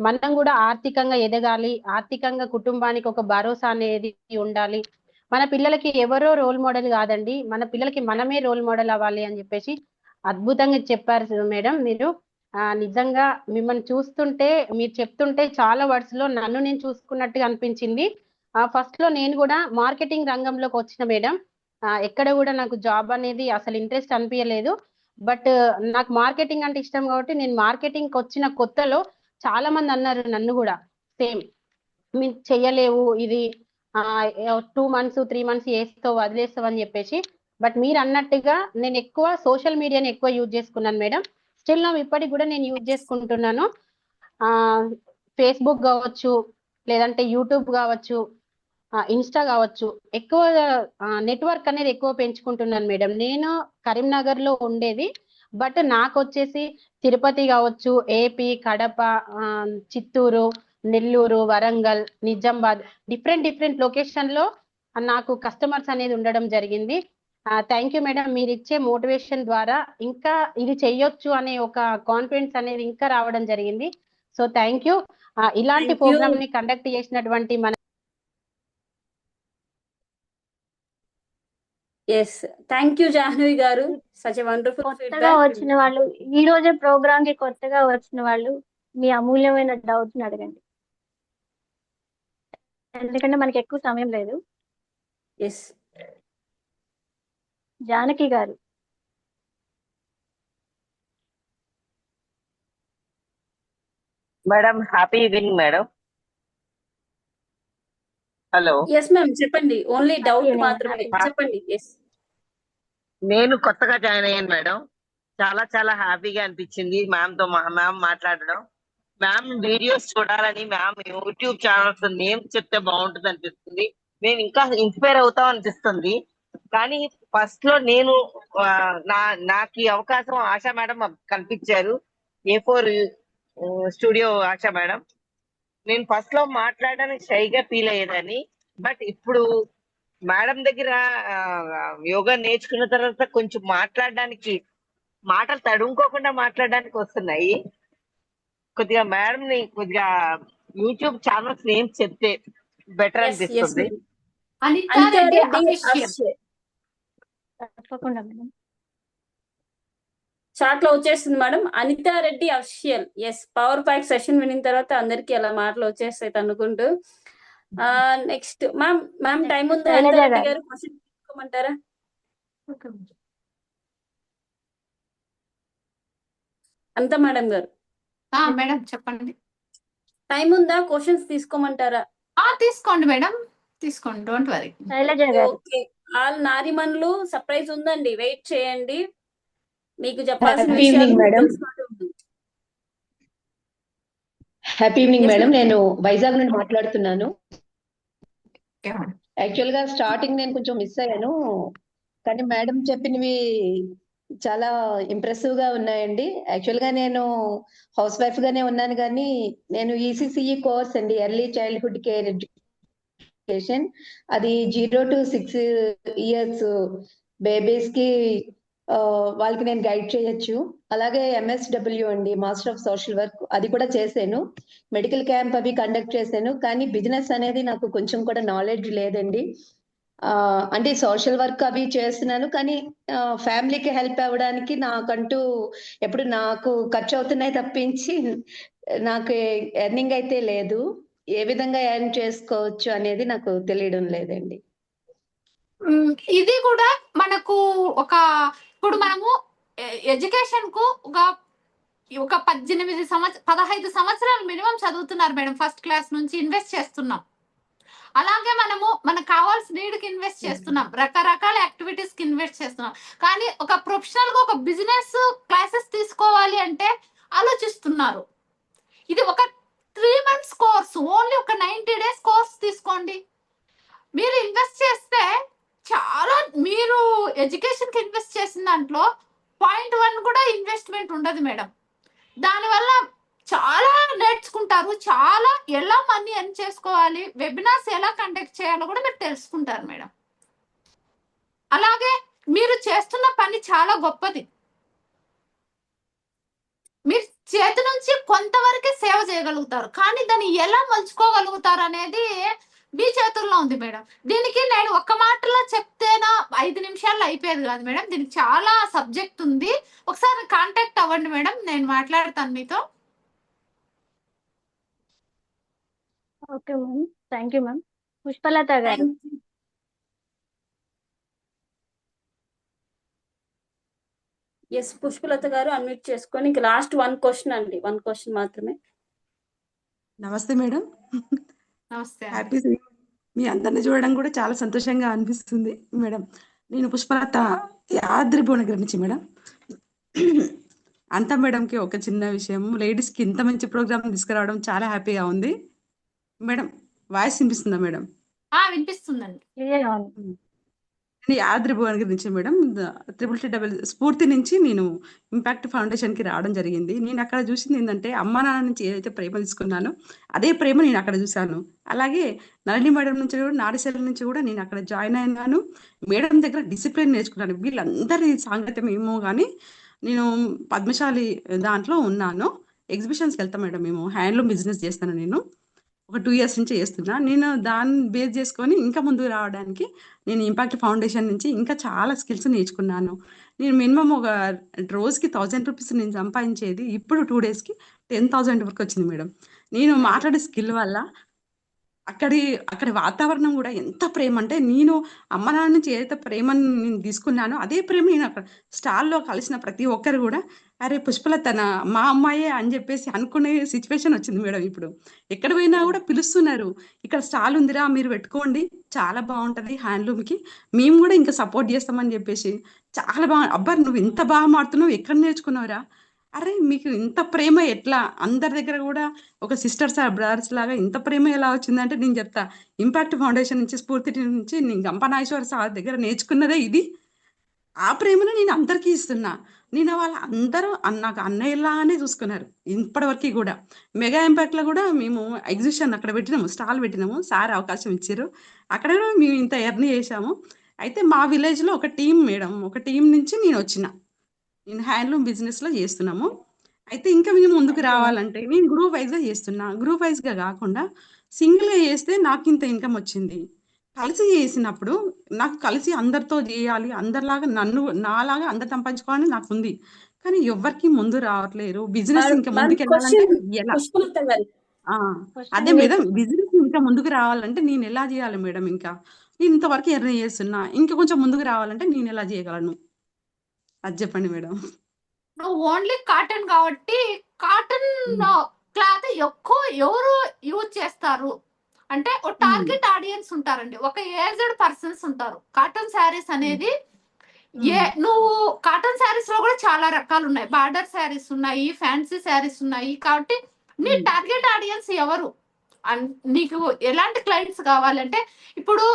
మనం కూడా ఆర్థికంగా ఎదగాలి, ఆర్థికంగా కుటుంబానికి ఒక భరోసా అనేది ఉండాలి. మన పిల్లలకి ఎవరో రోల్ మోడల్ కాదండి, మన పిల్లలకి మనమే రోల్ మోడల్ అవ్వాలి అని చెప్పేసి అద్భుతంగా చెప్పారు మేడం మీరు. నిజంగా మిమ్మల్ని చూస్తుంటే, మీరు చెప్తుంటే చాలా వర్డ్స్ లో నన్ను నేను చూసుకున్నట్టుగా అనిపించింది. ఫస్ట్ లో నేను కూడా మార్కెటింగ్ రంగంలోకి వచ్చిన మేడం. ఎక్కడ కూడా నాకు జాబ్ అనేది అసలు ఇంట్రెస్ట్ అనిపించలేదు. బట్ నాకు మార్కెటింగ్ అంటే ఇష్టం కాబట్టి నేను మార్కెటింగ్ వచ్చిన కొత్తలో చాలా మంది అన్నారు నన్ను కూడా సేమ్, మీరు చెయ్యలేవు ఇది, 2 months 3 months చేస్తావు వదిలేస్తావు అని చెప్పేసి. బట్ మీరు అన్నట్టుగా నేను ఎక్కువ సోషల్ మీడియాని ఎక్కువ యూజ్ చేసుకున్నాను మేడం. స్టిల్ నా ఇప్పటికి కూడా నేను యూజ్ చేసుకుంటున్నాను. ఫేస్బుక్ కావచ్చు, లేదంటే యూట్యూబ్ కావచ్చు, ఇన్స్టా కావచ్చు, ఎక్కువ నెట్వర్క్ అనేది ఎక్కువ పెంచుకుంటున్నాను మేడం. నేను కరీంనగర్ లో ఉండేది, బట్ నాకు వచ్చేసి తిరుపతి కావచ్చు, AP, Kadapa, Chittoor, Nellore, Warangal, Nizamabad, different location లో నాకు కస్టమర్స్ అనేది ఉండడం జరిగింది. థ్యాంక్ యూ మేడం, మీరు ఇచ్చే మోటివేషన్ ద్వారా ఇంకా ఇది చెయ్యొచ్చు అనే ఒక కాన్ఫిడెన్స్ అనేది ఇంకా రావడం జరిగింది. So thank you. ఇలాంటి ప్రోగ్రామ్ ని కండక్ట్ చేసినటువంటి మన ఎస్, థ్యాంక్ యూ జాహ్నవి గారు, సచ్ ఎ వండర్ఫుల్ కొత్తగా ఫీడ్బ్యాక్. వచ్చిన వాళ్ళు, ఈ రోజే ప్రోగ్రామ్ కి కొత్తగా వచ్చిన వాళ్ళు మీ అమూల్యమైన డౌట్స్ ని అడగండి, ఎందుకంటే మనకి ఎక్కువ సమయం లేదు. Yes, Janaki garu. Madam happy evening madam. Hello, yes ma'am చెప్పండి, ఓన్లీ డౌట్ evening, మాత్రమే happy. చెప్పండి. ఎస్, నేను కొత్తగా జాయిన్ అయ్యాను మేడం. చాలా హ్యాపీగా అనిపించింది మ్యామ్ తో మ్యామ్ మాట్లాడడం. మ్యామ్ వీడియోస్ చూడాలని, మ్యామ్ యూట్యూబ్ ఛానల్స్ నేమ్ చెప్తే బాగుంటుంది అనిపిస్తుంది. నేను ఇంకా ఇన్స్పైర్ అవుతాం అనిపిస్తుంది. కానీ ఫస్ట్ లో నేను నాకు ఈ అవకాశం ఆశా మేడం కల్పించారు, A4 స్టూడియో ఆశా మేడం. నేను ఫస్ట్ లో మాట్లాడడానికి షైగా ఫీల్ అయ్యేదాన్ని, బట్ ఇప్పుడు మేడం దగ్గర యోగా నేర్చుకున్న తర్వాత కొంచెం మాట్లాడడానికి, మాటలు తడుముకోకుండా మాట్లాడడానికి వస్తున్నాయి. కొద్దిగా మేడం ని కొద్దిగా యూట్యూబ్ ఛానల్స్ నేమ్స్ చెప్తే బెటర్ అనిపిస్తుంది. అనితా రెడ్డి official. తప్పకుండా మేడం. చాట్ లో వచ్చేస్తుంది madam, Anitha Reddy official. Yes, power pack session వినిన తర్వాత అందరికి అలా మాటలు వచ్చేస్తాయి అనుకుంటూ. నెక్స్ట్ మ్యామ్ టైం ఉందా? శైలజ అనితా రెడ్డి గారు. గారు క్వశ్చన్ తీసుకోమంటారా? అనితా మేడం గారు మేడం చెప్పండి. టైం ఉందా? క్వశ్చన్స్ తీసుకోమంటారా? తీసుకోండి మేడం, తీసుకోండి, డోంట్ వరీ. శైలజ గారు. ఓకే, ఆల్ నారిమన్లు సర్ప్రైజ్ ఉందండి, వెయిట్ చేయండి. మీకు చెప్పాల్సిన హ్యాపీ విషయాలు ఈవినింగ్ మేడం. తెలుసుకుంటూ ఉంటుంది. Happy evening Yes, madam. ma'am. నేను వైజాగ్ నుండి మాట్లాడుతున్నాను. Okay, madam. యాక్చువల్ గా స్టార్టింగ్ నేను కొంచెం మిస్ అయ్యాను, కానీ మేడం చెప్పినవి చాలా ఇంప్రెసివ్ గా ఉన్నాయండి. యాక్చువల్ గా నేను హౌస్ వైఫ్ గానే ఉన్నాను, కానీ నేను ECCE కోర్స్ అండి, ఎర్లీ చైల్డ్హుడ్ కేర్ ఎడ్యుకేషన్, అది 0 to 6 years బేబీస్ కి వాళ్ళకి నేను గైడ్ చేయొచ్చు. అలాగే MSW అండి, మాస్టర్ ఆఫ్ సోషల్ వర్క్, అది కూడా చేశాను. మెడికల్ క్యాంప్ అవి కండక్ట్ చేశాను, కానీ బిజినెస్ అనేది నాకు కొంచెం కూడా నాలెడ్జ్ లేదండి. అంటే సోషల్ వర్క్ అవి చేస్తున్నాను, కానీ ఫ్యామిలీకి హెల్ప్ అవ్వడానికి నాకంటూ ఎప్పుడు నాకు ఖర్చు అవుతున్నాయి తప్పించి నాకు ఎర్నింగ్ అయితే లేదు. ఏ విధంగా ఎర్న్ చేసుకోవచ్చు అనేది నాకు తెలియడం లేదండి. ఇది కూడా మనకు ఇప్పుడు మనము ఎడ్యుకేషన్ కు ఒక 15 సంవత్సరాలు మినిమం చదువుతున్నారు మేడం. ఫస్ట్ క్లాస్ నుంచి ఇన్వెస్ట్ చేస్తున్నాం. అలాగే మనకు కావాల్సిన నీడ్కి ఇన్వెస్ట్ చేస్తున్నాం, రకరకాల యాక్టివిటీస్ కి ఇన్వెస్ట్ చేస్తున్నాం. కానీ ఒక ప్రొఫెషనల్ గా ఒక బిజినెస్ క్లాసెస్ తీసుకోవాలి అంటే ఆలోచిస్తున్నారు. ఇది ఒక 3 months కోర్స్, ఓన్లీ ఒక 90 days కోర్స్ తీసుకోండి. మీరు ఇన్వెస్ట్ చేస్తే ఎడ్యుకేషన్ కి ఇన్వెస్ట్ చేసిన దాంట్లో 0.1 కూడా ఇన్వెస్ట్మెంట్ ఉండదు మేడం. దానివల్ల చాలా నేర్చుకుంటారు, చాలా ఎలా మనీ ఎర్న్ చేసుకోవాలి, వెబినార్స్ ఎలా కండక్ట్ చేయాలో కూడా మీరు తెలుసుకుంటారు మేడం. అలాగే మీరు చేస్తున్న పని చాలా గొప్పది. మీరు చేతి నుంచి కొంతవరకే సేవ చేయగలుగుతారు, కానీ దాన్ని ఎలా మలుచుకోగలుగుతారు అనేది మీ చేతుల్లో ఉంది మేడం. దీనికి నేను ఒక్క మాటలో చెప్తేనా 5 నిమిషాల్లో అయిపోయేది కాదు మేడం. దీనికి చాలా సబ్జెక్ట్ ఉంది. ఒకసారి కాంటాక్ట్ అవ్వండి మేడం, నేను మాట్లాడతాను మీతో. Okay ma'am, thank you ma'am. Pushpalatha గారు. ఎస్, పుష్పలత గారు అన్మ్యూట్ చేసుకొని ఇంక లాస్ట్ 1 క్వశ్చన్ అండి, 1 క్వశ్చన్ మాత్రమే. నమస్తే మేడం. నమస్తే. హ్యాపీ మీ అందరిని చూడడం కూడా చాలా సంతోషంగా అనిపిస్తుంది మేడం. నేను పుష్పలత, యాద్రి భువనగిరి నుంచి మేడం. అంతా మేడంకి ఒక చిన్న విషయం, లేడీస్కి ఇంత మంచి ప్రోగ్రామ్ తీసుకురావడం చాలా హ్యాపీగా ఉంది మేడం. వాయిస్ వినిపిస్తుందా మేడం? వినిపిస్తుందండి. నేను యాద్రి భువనగిరి నుంచి మేడం. 333 స్ఫూర్తి నుంచి నేను ఇంపాక్ట్ ఫౌండేషన్కి రావడం జరిగింది. నేను అక్కడ చూసింది ఏంటంటే, అమ్మ నాన్న నుంచి ఏదైతే ప్రేమ తీసుకున్నానో అదే ప్రేమ నేను అక్కడ చూశాను. అలాగే నళిని మేడం నుంచి కూడా, నారిశెల నుంచి కూడా నేను అక్కడ జాయిన్ అయినాను. మేడం దగ్గర డిసిప్లిన్ నేర్చుకున్నాను. వీళ్ళందరి సాంగత్యం ఏమో కానీ నేను పద్మశాలి దాంట్లో ఉన్నాను. ఎగ్జిబిషన్స్కి వెళ్తాను మేడం. మేము హ్యాండ్లూమ్ బిజినెస్ చేస్తాను. నేను ఒక 2 years నుంచి చేస్తున్నా. నేను దాన్ని బేస్ చేసుకొని ఇంకా ముందుకు రావడానికి నేను ఇంపాక్ట్ ఫౌండేషన్ నుంచి ఇంకా చాలా స్కిల్స్ నేర్చుకున్నాను. నేను మినిమం ఒక రోజుకి 1000 రూపీస్ నేను సంపాదించేది ఇప్పుడు 2 daysకి 10,000 వరకు వచ్చింది మేడం. నేను మాట్లాడే స్కిల్ వల్ల అక్కడి వాతావరణం కూడా ఎంత ప్రేమ అంటే, నేను అమ్మ నాన్న నుంచి ఏదైతే ప్రేమను నేను తీసుకున్నానో అదే ప్రేమ నేను అక్కడ స్టాల్లో కలిసిన ప్రతి ఒక్కరు కూడా అరే పుష్పలతన మా అమ్మాయే అని చెప్పేసి అనుకునే సిచ్యువేషన్ వచ్చింది మేడం. ఇప్పుడు ఎక్కడ పోయినా కూడా పిలుస్తున్నారు, ఇక్కడ స్టాల్ ఉందిరా మీరు పెట్టుకోండి, చాలా బాగుంటుంది హ్యాండ్లూమ్కి, మేము కూడా ఇంకా సపోర్ట్ చేస్తామని చెప్పేసి చాలా బాగా. అబ్బా నువ్వు ఇంత బాగా మాడుతున్నావు, ఎక్కడ నేర్చుకున్నావురా? అరే మీకు ఇంత ప్రేమ ఎట్లా? అందరి దగ్గర కూడా ఒక సిస్టర్స్ బ్రదర్స్ లాగా ఇంత ప్రేమ ఎలా వచ్చిందంటే నేను చెప్తా, ఇంపాక్ట్ ఫౌండేషన్ నుంచి, స్ఫూర్తి నుంచి నేను గంపనాశ్వర సార్ దగ్గర నేర్చుకున్నదే ఇది. ఆ ప్రేమను నేను అందరికీ ఇస్తున్నా. నేను వాళ్ళ అందరూ నాకు అన్నయ్యలానే చూసుకున్నారు ఇప్పటివరకు కూడా. మెగా ఇంపాక్ట్లో కూడా మేము ఎగ్జిబిషన్ అక్కడ పెట్టినాము, స్టాల్ పెట్టినాము. సార్ అవకాశం ఇచ్చారు, అక్కడ కూడా మేము ఇంత ఎర్న్ చేసాము. అయితే మా విలేజ్లో ఒక టీం మేడం, ఒక టీం నుంచి నేను వచ్చిన, నేను హ్యాండ్లూమ్ బిజినెస్లో చేస్తున్నాము. అయితే ఇంకా మేము ముందుకు రావాలంటే నేను గ్రూప్ వైజ్గా చేస్తున్నా. గ్రూప్ వైజ్గా కాకుండా సింగిల్గా చేస్తే నాకు ఇంత ఇన్కమ్ వచ్చింది. కలిసి చేసినప్పుడు నాకు కలిసి అందరితో చేయాలి, అందరిలాగా నాలాగా అందరు సంపాదించుకోవాలని నాకు ఉంది. కానీ ఎవరికి ముందు రావట్లేరు. బిజినెస్ ఇంకా ముందుకు వెళ్ళాలంటే ఎలా? అదే మేడం, బిజినెస్ ఇంకా ముందుకు రావాలంటే నేను ఎలా చేయాలి మేడం? ఇంకా నేను ఇంతవరకు ఎర్న్ చేస్తున్నా, ఇంకా కొంచెం ముందుకు రావాలంటే నేను ఎలా చేయగలను? అది చెప్పండి మేడం. ఓన్లీ కాటన్ కాబట్టి కాటన్ క్లాత్ ఎక్కువ ఎవరు యూజ్ చేస్తారు అంటే ఒక టార్గెట్ ఆడియన్స్ ఉంటారండి, ఒక ఏజ్డ్ పర్సన్స్ ఉంటారు. కాటన్ శారీస్ అనేది నువ్వు కాటన్ శారీస్ లో కూడా చాలా రకాలు ఉన్నాయి. బార్డర్ శారీస్ ఉన్నాయి, ఫ్యాన్సీ శారీస్ ఉన్నాయి. కాబట్టి నీ టార్గెట్ ఆడియన్స్ ఎవరు, నీకు ఎలాంటి క్లయింట్స్ కావాలంటే, ఇప్పుడు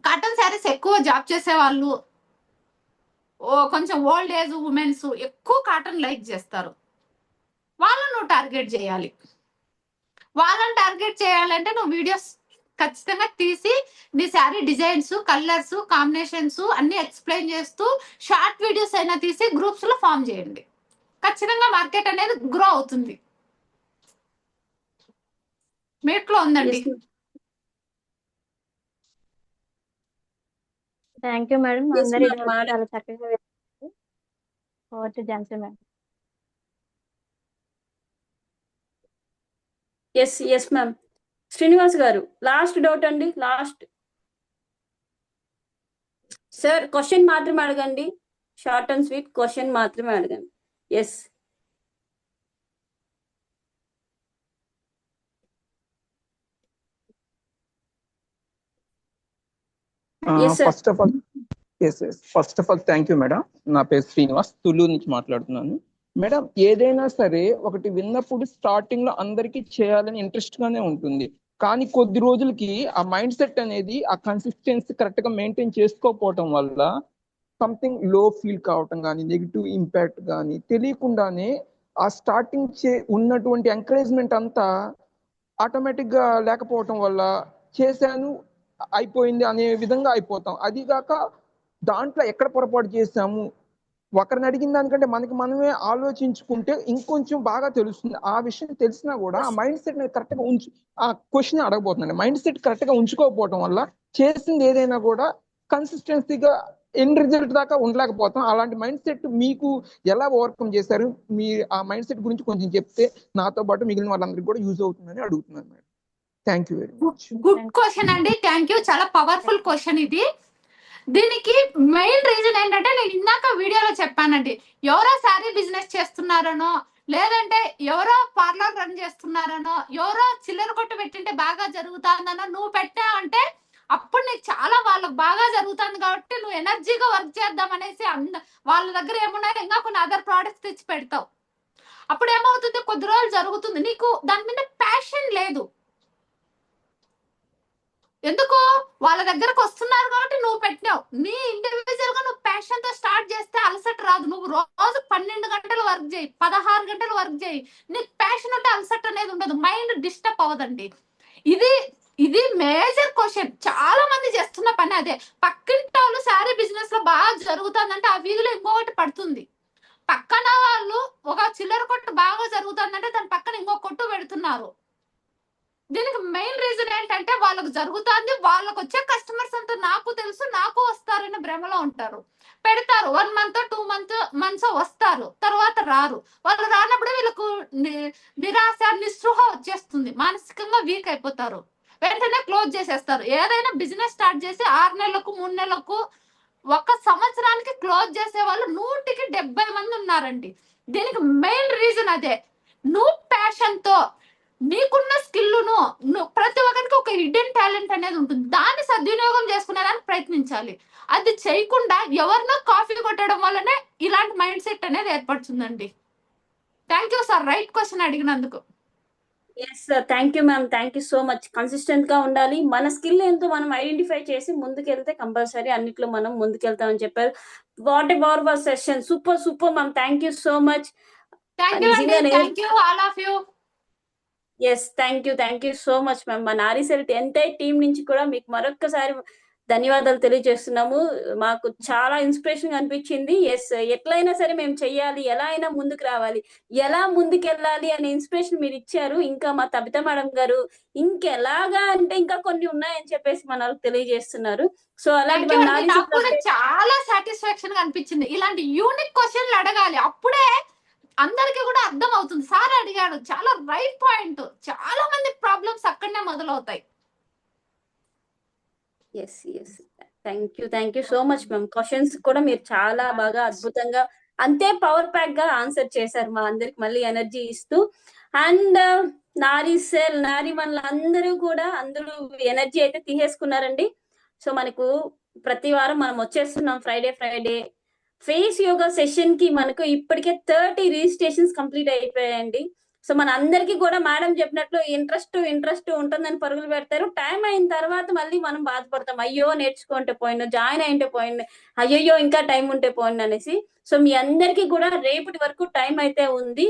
కాటన్ శారీస్ ఎక్కువ జాబ్ చేసే వాళ్ళు, కొంచెం ఓల్డ్ ఏజ్ ఉమెన్స్ ఎక్కువ కాటన్ లైక్ చేస్తారు. వాళ్ళని నువ్వు టార్గెట్ చేయాలి. వాళ్ళని టార్గెట్ చేయాలంటే నువ్వు వీడియోస్ ఖచ్చితంగా తీసి నీ శారీ డిజైన్స్, కలర్స్, కాంబినేషన్స్ అన్ని ఎక్స్ప్లెయిన్ చేస్తూ షార్ట్ వీడియోస్ అయినా తీసి గ్రూప్స్ లో ఫామ్ చేయండి. ఖచ్చితంగా మార్కెట్ అనేది గ్రో అవుతుంది. మీట్లో ఉందండి. థ్యాంక్ యూ మేడం, అందరి చాలా చక్కగా వేశారు. Over to Jhansi madam. Yes ma'am. Srinivas garu last doubt అండి. లాస్ట్ సార్, క్వశ్చన్ మాత్రమే అడగండి, షార్ట్ అండ్ స్వీట్ క్వశ్చన్ మాత్రమే అడగండి. Yes first of all thank you madam. నా పేరు శ్రీనివాస్, తులూరు నుంచి మాట్లాడుతున్నాను. మేడం, ఏదైనా సరే ఒకటి విన్నప్పుడు స్టార్టింగ్ లో అందరికీ చేయాలని ఇంట్రెస్ట్ గానే ఉంటుంది. కానీ కొద్ది రోజులకి ఆ మైండ్ సెట్ అనేది, ఆ కన్సిస్టెన్సీ కరెక్ట్ గా మెయింటైన్ చేసుకోకపోవటం వల్ల సంథింగ్ లో ఫీల్ కావటం కానీ నెగిటివ్ ఇంపాక్ట్ కానీ తెలియకుండానే ఆ స్టార్టింగ్ ఉన్నటువంటి ఎంకరేజ్మెంట్ అంతా ఆటోమేటిక్ గా లేకపోవటం వల్ల చేశాను అయిపోయింది అనే విధంగా అయిపోతాం. అది కాక దాంట్లో ఎక్కడ పొరపాటు చేశాము ఒకరిని అడిగిన దానికంటే మనమే ఆలోచించుకుంటే ఇంకొంచెం బాగా తెలుస్తుంది. ఆ విషయం తెలిసినా కూడా ఆ మైండ్ సెట్ కరెక్ట్ గా ఆ క్వశ్చన్ అడగబోతుందండి. మైండ్ సెట్ కరెక్ట్ గా ఉంచుకోకపోవటం వల్ల చేసింది ఏదైనా కూడా కన్సిస్టెన్సీగా ఎండ్ రిజల్ట్ దాకా ఉండలేకపోతాం. అలాంటి మైండ్ సెట్ మీకు ఎలా ఓవర్కమ్ చేశారు? మీ ఆ మైండ్ సెట్ గురించి కొంచెం చెప్తే నాతో పాటు మిగిలిన వాళ్ళందరికీ కూడా యూజ్ అవుతుందని అడుగుతున్నాను మేడం. Thank you very much. Good question అండి. Thank you. చాలా పవర్ఫుల్ క్వశ్చన్ ఇది. దీనికి మెయిన్ రీజన్ ఏంటంటే నేను ఇందాక వీడియోలో చెప్పానండి. ఎవరో శారీ బిజినెస్ చేస్తున్నారనో, లేదంటే ఎవరో పార్లర్ రన్ చేస్తున్నారనో, ఎవరో చిల్లర కొట్టు పెట్టింటే బాగా జరుగుతుందనో నువ్వు పెట్టావంటే అప్పుడు నీకు చాలా వాళ్ళకి బాగా జరుగుతుంది కాబట్టి నువ్వు ఎనర్జీగా వర్క్ చేద్దాం అనేసి వాళ్ళ దగ్గర ఏమున్నాయో ఇంకా కొన్ని అదర్ ప్రోడక్ట్స్ తెచ్చి పెడతావు. అప్పుడు ఏమవుతుంది, కొద్ది రోజులు జరుగుతుంది, నీకు దాని మీద ప్యాషన్ లేదు. ఎందుకు? వాళ్ళ దగ్గరకు వస్తున్నారు కాబట్టి నువ్వు పెట్టినావు. నీ ఇండివిజువల్ గా నువ్వు ప్యాషన్ తో స్టార్ట్ చేస్తే అలసట రాదు. నువ్వు రోజు 12 గంటలు వర్క్ చేయి, 16 గంటలు వర్క్ చేయి, నీకు ప్యాషన్ ఉంటే అలసట అనేది ఉండదు, మైండ్ డిస్టర్బ్ అవ్వదండి. ఇది మేజర్ క్వశ్చన్. చాలా మంది చేస్తున్న పని అదే. పక్కింటి వాళ్ళు శారీ బిజినెస్ లో బాగా జరుగుతుందంటే ఆ వీధిలో ఇంకొకటి పడుతుంది. పక్కన వాళ్ళు ఒక చిల్లర కొట్టు బాగా జరుగుతుందంటే దాని పక్కన ఇంకో కొట్టు పెడుతున్నారు. దీనికి మెయిన్ రీజన్ ఏంటంటే వాళ్ళకు జరుగుతుంది, వాళ్ళకు వచ్చే కస్టమర్స్ అంతా నాకు తెలుసు, నాకు వస్తారని భ్రమలో ఉంటారు. పెడతారు 1 month 2 months వస్తారు, తర్వాత రారు. వాళ్ళు రానప్పుడు వీళ్ళకు నిరాశ నిస్పృహ వచ్చేస్తుంది, మానసికంగా వీక్ అయిపోతారు, వెంటనే క్లోజ్ చేసేస్తారు. ఏదైనా బిజినెస్ స్టార్ట్ చేసి 6 నెలలకు 3 నెలలకు 1 సంవత్సరానికి క్లోజ్ చేసే వాళ్ళు 100కి 70 మంది ఉన్నారండి. దీనికి మెయిన్ రీజన్ అదే. నువ్వు ప్యాషన్ తో నీకున్న స్కిల్ను ప్రతి ఒక్కరికి ఒక హిడెన్ టాలెంట్ అనేది ఉంటుంది, దాన్ని సద్వినియోగం చేసుకునేదానికి ప్రయత్నించాలి. అది చేయకుండా ఎవరినో కాఫీ కొట్టడం వల్లనే ఇలాంటి మైండ్ సెట్ అనేది ఏర్పడుతుందండి. Thank you sir, right question అడిగినందుకు. Yes sir, thank you ma'am, thank you so much. Consistent గా ఉండాలి, మన స్కిల్ ఏంటో మనం ఐడెంటిఫై చేసి ముందుకెళ్తే కంపల్సరీ అన్నిట్లో మనం ముందుకెళ్తామని చెప్పారు. What a powerful session, super ma'am, thank you so much. Thank you అండి, thank you all of you. Yes, thank you so much ma'am. మా నారీసెల్ ఎంటైర్ టీం నుంచి కూడా మీకు మరొక్కసారి ధన్యవాదాలు తెలియజేస్తున్నాము. మాకు చాలా ఇన్స్పిరేషన్ గా అనిపించింది. ఎస్, ఎట్లయినా సరే మేము చెయ్యాలి, ఎలా అయినా ముందుకు రావాలి, ఎలా ముందుకెళ్ళాలి అనే ఇన్స్పిరేషన్ మీరు ఇచ్చారు. ఇంకా మా తబిత మేడం గారు ఇంకెలాగా అంటే ఇంకా కొన్ని ఉన్నాయని చెప్పేసి మనకు తెలియజేస్తున్నారు. సో అలాంటి నాకు కూడా చాలా సాటిస్ఫాక్షన్ గా అనిపించింది. ఇలాంటి యూనిక్ క్వశ్చన్లు అడగాలి, అప్పుడే అందరికి కూడా అర్థం అవుతుంది. సార్ అడిగాడు, చాలా రైట్ పాయింట్. చాలా మంది ప్రాబ్లమ్స్ అక్కడనే మొదలవుతాయి. Yes, thank you so much ma'am. Questions కూడా మీరు చాలా బాగా అద్భుతంగా అంతే పవర్ ప్యాక్ గా ఆన్సర్ చేశారు, మా అందరికి మళ్ళీ ఎనర్జీ ఇస్తూ. అండ్ నారీసెల్ నారీమణులు అందరూ ఎనర్జీ అయితే తీసేసుకున్నారండి. సో మనకు ప్రతి వారం మనం వచ్చేస్తున్నాం ఫ్రైడే ఫేస్ యోగా సెషన్ కి. మనకు ఇప్పటికే 30 రిజిస్ట్రేషన్స్ కంప్లీట్ అయిపోయాయండి. సో మన అందరికి కూడా మేడం చెప్పినట్లు ఇంట్రెస్ట్ ఉంటుందని పరుగులు పెడతారు. టైం అయిన తర్వాత మళ్ళీ మనం బాధపడతాం, అయ్యో నేర్చుకుంటే పోయింది, జాయిన్ అయింటే పోయింది, అయ్యో ఇంకా టైం ఉంటే పోయింది అనేసి. సో మీ అందరికి కూడా రేపటి వరకు టైం అయితే ఉంది.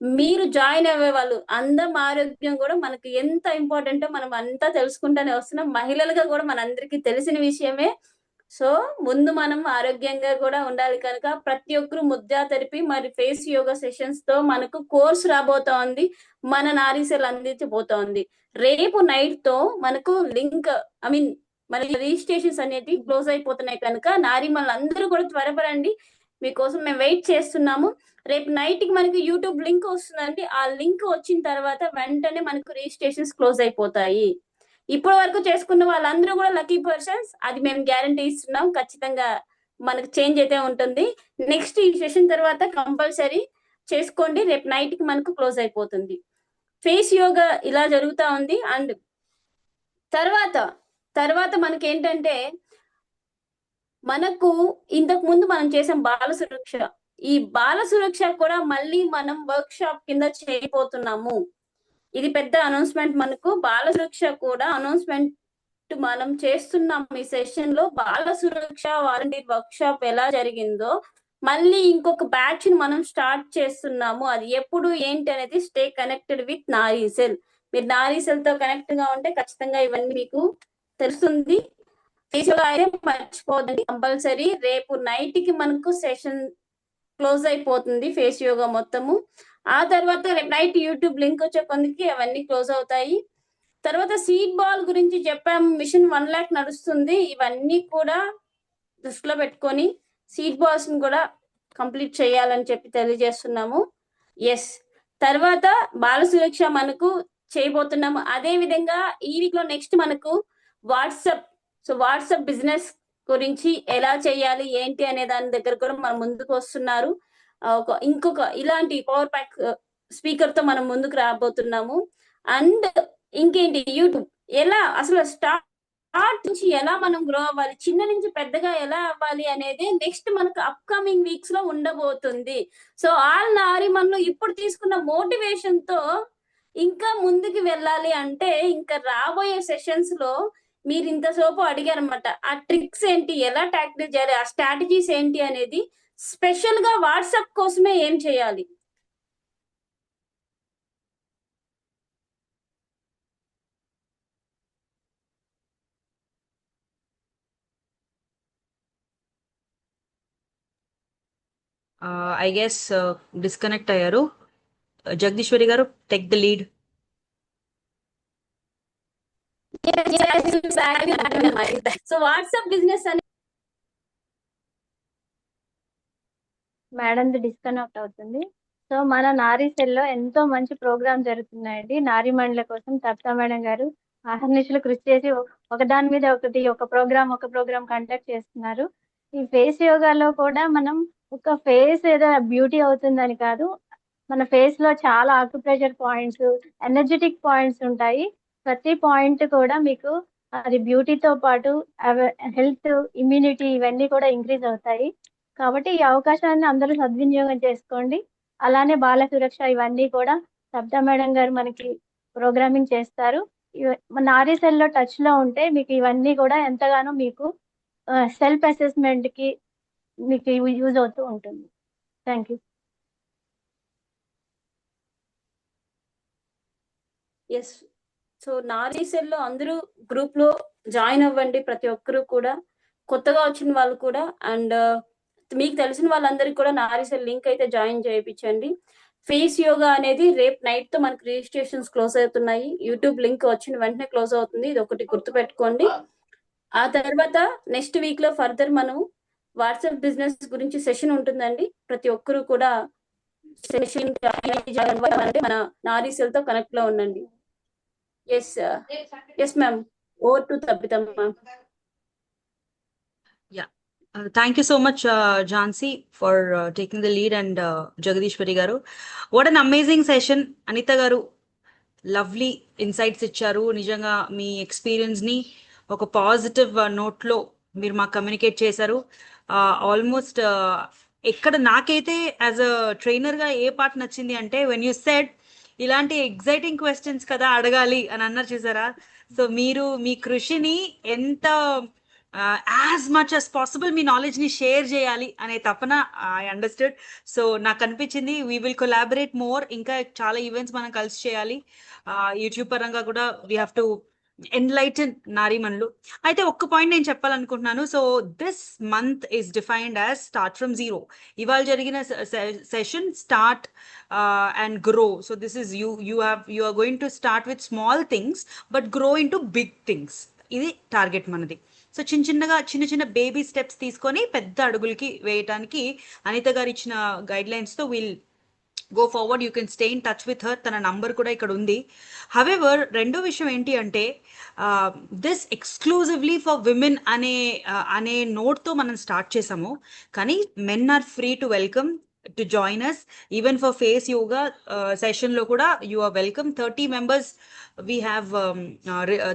మీరు జాయిన్ అయ్యే వాళ్ళు అందం ఆరోగ్యం కూడా మనకి ఎంత ఇంపార్టెంటో మనం అంతా తెలుసుకుంటానే వస్తున్నాం. మహిళలుగా కూడా మనందరికీ తెలిసిన విషయమే. సో ముందు మనం ఆరోగ్యంగా కూడా ఉండాలి కనుక ప్రతి ఒక్కరు ముద్దా తెరిపి మరి ఫేస్ యోగా సెషన్స్ తో మనకు కోర్స్ రాబోతోంది, మన నారీసెల్ అందించబోతోంది. రేపు నైట్ తో మనకు లింక్ మన రిజిస్ట్రేషన్స్ అనేవి క్లోజ్ అయిపోతున్నాయి కనుక నారీమణులు అందరూ కూడా త్వరపడండి, మీకోసం మేము వెయిట్ చేస్తున్నాము. రేపు నైట్ కి మనకి యూట్యూబ్ లింక్ వస్తుందండి. ఆ లింక్ వచ్చిన తర్వాత వెంటనే మనకు రిజిస్ట్రేషన్స్ క్లోజ్ అయిపోతాయి. ఇప్పటి వరకు చేసుకున్న వాళ్ళందరూ కూడా లక్కీ పర్సన్స్, అది మేము గ్యారంటీ ఇస్తున్నాం. ఖచ్చితంగా మనకు చేంజ్ అయితే ఉంటుంది. నెక్స్ట్ ఈ సెషన్ తర్వాత కంపల్సరీ చేసుకోండి, రేపు నైట్ కి మనకు క్లోజ్ అయిపోతుంది. ఫేస్ యోగా ఇలా జరుగుతా ఉంది. అండ్ తర్వాత మనకి ఏంటంటే, మనకు ఇంతకు ముందు మనం చేసాం బాల సురక్ష. ఈ బాల సురక్ష కూడా మళ్ళీ మనం వర్క్ షాప్ కింద చేయబోతున్నాము. ఇది పెద్ద అనౌన్స్మెంట్. మనకు బాల సురక్ష కూడా అనౌన్స్మెంట్ మనం చేస్తున్నాం ఈ సెషన్ లో బాల సురక్ష వాలంటీర్ వర్క్ షాప్ ఎలా జరిగిందో మళ్ళీ ఇంకొక బ్యాచ్ ని మనం స్టార్ట్ చేస్తున్నాము. అది ఎప్పుడు ఏంటి అనేది స్టే కనెక్టెడ్ విత్ నారీసెల్. మీరు నారీసెల్ తో కనెక్ట్ గా ఉంటే ఖచ్చితంగా ఇవన్నీ మీకు తెలుస్తుంది. అయితే మర్చిపోదండి కంపల్సరీ. రేపు నైట్ కి మనకు సెషన్ క్లోజ్ అయిపోతుంది ఫేస్ యోగా మొత్తము. ఆ తర్వాత రేపు నైట్ యూట్యూబ్ లింక్ వచ్చే కొందికి అవన్నీ క్లోజ్ అవుతాయి. తర్వాత సీడ్ బాల్ గురించి చెప్పాము, మిషన్ 1 lakh నడుస్తుంది. ఇవన్నీ కూడా దృష్టిలో పెట్టుకొని సీడ్ బాల్స్ ని కూడా కంప్లీట్ చేయాలని చెప్పి తెలియజేస్తున్నాము. ఎస్, తర్వాత బాల సురక్ష మనకు చేయబోతున్నాము. అదే విధంగా ఈ వీక్ లో నెక్స్ట్ మనకు వాట్సాప్, సో వాట్సాప్ బిజినెస్ గురించి ఎలా చేయాలి ఏంటి అనే దాని దగ్గర కూడా మనం ముందుకు వస్తున్నారు. ఇంకొక ఇలాంటి పవర్ ప్యాక్ స్పీకర్ తో మనం ముందుకు రాబోతున్నాము. అండ్ ఇంకేంటి, యూట్యూబ్ ఎలా అసలు స్టార్ట్ నుంచి ఎలా మనం గ్రో అవ్వాలి, చిన్న నుంచి పెద్దగా ఎలా అవ్వాలి అనేది నెక్స్ట్ మనకు అప్కమింగ్ వీక్స్ లో ఉండబోతుంది. సో ఆల్ నారిమన్లు ఇప్పుడు తీసుకున్న మోటివేషన్ తో ఇంకా ముందుకు వెళ్ళాలి అంటే ఇంకా రాబోయే సెషన్స్ లో మీరు ఇంతసేపు అడిగారనమాట, ఆ ట్రిక్స్ ఏంటి, ఎలా టాకిల్ చేయాలి, ఆ స్ట్రాటజీస్ ఏంటి అనేది స్పెషల్ గా వాట్సాప్ కోసమే ఏం చేయాలి. ఐ గెస్ డిస్కనెక్ట్ అయ్యారు. జగదీశ్వరి గారు, take the lead. So WhatsApp business అని మేడం డిస్కనెక్ట్ అవుతుంది. సో మన నారీ సెల్ లో ఎంతో మంచి ప్రోగ్రామ్ జరుగుతున్నాయండి. నారీ మండల కోసం సప్తా మేడం గారు అహర్నిశలు కృషి చేసి ఒకదాని మీద ఒకటి ఒక ప్రోగ్రామ్ కండక్ట్ చేస్తున్నారు. ఈ ఫేస్ యోగాలో కూడా మనం ఒక ఫేస్ ఏదో బ్యూటీ అవుతుందని కాదు, మన ఫేస్ లో చాలా ఆక్యుప్రెషర్ పాయింట్స్, ఎనర్జెటిక్ పాయింట్స్ ఉంటాయి. ప్రతి పాయింట్ కూడా మీకు అది బ్యూటీతో పాటు హెల్త్, ఇమ్యూనిటీ ఇవన్నీ కూడా ఇంక్రీజ్ అవుతాయి. కాబట్టి ఈ అవకాశాన్ని అందరూ సద్వినియోగం చేసుకోండి. అలానే బాల సురక్ష ఇవన్నీ కూడా సబ్దా మేడం గారు మనకి ప్రోగ్రామింగ్ చేస్తారు. నారీ సెల్ లో టచ్ లో ఉంటే మీకు ఇవన్నీ కూడా ఎంతగానో మీకు సెల్ఫ్ అసెస్మెంట్ కి మీకు యూజ్ అవుతూ ఉంటుంది. Thank you. Yes, so Nari cell లో అందరూ గ్రూప్ లో జాయిన్ అవ్వండి, ప్రతి ఒక్కరు కూడా, కొత్తగా వచ్చిన వాళ్ళు కూడా. అండ్ మీకు తెలిసిన వాళ్ళందరికీ కూడా నారీ సెల్ లింక్ అయితే జాయిన్ చేయించండి. ఫేస్ యోగా అనేది రేపు నైట్ తో మనకు రిజిస్ట్రేషన్స్ క్లోజ్ అవుతున్నాయి. యూట్యూబ్ లింక్ వచ్చిన వెంటనే క్లోజ్ అవుతుంది, ఇది ఒకటి గుర్తు పెట్టుకోండి. ఆ తర్వాత నెక్స్ట్ వీక్ లో ఫర్దర్ మనం వాట్సాప్ బిజినెస్ గురించి సెషన్ ఉంటుందండి. ప్రతి ఒక్కరు కూడా సెషన్ అంటే మన నారీ సెల్ తో కనెక్ట్ లో ఉండండి. Yes ma'am, over to Tabitha ma'am. Thank you so much, Jhansi, for taking the lead, and Jagadishwari garu. What an amazing session. Anita garu, lovely insights ఇచ్చారు. నిజంగా మీ ఎక్స్పీరియన్స్ ని ఒక పాజిటివ్ నోట్ లో మీరు మాకు కమ్యూనికేట్ చేశారు. ఆల్మోస్ట్ ఎక్కడ నాకైతే యాజ్ అ ట్రైనర్ గా ఏ పార్ట్ నచ్చింది అంటే, వెన్ యూ సెడ్ ఇలాంటి ఎగ్జైటింగ్ క్వశ్చన్స్ కదా అడగాలి అని అన్నారు చూసారా. సో మీరు మీ కృషిని ఎంత యాజ్ మచ్ యాజ్ పాసిబుల్ మీ నాలెడ్జ్ ని షేర్ చేయాలి అనే తపన ఐ అండర్స్టూడ్. సో నాకు అనిపించింది వీ విల్ కొలాబరేట్ మోర్, ఇంకా చాలా ఈవెంట్స్ మనం కలిసి చేయాలి. యూట్యూబ్ పరంగా కూడా వీ హ్యావ్ టు ఎన్లైటన్ నారీమణులు. అయితే ఒక్క పాయింట్ నేను చెప్పాలనుకుంటున్నాను. So this month is defined as start from zero. ఇవాళ జరిగిన session start and grow. So this is you are going to start with small things but grow in to big things. ఇది target మనది. సో చిన్న baby steps తీసుకొని పెద్ద అడుగులకి వేయటానికి అనిత గారు ఇచ్చిన గైడ్ లైన్స్ తో will go forward. You can stay in touch with her. తన నంబర్ కూడా ఇక్కడ ఉంది. హవెవర్ రెండో విషయం ఏంటి అంటే, దిస్ ఎక్స్క్లూజివ్లీ ఫర్ విమెన్ అనే నోట్తో మనం స్టార్ట్ చేసాము. కానీ men are free to welcome. to join us. Even for face yoga session lo kuda you are welcome. 30 members we have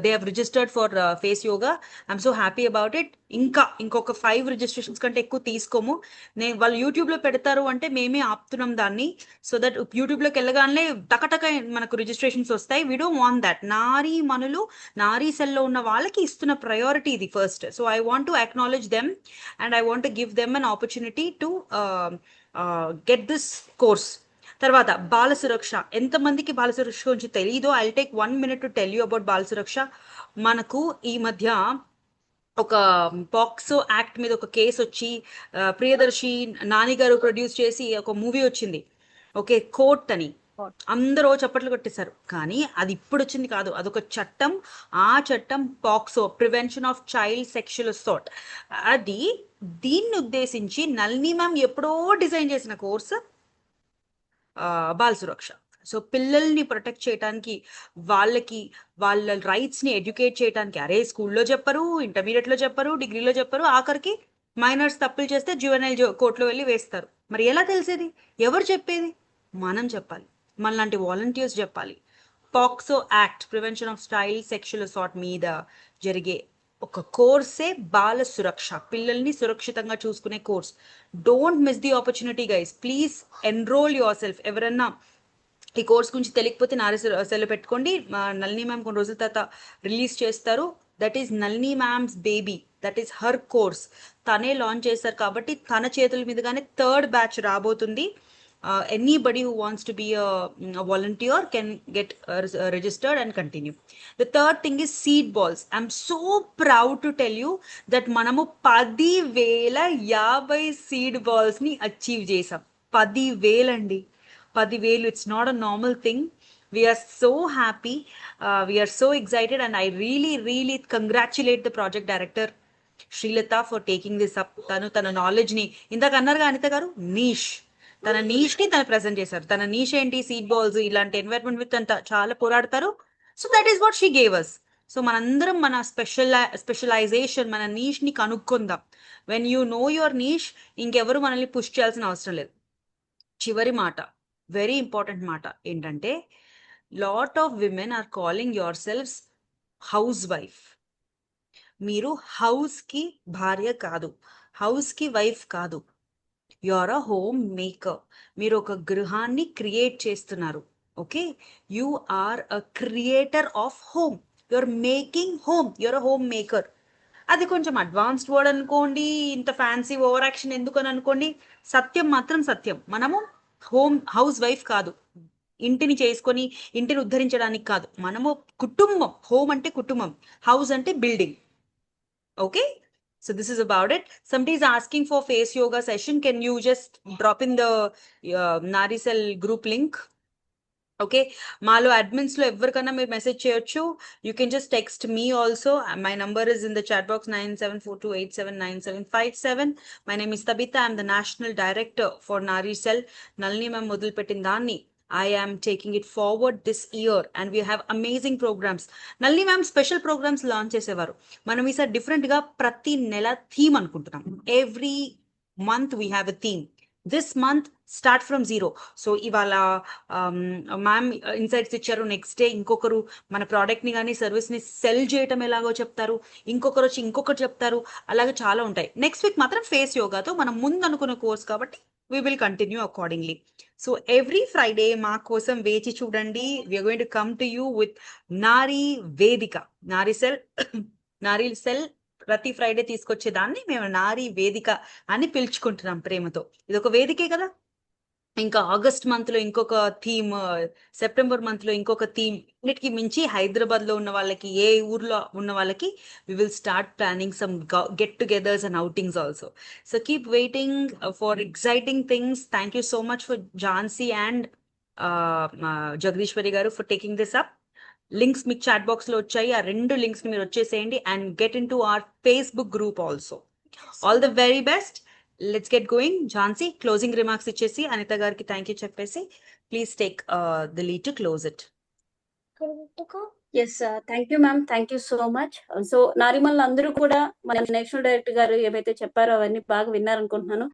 they have registered for face yoga. I'm so happy about it. ఇంకొక 5 registrations కంటే ఎక్కువ తీసుకోము. వాళ్ళు YouTube లో పెడతారు అంటే మేమే ఆపుతున్నాం దాన్ని, సో దట్ యూట్యూబ్ లోకి వెళ్ళగానే టకటక మనకు రిజిస్ట్రేషన్స్ వస్తాయి. We don't want that. Nari మనులు నారీ సెల్ లో ఉన్న వాళ్ళకి ఇస్తున్న ప్రయారిటీ ఇది first. So I want to acknowledge them and I want to give them an opportunity to get this course. తర్వాత బాల సురక్ష, ఎంతమందికి బాల సురక్ష గురించి తెలీదో, I take 1 minute to tell you about Bala Suraksha. మనకు ఈ మధ్య ఒక పాక్సో యాక్ట్ మీద ఒక కేసు వచ్చి ప్రియదర్శి నాని గారు ప్రొడ్యూస్ చేసి ఒక మూవీ వచ్చింది, ఓకే, కోర్ట్ అని. అందరూ చప్పట్లు కొట్టేశారు. కానీ అది ఇప్పుడు వచ్చింది కాదు, అదొక చట్టం. ఆ చట్టం POCSO, prevention of child sexual assault. అది దీన్ని ఉద్దేశించి నళిని మ్యామ్ ఎప్పుడో డిజైన్ చేసిన కోర్సు బాల సురక్ష. సో పిల్లల్ని ప్రొటెక్ట్ చేయడానికి, వాళ్ళ రైట్స్ ని ఎడ్యుకేట్ చేయడానికి. అరే స్కూల్లో చెప్పరు, ఇంటర్మీడియట్ లో చెప్పరు, డిగ్రీలో చెప్పరు, ఆఖరికి మైనర్స్ తప్పులు చేస్తే జ్యువెనైల్ కోర్టులో వెళ్ళి వేస్తారు. మరి ఎలా తెలిసేది? ఎవరు చెప్పేది? మనం చెప్పాలి, మనలాంటి వాలంటీర్స్ చెప్పాలి. POCSO act, prevention of child sexual assault మీద జరిగే ఒక కోర్సే బాల సురక్ష, పిల్లల్ని సురక్షితంగా చూసుకునే course. Don't miss the opportunity guys, please enrol your self. ఎవరన్నా ఈ కోర్స్ గురించి తెలియకపోతే నారీ సెల్ పెట్టుకోండి. నళిని మ్యామ్ కొన్ని రోజుల తర్వాత రిలీజ్ చేస్తారు. That is Nalini ma'am's baby, that is her course. తనే లాంచ్ చేస్తారు కాబట్టి తన చేతుల మీదుగానే 3rd batch రాబోతుంది. Anybody who wants to be a volunteer can get registered and continue. The third thing is seed balls. I'm so proud to tell you that manamu 10,050 seed balls ni achieve chesam. 10,000 andi, 10,000. It's not a normal thing. We are so happy, we are so excited, and I really congratulate the project director Srilata for taking this up. Tana knowledge ni indaka annaru ga Anita garu, niche, తన niche ని తను present చేశారు. తన niche ఏంటి? Seed balls, ఇలాంటి environment with అంత చాలా పోరాడతారు. So that is what she gave us. సో మనందరం మన స్పెషలైజేషన్, మన నీష్ ని కనుక్కుందాం. When you know your niche, ఇంకెవరు మనల్ని పుష్ చేయాల్సిన అవసరం లేదు. చివరి మాట, వెరీ ఇంపార్టెంట్ మాట ఏంటంటే, lot of women are calling yourselves house wife. మీరు హౌస్ కి భార్య కాదు, హౌస్ కి వైఫ్ కాదు, you are a home maker. మీరు ఒక గృహాన్ని క్రియేట్ చేస్తున్నారు. Okay, you are a creator of home. You are making home, you are a home maker. అది కొంచెం అడ్వాన్స్డ్ వర్డ్ అనుకోండి, ఇంత ఫ్యాన్సీ ఓవర్ యాక్షన్ ఎందుకు అని అనుకోండి, సత్యం మాత్రం సత్యం. మనము హౌస్ వైఫ్ కాదు, ఇంటిని చేసుకొని ఇంటిని ఉద్ధరించడానికి కాదు. మనము కుటుంబం. హోమ్ అంటే కుటుంబం, హౌస్ అంటే building. Okay, so this is about it. Somebody is asking for face yoga session. Can you just drop in the Nari Cell group link? Okay, మాలో అడ్మిన్స్ లో ఎవరికైనా మీరు మెసేజ్ చేయొచ్చు. You can just text me also. My number is in the chat box 9742879757. My name is Tabitha. I'm the national director for Nari cell. Nalini ma'am మొదలుపెట్టిన దాన్ని I am taking it forward this year and we have amazing programs. Nalini ma'am special programs launch చేసేవారు. మనం ఈసారి different గా ప్రతి నెల theme అనుకుంటున్నాం. Every month we have a theme. This month start from zero. So ఇవాళ ma'am insights ఇచ్చారు. Next day ఇంకొకరు మన ప్రోడక్ట్ ని కానీ సర్వీస్ ని సెల్ చేయటం ఎలాగో చెప్తారు, ఇంకొకరు వచ్చి ఇంకొకరు చెప్తారు. అలాగే చాలా ఉంటాయి. నెక్స్ట్ వీక్ మాత్రం ఫేస్ యోగాతో మనం ముందు అనుకున్న కోర్స్ కాబట్టి we will continue accordingly. So every Friday మా కోసం వేచి చూడండి. We are going to come to you with Nari Vedika. Nari Cell ప్రతి ఫ్రైడే తీసుకొచ్చే దాన్ని మేము నారీ వేదిక అని పిలుచుకుంటున్నాం ప్రేమతో. ఇది ఒక వేదికే కదా. ఇంకా ఆగస్ట్ మంత్ లో ఇంకొక థీమ్, సెప్టెంబర్ మంత్ లో ఇంకొక థీమ్. అన్నిటికీ మించి హైదరాబాద్ లో ఉన్న వాళ్ళకి, ఏ ఊర్లో ఉన్న వాళ్ళకి we will start planning some get-togethers and outings also. So keep waiting for exciting things. Thank you so much for Jhansi and Jagdishwari garu for taking this up. Links మీకు చాట్ బాక్స్ లో వచ్చాయి. ఆ 2 links ని మీరు వచ్చేసేయండి and get into our Facebook group also. All the very best. Let's get going. Jhansi closing remarks ఇచ్చేసి అనిత గారికి thank you చెప్పేసి please take the lead to close it. Yes, thank you ma'am, thank you so much. So నారిమల్ అందరూ కూడా మన national director గారు ఏవైతే చెప్పారో అవన్నీ బాగా విన్నారనుకుంటున్నాను.